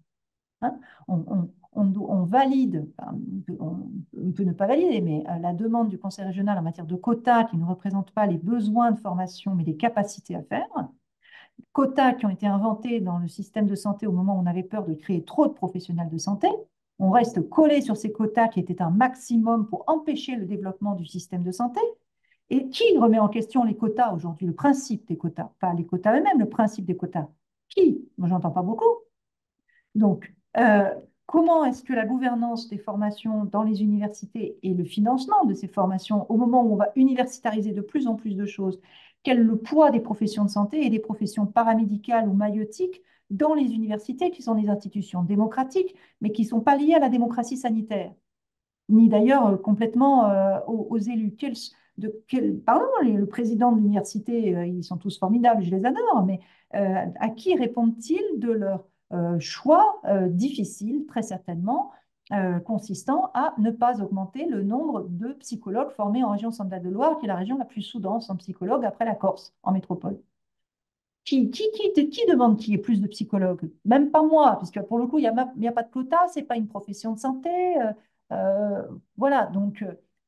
Hein. On valide, enfin, on peut ne pas valider, mais la demande du conseil régional en matière de quotas qui ne représentent pas les besoins de formation, mais les capacités à faire. Quotas qui ont été inventés dans le système de santé au moment où on avait peur de créer trop de professionnels de santé. On reste collé sur ces quotas qui étaient un maximum pour empêcher le développement du système de santé. Et qui remet en question les quotas aujourd'hui, le principe des quotas, pas les quotas eux-mêmes, le principe des quotas? Qui? Moi, j'entends pas beaucoup. Donc, comment est-ce que la gouvernance des formations dans les universités et le financement de ces formations, au moment où on va universitariser de plus en plus de choses, quel est le poids des professions de santé et des professions paramédicales ou maïeutiques dans les universités, qui sont des institutions démocratiques, mais qui ne sont pas liées à la démocratie sanitaire, ni d'ailleurs complètement aux élus. Pardon, le président de l'université, ils sont tous formidables, je les adore, mais à qui répondent-ils de leur choix difficile, très certainement, consistant à ne pas augmenter le nombre de psychologues formés en région Centre-Val de Loire, qui est la région la plus sous-dense en psychologues après la Corse, en métropole? Qui demande qu'il y ait plus de psychologues? Même pas moi, puisque pour le coup, il n'y a pas de quota, ce n'est pas une profession de santé. Voilà, donc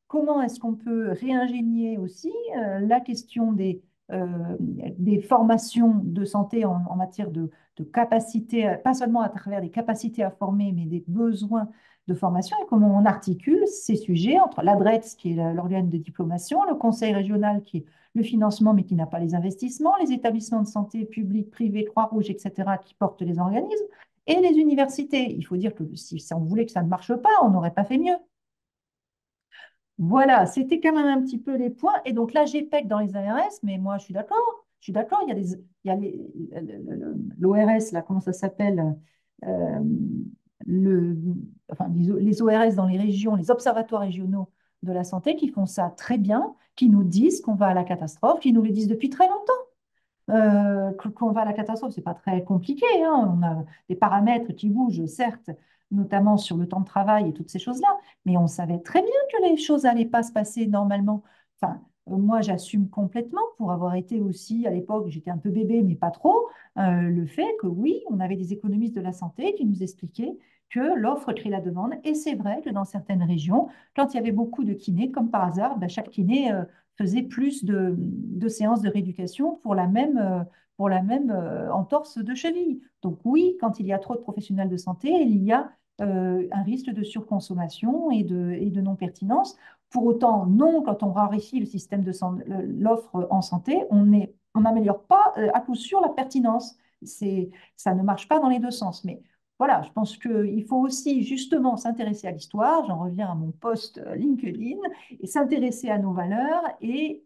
comment est-ce qu'on peut réingénier aussi la question des formations de santé en matière de capacité, pas seulement à travers des capacités à former, mais des besoins de formation, et comment on articule ces sujets entre l'ADRETS, qui est l'organe de diplomation, le conseil régional, qui est le financement, mais qui n'a pas les investissements, les établissements de santé publics, privés, Croix-Rouge, etc., qui portent les organismes, et les universités. Il faut dire que si on voulait que ça ne marche pas, on n'aurait pas fait mieux. Voilà, c'était quand même un petit peu les points. Et donc là, GPEC dans les ARS, mais moi, je suis d'accord. Je suis d'accord, il y a l'ORS, là, comment ça s'appelle euh, enfin, les ORS dans les régions, les observatoires régionaux de la santé qui font ça très bien, qui nous disent qu'on va à la catastrophe, qui nous le disent depuis très longtemps. qu'on va à la catastrophe. C'est pas très compliqué, hein. On a des paramètres qui bougent, certes, notamment sur le temps de travail et toutes ces choses-là, mais on savait très bien que les choses n'allaient pas se passer normalement. Enfin, moi, j'assume complètement, pour avoir été aussi, à l'époque, j'étais un peu bébé, mais pas trop, le fait que oui, on avait des économistes de la santé qui nous expliquaient que l'offre crée la demande. Et c'est vrai que dans certaines régions, quand il y avait beaucoup de kinés, comme par hasard, ben, chaque kiné faisait plus de séances de rééducation pour la même entorse de cheville. Donc oui, quand il y a trop de professionnels de santé, il y a un risque de surconsommation et de non-pertinence. Pour autant, non, quand on raréfie le système de l'offre en santé, on n'améliore pas à coup sûr la pertinence. Ça ne marche pas dans les deux sens. Mais voilà, je pense qu'il faut aussi justement s'intéresser à l'histoire. J'en reviens à mon post LinkedIn et s'intéresser à nos valeurs et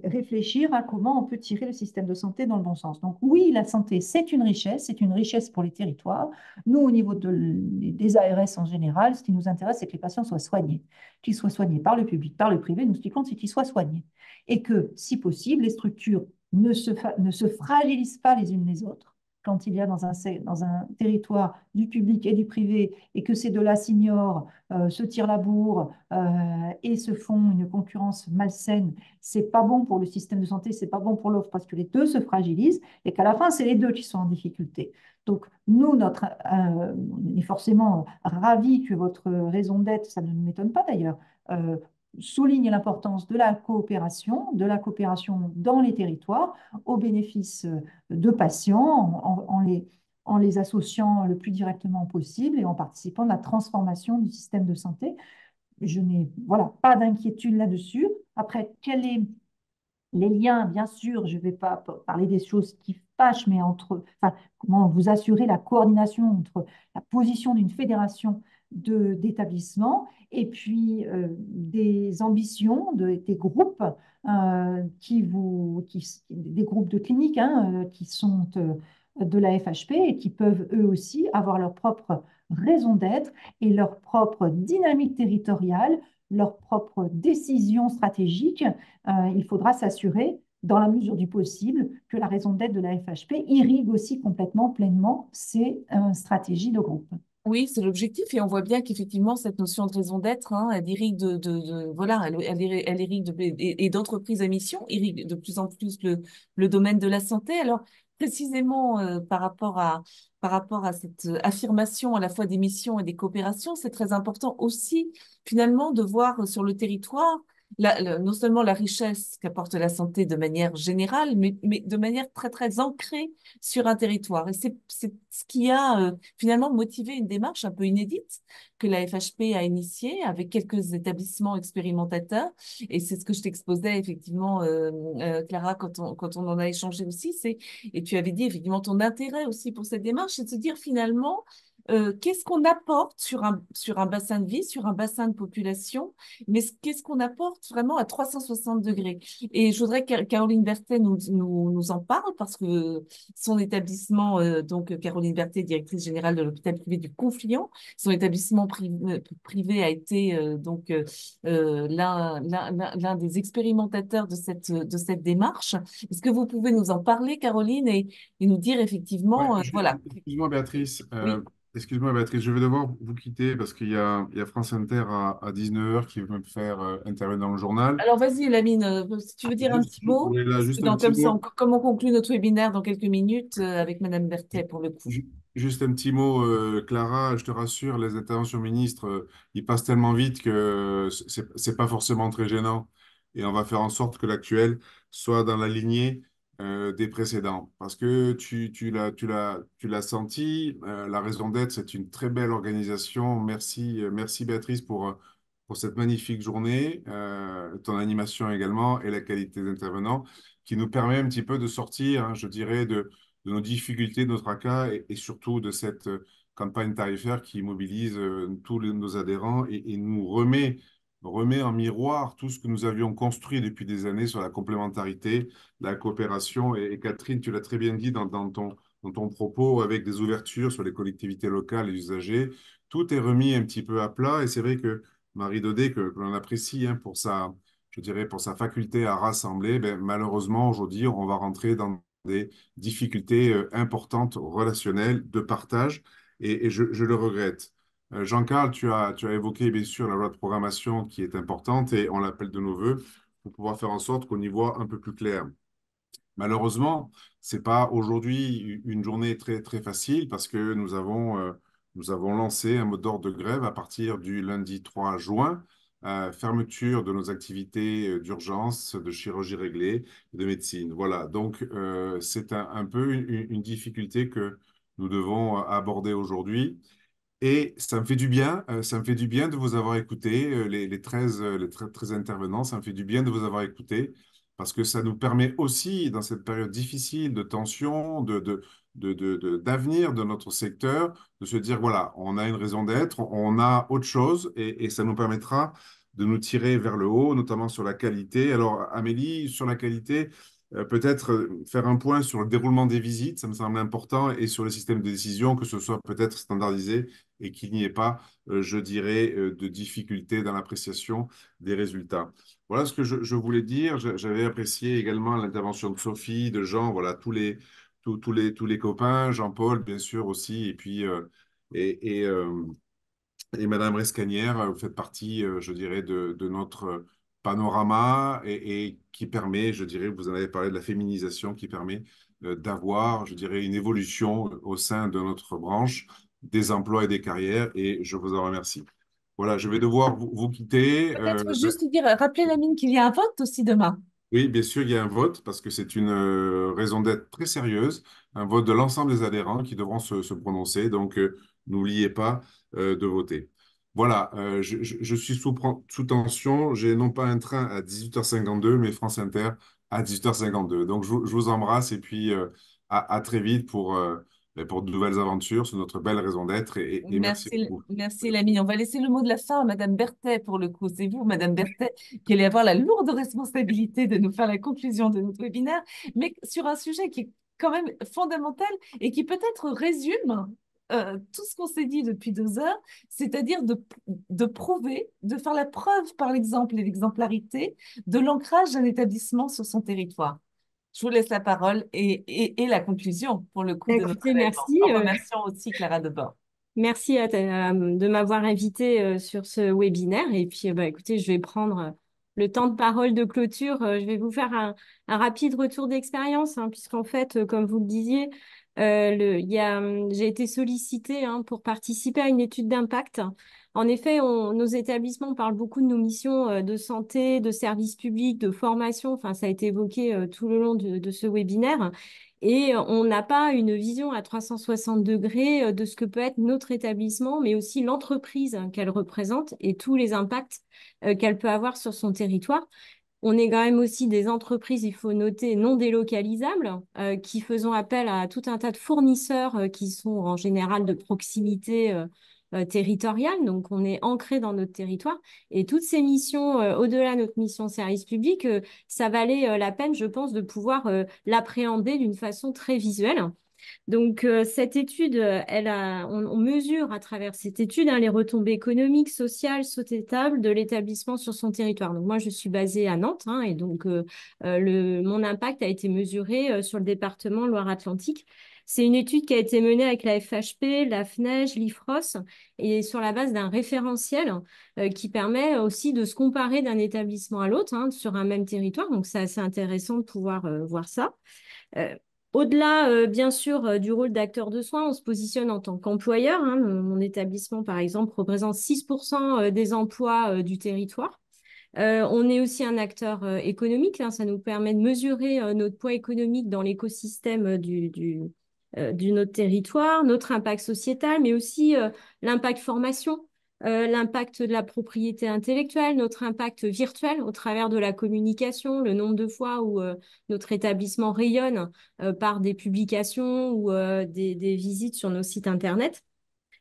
réfléchir à comment on peut tirer le système de santé dans le bon sens. Donc oui, la santé, c'est une richesse pour les territoires. Nous, au niveau des ARS en général, ce qui nous intéresse, c'est que les patients soient soignés, qu'ils soient soignés par le public, par le privé. Nous, ce qui compte, c'est qu'ils soient soignés. Et que, si possible, les structures ne se fragilisent pas les unes les autres quand il y a dans un territoire du public et du privé et que ces deux-là s'ignorent, se tirent la bourre et se font une concurrence malsaine, c'est pas bon pour le système de santé, c'est pas bon pour l'offre parce que les deux se fragilisent et qu'à la fin, c'est les deux qui sont en difficulté. Donc, nous, on est forcément ravis que votre raison d'être, ça ne m'étonne pas d'ailleurs, souligne l'importance de la coopération dans les territoires au bénéfice de patients en les associant le plus directement possible et en participant à la transformation du système de santé. Je n'ai voilà, pas d'inquiétude là-dessus. Après, quel est les liens, bien sûr, je ne vais pas parler des choses qui fâchent, mais enfin, comment vous assurer la coordination entre la position d'une fédération d'établissements et puis des ambitions des groupes des groupes de cliniques qui sont de la FHP et qui peuvent eux aussi avoir leur propre raison d'être et leur propre dynamique territoriale, leur propre décision stratégique. Il faudra s'assurer, dans la mesure du possible, que la raison d'être de la FHP irrigue aussi complètement, pleinement ces stratégies de groupe. Oui, c'est l'objectif et on voit bien qu'effectivement cette notion de raison d'être, hein, elle irrigue voilà, elle irrigue et d'entreprise à mission, irrigue de plus en plus le domaine de la santé. Alors précisément par rapport à cette affirmation à la fois des missions et des coopérations, c'est très important aussi finalement de voir sur le territoire non seulement la richesse qu'apporte la santé de manière générale, mais de manière très très ancrée sur un territoire. Et c'est ce qui a finalement motivé une démarche un peu inédite que la FHP a initiée avec quelques établissements expérimentateurs. Et c'est ce que je t'exposais effectivement, Clara, quand on en a échangé aussi. Et tu avais dit effectivement ton intérêt aussi pour cette démarche, c'est de se dire finalement, qu'est-ce qu'on apporte sur un bassin de vie, sur un bassin de population, mais qu'est-ce qu'on apporte vraiment à 360 degrés. Et je voudrais que Caroline Berthet nous en parle parce que son établissement, donc Caroline Berthet, directrice générale de l'hôpital privé du Confluent, son établissement privé a été l'un des expérimentateurs de cette démarche. Est-ce que vous pouvez nous en parler, Caroline, et nous dire effectivement, voilà. Excuse-moi, Béatrice. Oui. Excuse-moi, Béatrice, je vais devoir vous quitter parce qu'il y a France Inter à 19h qui veut me faire intervenir dans le journal. Alors vas-y, Lamine, si tu veux dire un petit mot, Oui, là, juste un comme petit ça, mot. comme on conclut notre webinaire dans quelques minutes avec Madame Berthet pour le coup. Juste un petit mot, Clara, je te rassure, les interventions ministres, ils passent tellement vite que c'est pas forcément très gênant. Et on va faire en sorte que l'actuel soit dans la lignée des précédents. Parce que tu l'as senti, la raison d'être, c'est une très belle organisation. Merci, merci Béatrice pour cette magnifique journée, ton animation également et la qualité des intervenants qui nous permet un petit peu de sortir, hein, je dirais, de nos difficultés, de nos tracas et surtout de cette campagne tarifaire qui mobilise tous nos adhérents et nous remet en miroir tout ce que nous avions construit depuis des années sur la complémentarité, la coopération. Et Catherine, tu l'as très bien dit dans ton propos avec des ouvertures sur les collectivités locales et les usagers. Tout est remis un petit peu à plat et c'est vrai que Marie Daudet, que l'on apprécie hein, pour je dirais, pour sa faculté à rassembler, ben, malheureusement, aujourd'hui, on va rentrer dans des difficultés importantes relationnelles de partage et je le regrette. Jean-Carl, tu as évoqué bien sûr la loi de programmation qui est importante et on l'appelle de nos voeux pour pouvoir faire en sorte qu'on y voit un peu plus clair. Malheureusement, c'est pas aujourd'hui une journée très, très facile parce que nous avons lancé un mot d'ordre de grève à partir du lundi 3 juin, fermeture de nos activités d'urgence, de chirurgie réglée, de médecine. Voilà, donc c'est un peu une difficulté que nous devons aborder aujourd'hui. Et ça me fait du bien, ça me fait du bien de vous avoir écouté, les 13 intervenants, ça me fait du bien de vous avoir écouté, parce que ça nous permet aussi, dans cette période difficile de tension, d'avenir de notre secteur, de se dire, voilà, on a une raison d'être, on a autre chose, et ça nous permettra de nous tirer vers le haut, notamment sur la qualité. Alors, Amélie, sur la qualité, peut-être faire un point sur le déroulement des visites, ça me semble important, et sur le système de décision, que ce soit peut-être standardisé et qu'il n'y ait pas, je dirais, de difficultés dans l'appréciation des résultats. Voilà ce que je voulais dire. J'avais apprécié également l'intervention de Sophie, de Jean, voilà, tous les copains, Jean-Paul, bien sûr, aussi, et puis, et, et, euh, et Madame Rescanière, vous faites partie, je dirais, de notre panorama et qui permet, je dirais, vous en avez parlé de la féminisation, qui permet d'avoir, je dirais, une évolution au sein de notre branche des emplois et des carrières et je vous en remercie. Voilà, je vais devoir vous quitter. Peut-être juste dire, rappeler la mine qu'il y a un vote aussi demain. Oui, bien sûr, il y a un vote parce que c'est une raison d'être très sérieuse, un vote de l'ensemble des adhérents qui devront se prononcer. Donc, n'oubliez pas de voter. Voilà, je suis sous tension. J'ai non pas un train à 18h52, mais France Inter à 18h52. Donc, je vous embrasse et puis à très vite pour de nouvelles aventures sur notre belle raison d'être et merci Merci, beaucoup. merci Lamine. On va laisser le mot de la fin à Madame Berthet pour le coup. C'est vous, Madame Berthet, qui allez avoir la lourde responsabilité de nous faire la conclusion de notre webinaire, mais sur un sujet qui est quand même fondamental et qui peut-être résume tout ce qu'on s'est dit depuis 2 heures, c'est-à-dire de prouver, de faire la preuve par l'exemple et l'exemplarité de l'ancrage d'un établissement sur son territoire. Je vous laisse la parole et la conclusion pour le coup de notre Écoutez, événement. merci. En remerciant aussi Clara Debord. Merci de m'avoir invité sur ce webinaire. Et puis, écoutez, je vais prendre le temps de parole de clôture. Je vais vous faire un rapide retour d'expérience, hein, puisqu'en fait, comme vous le disiez, j'ai été sollicitée pour participer à une étude d'impact. En effet, nos établissements parlent beaucoup de nos missions de santé, de services publics, de formation. Enfin, ça a été évoqué tout le long de ce webinaire. Et on n'a pas une vision à 360 degrés de ce que peut être notre établissement, mais aussi l'entreprise qu'elle représente et tous les impacts qu'elle peut avoir sur son territoire. On est quand même aussi des entreprises, il faut noter, non délocalisables, qui faisons appel à tout un tas de fournisseurs qui sont en général de proximité territoriale. Donc, on est ancré dans notre territoire. Et toutes ces missions, au-delà de notre mission service public, ça valait la peine, je pense, de pouvoir l'appréhender d'une façon très visuelle. Donc, cette étude, on mesure à travers cette étude les retombées économiques, sociales, sociétales de l'établissement sur son territoire. Donc, moi, je suis basée à Nantes et donc mon impact a été mesuré sur le département Loire-Atlantique. C'est une étude qui a été menée avec la FHP, la FNEJ, l'IFROS et sur la base d'un référentiel qui permet aussi de se comparer d'un établissement à l'autre sur un même territoire. Donc, c'est assez intéressant de pouvoir voir ça. Au-delà, bien sûr, du rôle d'acteur de soins, on se positionne en tant qu'employeur. Mon établissement, par exemple, représente 6% des emplois du territoire. On est aussi un acteur économique. Ça nous permet de mesurer notre poids économique dans l'écosystème de notre territoire, notre impact sociétal, mais aussi l'impact formation, l'impact de la propriété intellectuelle, notre impact virtuel au travers de la communication, le nombre de fois où notre établissement rayonne par des publications ou des visites sur nos sites Internet.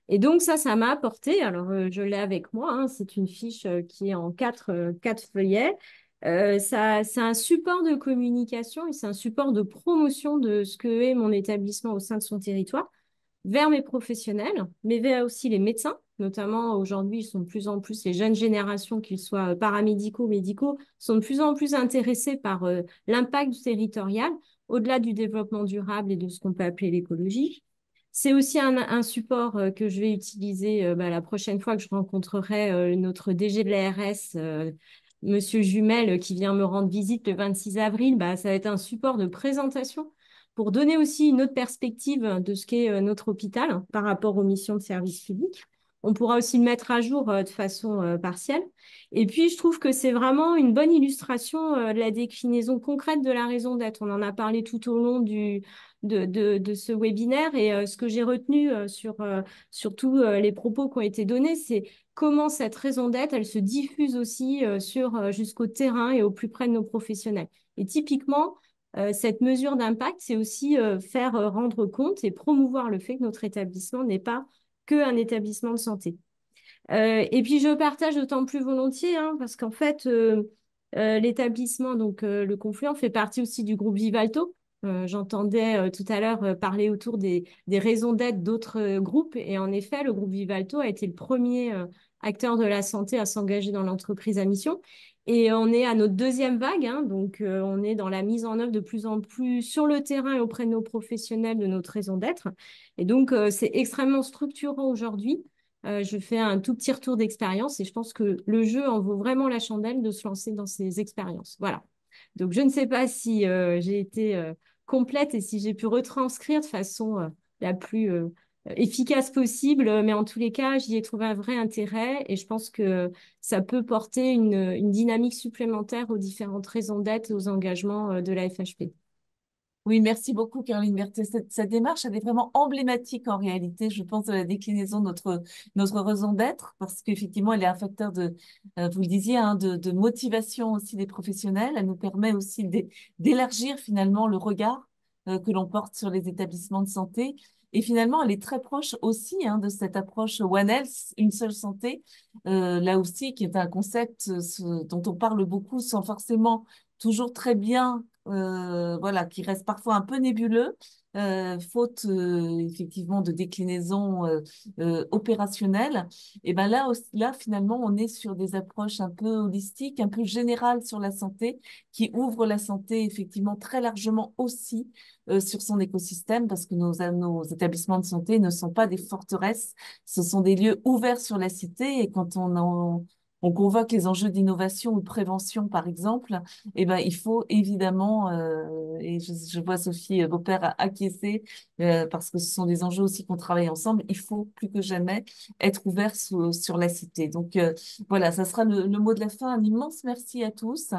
Et donc ça m'a apporté, alors je l'ai avec moi, c'est une fiche qui est en 4 feuillets. C'est un support de communication et c'est un support de promotion de ce que est mon établissement au sein de son territoire vers mes professionnels, mais vers aussi les médecins, notamment aujourd'hui, ils sont de plus en plus, les jeunes générations, qu'ils soient paramédicaux ou médicaux, sont de plus en plus intéressés par l'impact territorial, au-delà du développement durable et de ce qu'on peut appeler l'écologie. C'est aussi un support que je vais utiliser la prochaine fois que je rencontrerai notre DG de l'ARS, Monsieur Jumel, qui vient me rendre visite le 26 avril. Ça va être un support de présentation pour donner aussi une autre perspective de ce qu'est notre hôpital par rapport aux missions de service public. On pourra aussi le mettre à jour de façon partielle. Et puis, je trouve que c'est vraiment une bonne illustration de la déclinaison concrète de la raison d'être. On en a parlé tout au long de ce webinaire et ce que j'ai retenu sur tous les propos qui ont été donnés, c'est comment cette raison d'être, elle se diffuse aussi jusqu'au terrain et au plus près de nos professionnels. Et typiquement, cette mesure d'impact, c'est aussi faire rendre compte et promouvoir le fait que notre établissement n'est pas qu'un établissement de santé. Et puis, je partage d'autant plus volontiers, parce qu'en fait, l'établissement, donc le Confluent, fait partie aussi du groupe Vivalto. J'entendais tout à l'heure parler autour des raisons d'être d'autres groupes. Et en effet, le groupe Vivalto a été le premier acteur de la santé à s'engager dans l'entreprise à mission. Et on est à notre deuxième vague, donc on est dans la mise en œuvre de plus en plus sur le terrain et auprès de nos professionnels de notre raison d'être. Et donc, c'est extrêmement structurant aujourd'hui. Je fais un tout petit retour d'expérience et je pense que le jeu en vaut vraiment la chandelle de se lancer dans ces expériences. Voilà. Donc, je ne sais pas si j'ai été complète et si j'ai pu retranscrire de façon la plus efficace possible, mais en tous les cas, j'y ai trouvé un vrai intérêt et je pense que ça peut porter une dynamique supplémentaire aux différentes raisons d'être et aux engagements de la FHP. Oui, merci beaucoup, Caroline Berthet. Cette démarche, elle est vraiment emblématique en réalité, je pense, de la déclinaison de notre raison d'être, parce qu'effectivement, elle est un facteur vous le disiez, de motivation aussi des professionnels. Elle nous permet aussi d'élargir finalement le regard que l'on porte sur les établissements de santé. Et finalement, elle est très proche aussi de cette approche One Health, une seule santé, là aussi, qui est un concept dont on parle beaucoup sans forcément toujours très bien, voilà, qui reste parfois un peu nébuleux, faute effectivement de déclinaison opérationnelle. Et ben là, finalement, on est sur des approches un peu holistiques, un peu générales sur la santé, qui ouvrent la santé effectivement très largement aussi sur son écosystème, parce que nos établissements de santé ne sont pas des forteresses, ce sont des lieux ouverts sur la cité, et quand on convoque les enjeux d'innovation ou de prévention, par exemple, eh ben, il faut évidemment, et je vois Sophie Beaupère acquiescer, parce que ce sont des enjeux aussi qu'on travaille ensemble, il faut plus que jamais être ouvert sur la cité. Donc voilà, ça sera le mot de la fin. Un immense merci à tous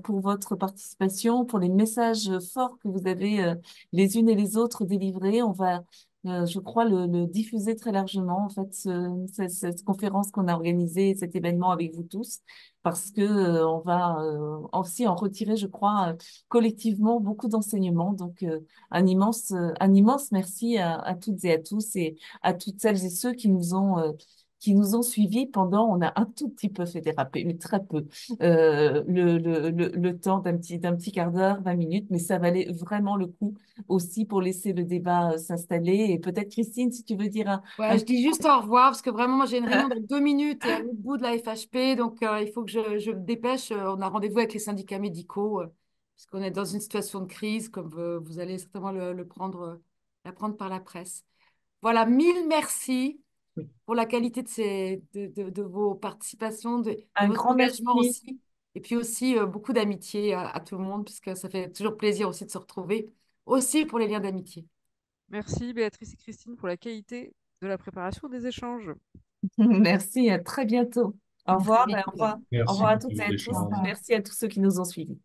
pour votre participation, pour les messages forts que vous avez les unes et les autres délivrés. On va je crois le diffuser très largement, en fait, cette conférence qu'on a organisée, cet événement avec vous tous, parce que on va aussi en retirer, je crois, collectivement beaucoup d'enseignements. Donc, un immense merci à toutes et à tous et à toutes celles et ceux qui nous ont suivis pendant, on a un tout petit peu fait déraper, mais très peu, le temps d'un petit quart d'heure, 20 minutes, mais ça valait vraiment le coup aussi pour laisser le débat s'installer. Et peut-être, Christine, si tu veux dire Ouais, je dis juste au revoir parce que vraiment, moi, j'ai une réunion dans 2 minutes et à l'autre bout de la FHP. Donc, il faut que je me dépêche. On a rendez-vous avec les syndicats médicaux parce qu'on est dans une situation de crise, comme vous allez certainement l'apprendre par la presse. Voilà, mille merci pour la qualité de vos participations, de un votre grand engagement merci. aussi. Et puis aussi, beaucoup d'amitié à tout le monde, puisque ça fait toujours plaisir aussi de se retrouver, aussi pour les liens d'amitié. Merci Béatrice et Christine pour la qualité de la préparation des échanges. Merci, à très bientôt. Au revoir, et au revoir. Au Merci revoir à pour toutes et à tous. l'échange. Merci à tous ceux qui nous ont suivis.